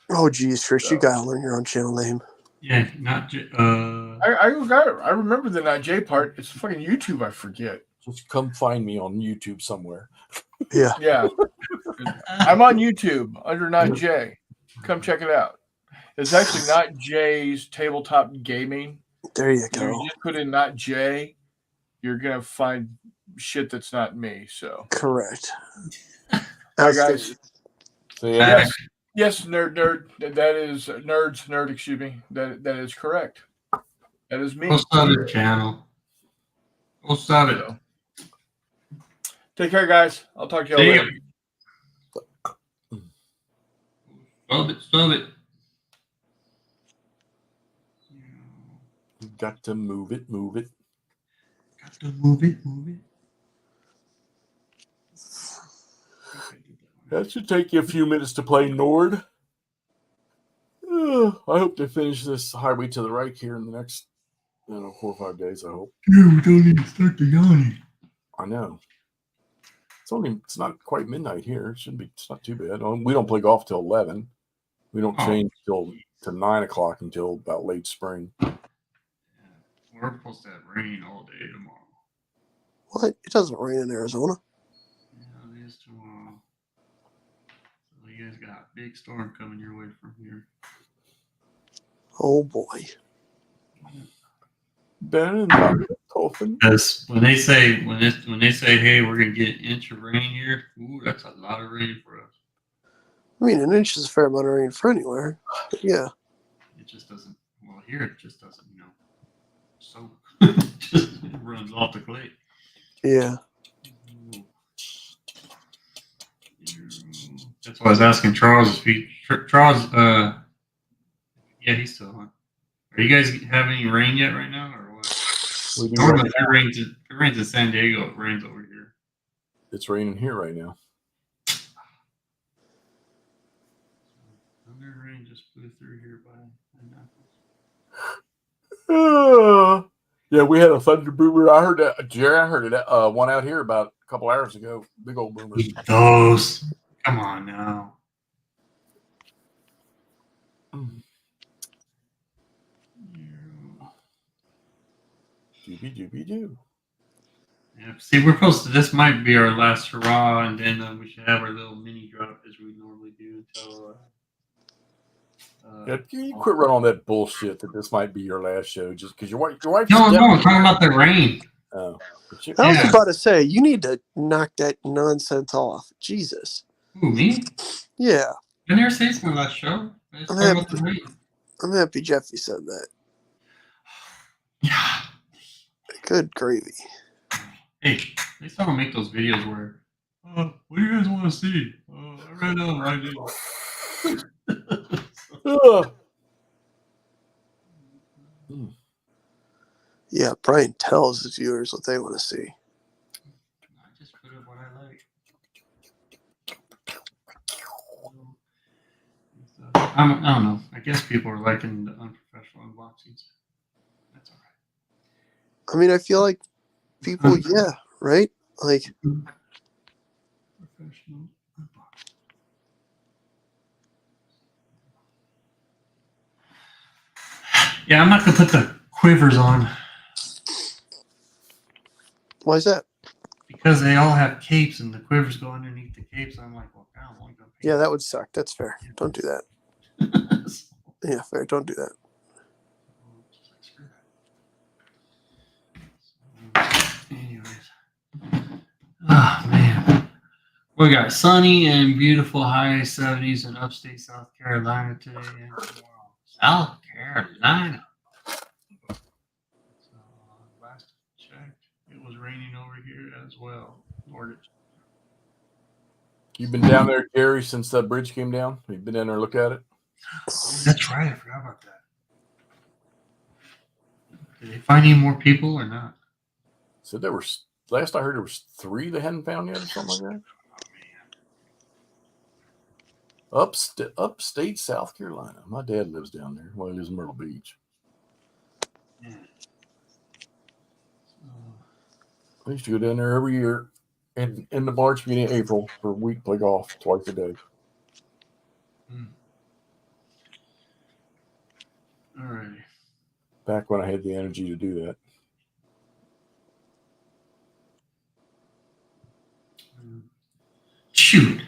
Oh, geez, Trish, So. you gotta learn your own channel name. Yeah, not J- I remember the Not Jay part. It's fucking YouTube. I forget. Just come find me on YouTube somewhere. Yeah. Yeah, I'm on YouTube under Not Jay. Come check it out. It's actually Not Jay's Tabletop Gaming. There you You go. just put in Not Jay, you're gonna find shit that's not me. So, Correct. all right, guys. So yeah, Yes, nerd. That is nerd. Excuse me. That is correct. That is me. Go sub it, channel. Go sub it. So, take care, guys. I'll talk to y'all See later. ya. Sub it. you got to move it. Got to move it. That should take you a few minutes to play Nord. I hope to finish this Highway to the Reich here in the next 4 or 5 days. I hope. Yeah, we don't need to start the yawning. I know. It's not quite midnight here. It's not too bad. We don't play golf till 11. We don't change to 9 o'clock until about late spring. We're supposed to have rain all day tomorrow. What? It doesn't rain in Arizona. Yeah, it is tomorrow. So you guys got a big storm coming your way from here. Oh, boy. Ben Coffin. Because when they say, hey, we're gonna get an inch of rain here, ooh, that's a lot of rain for us. I mean, an inch is a fair amount of rain for anywhere. But yeah. It just doesn't. Well, here it just doesn't. So it just runs off the clay. Yeah. That's why I was asking Charles if Charles. Yeah, he's still on. Are you guys having any rain yet right now, or what? We do Normally, if it rains in San Diego, it rains over here. It's raining here right now. Thunder and rain just blew through here by Yeah, we had a thunder boomer. I heard that. Jerry, I heard it. One out here about a couple hours ago. Big old boomer. Those. Come on now. Doobie-doobie-doo. Yeah, see, we're supposed to. This might be our last hurrah, and then we should have our little mini drop as we normally do until. Yeah, you quit running on that bullshit that this might be your last show just because your wife. No, I'm talking about the rain. Oh, I was about to say, you need to knock that nonsense off. Jesus. Who, me? Yeah. I never say it's my last show. I'm happy Jeffy said that. Yeah. Good gravy. Hey, they still don't make those videos where, what do you guys want to see? I read on right now. Yeah, Brian tells his viewers what they want to see. I just put up what I like. I don't know. I guess people are liking the unprofessional unboxings. That's all right. I mean, I feel like people, yeah, right? Like, professional unboxing. Yeah, I'm not gonna put the quivers on. why is that? because they all have capes and the quivers go underneath the capes. I'm like, well, God, I'm only gonna pay. Yeah, that would suck. That's fair. Don't do that. Yeah, fair. Don't do that. Anyways. Oh, man. We got sunny and beautiful high 70s in upstate South Carolina today and tomorrow. South Carolina. So, last checked, it was raining over here as well. You've been down there, Gary, since that bridge came down? You've been down there to look at it? Oh, that's right. I forgot about that. Did they find any more people or not? So there were, last I heard, there was 3 they hadn't found yet or something like that. Upstate South Carolina. My dad lives down there. Well, he lives in Myrtle Beach. Yeah. I used to go down there every year in the March, beginning of April for a week, play golf twice a day. All right. Back when I had the energy to do that. Shoot.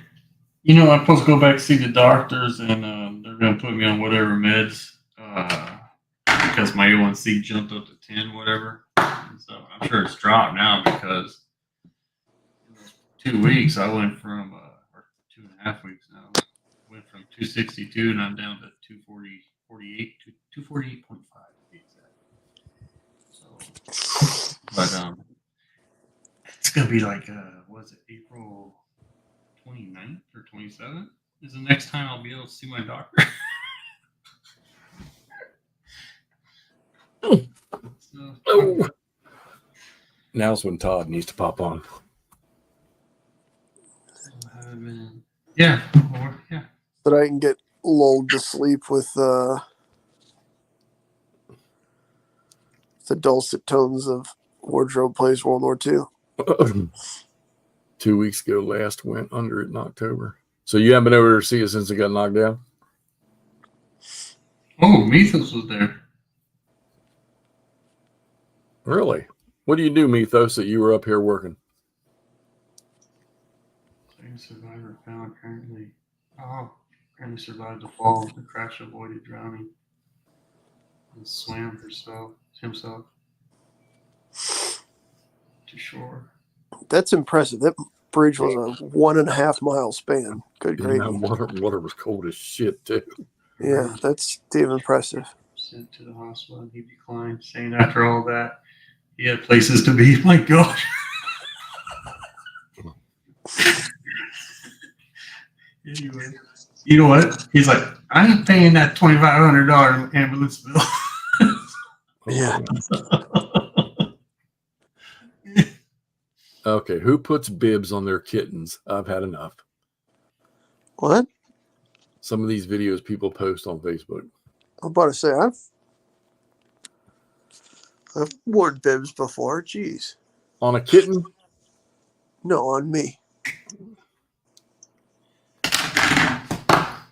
You know, I'm supposed to go back to see the doctors, and they're going to put me on whatever meds because my A1C jumped up to 10, whatever. And so I'm sure it's dropped now because in those 2 weeks I went from, or 2.5 weeks now, went from 262 and I'm down to 248 to 248.5 to be exact. So, but it's going to be like, what is it, April 29th or 27th is the next time I'll be able to see my doctor. So, Now's when Todd needs to pop on. Yeah. But I can get lulled to sleep with the dulcet tones of Wardrobe Plays World War II. 2 weeks ago, last went under it in October. So you haven't been over to see it since it got knocked down? Oh, Mythos was there. Really? What do you do, Mythos, that you were up here working? Survivor found apparently survived the fall. The crash avoided drowning and swam himself to shore. That's impressive. That bridge was a 1.5 mile span. Good gravy. Water was cold as shit, too. Yeah, that's damn impressive. Sent to the hospital and he declined, saying after all that, he had places to be. My God. Anyway, you know what? He's like, I ain't paying that $2,500 ambulance bill. Yeah. Okay, who puts bibs on their kittens? I've had enough. What? Some of these videos people post on Facebook. I'm about to say I've worn bibs before. Jeez. On a kitten? No, on me.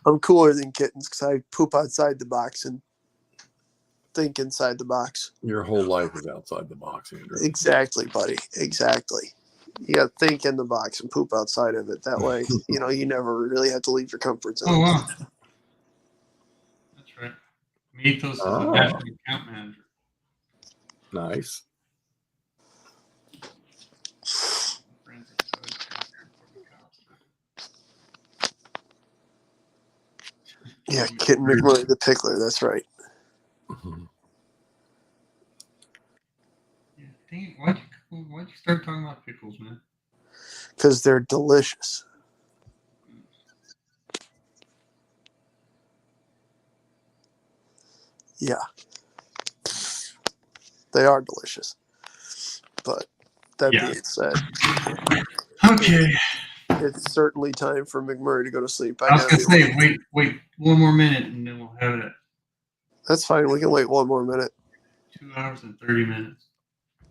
I'm cooler than kittens because I poop outside the box and think inside the box. Your whole life is outside the box, Andrew. Exactly, buddy. Exactly. You got to think in the box and poop outside of it. That way, you never really have to leave your comfort zone. Oh, wow. That's right. Mythos is a national account manager. Nice. Yeah, Kitten McMurray the Pickler. That's right. Mm-hmm. Yeah, dang it. Why'd you start talking about pickles, man? Because they're delicious. Yeah. They are delicious. But that being said, okay, it's certainly time for McMurray to go to sleep. I was going to say, wait, 1 more minute and then we'll have it at That's fine. We can wait 1 more minute. 2 hours and 30 minutes.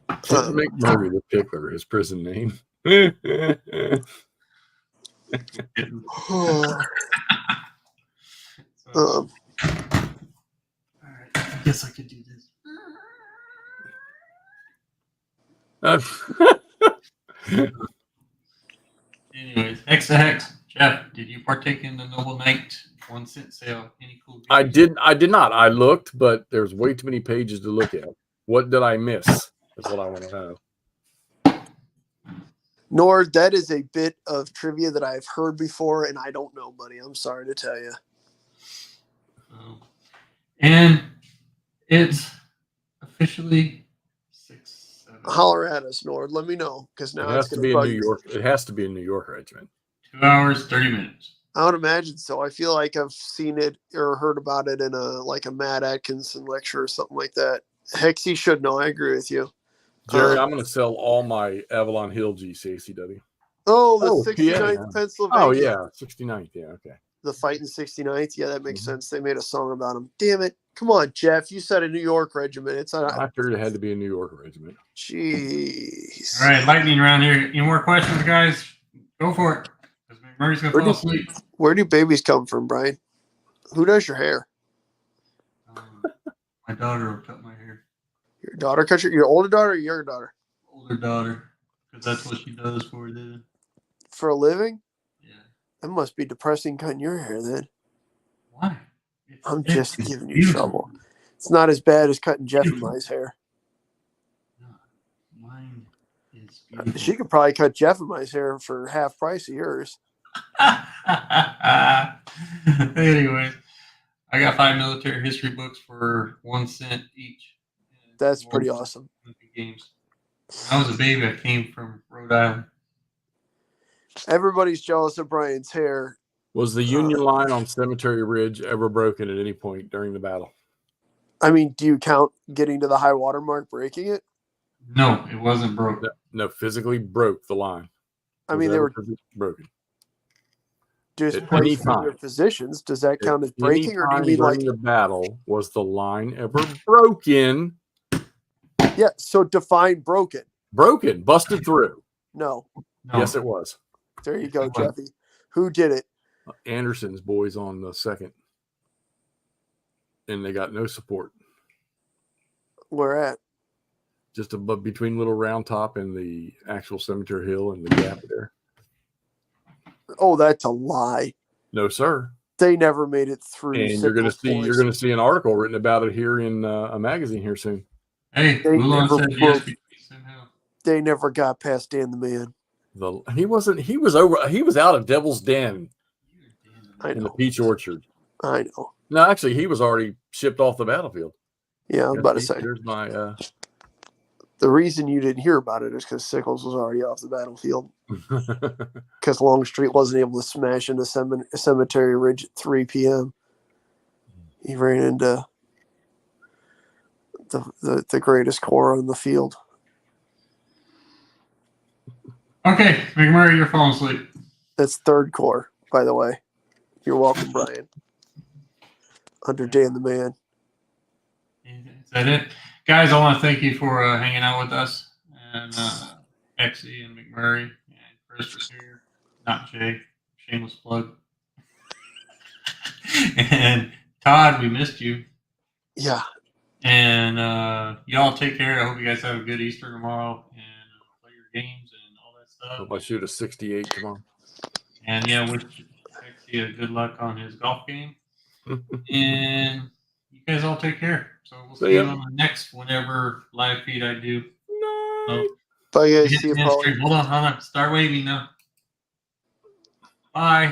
McMurray the Pickler, his prison name. All right, I guess I could do this. Anyways, Hex to Hex. Jeff, did you partake in the Noble Knight 1 cent sale? Any cool videos? I did not. I looked, but there's way too many pages to look at. What did I miss? Is what I want to know. Nord, that is a bit of trivia that I've heard before, and I don't know, buddy. I'm sorry to tell you. And it's officially 6, 7. Holler at us, Nord. Let me know, because now It has it's to going be to in bug New me. York. It has to be a New York regiment. 2 hours, 30 minutes. I would imagine so. I feel like I've seen it or heard about it in a Matt Atkinson lecture or something like that. Hexy should know. I agree with you. Jerry, I'm going to sell all my Avalon Hill GCACW. Oh, the Oh, 69th PA. Pennsylvania. Oh, yeah. 69th. Yeah, okay. The fighting 69th. Yeah, that makes sense. They made a song about him. Damn it. Come on, Jeff. You said a New York regiment. It's not. I figured it had to be a New York regiment. Jeez. All right, lightning round here. Any more questions, guys? Go for it. Because McMurray's going to fall asleep. Where do babies come from, Brian? Who does your hair? My daughter will cut my hair. Your daughter cuts your older daughter or your daughter? Older daughter. Because that's what she does for a living. For a living? Yeah. That must be depressing cutting your hair then. Why? I'm just giving you trouble. It's not as bad as cutting Jeff and I's hair. No, mine is beautiful. She could probably cut Jeff and I's hair for half price of yours. Anyways, I got 5 military history books for 1 cent each. That's pretty awesome. Games. When I was a baby, I came from Rhode Island. Everybody's jealous of Brian's hair. Was the Union line on Cemetery Ridge ever broken at any point during the battle? I mean, do you count getting to the high water mark, breaking it? No, it wasn't broken. No, physically broke the line. I mean, they were broken. just At placed any in time. their positions. Does that count as At any breaking, or do you time mean during like the battle was the line ever broken? yeah? So define broken. Broken, busted through. No. Yes, it was. There you go, Jeffy. Who did it? Anderson's boys on the second, and they got no support. Where at? Just above between Little Round Top and the actual Cemetery Hill and the gap there. Oh, that's a lie. No, sir. They never made it through. And you're going to see an article written about it here in a magazine here soon. Hey, Mulan said yes. They never got past Dan the Man. He was out of Devil's Den in the Peach Orchard. I know. No, actually, he was already shipped off the battlefield. Yeah, I was about to say. There's my. The reason you didn't hear about it is because Sickles was already off the battlefield. Because Longstreet wasn't able to smash into Cemetery Ridge at 3 p.m. He ran into the greatest corps on the field. Okay, McMurray, you're falling asleep. That's 3rd Corps, by the way. You're welcome, Brian. Under Dan the Man. Is that it? Guys, I want to thank you for hanging out with us. And Exy and McMurray and Chris was here. Not Jay. Shameless plug. And Todd, we missed you. Yeah. And y'all take care. I hope you guys have a good Easter tomorrow and play your games and all that stuff. Hope I shoot a 68 tomorrow. And yeah, wish Exy good luck on his golf game. And you guys all take care. So we'll see you on the next whenever live feed I do. No. Bye, guys. See you, Paul. Hold on. Start waving now. Bye.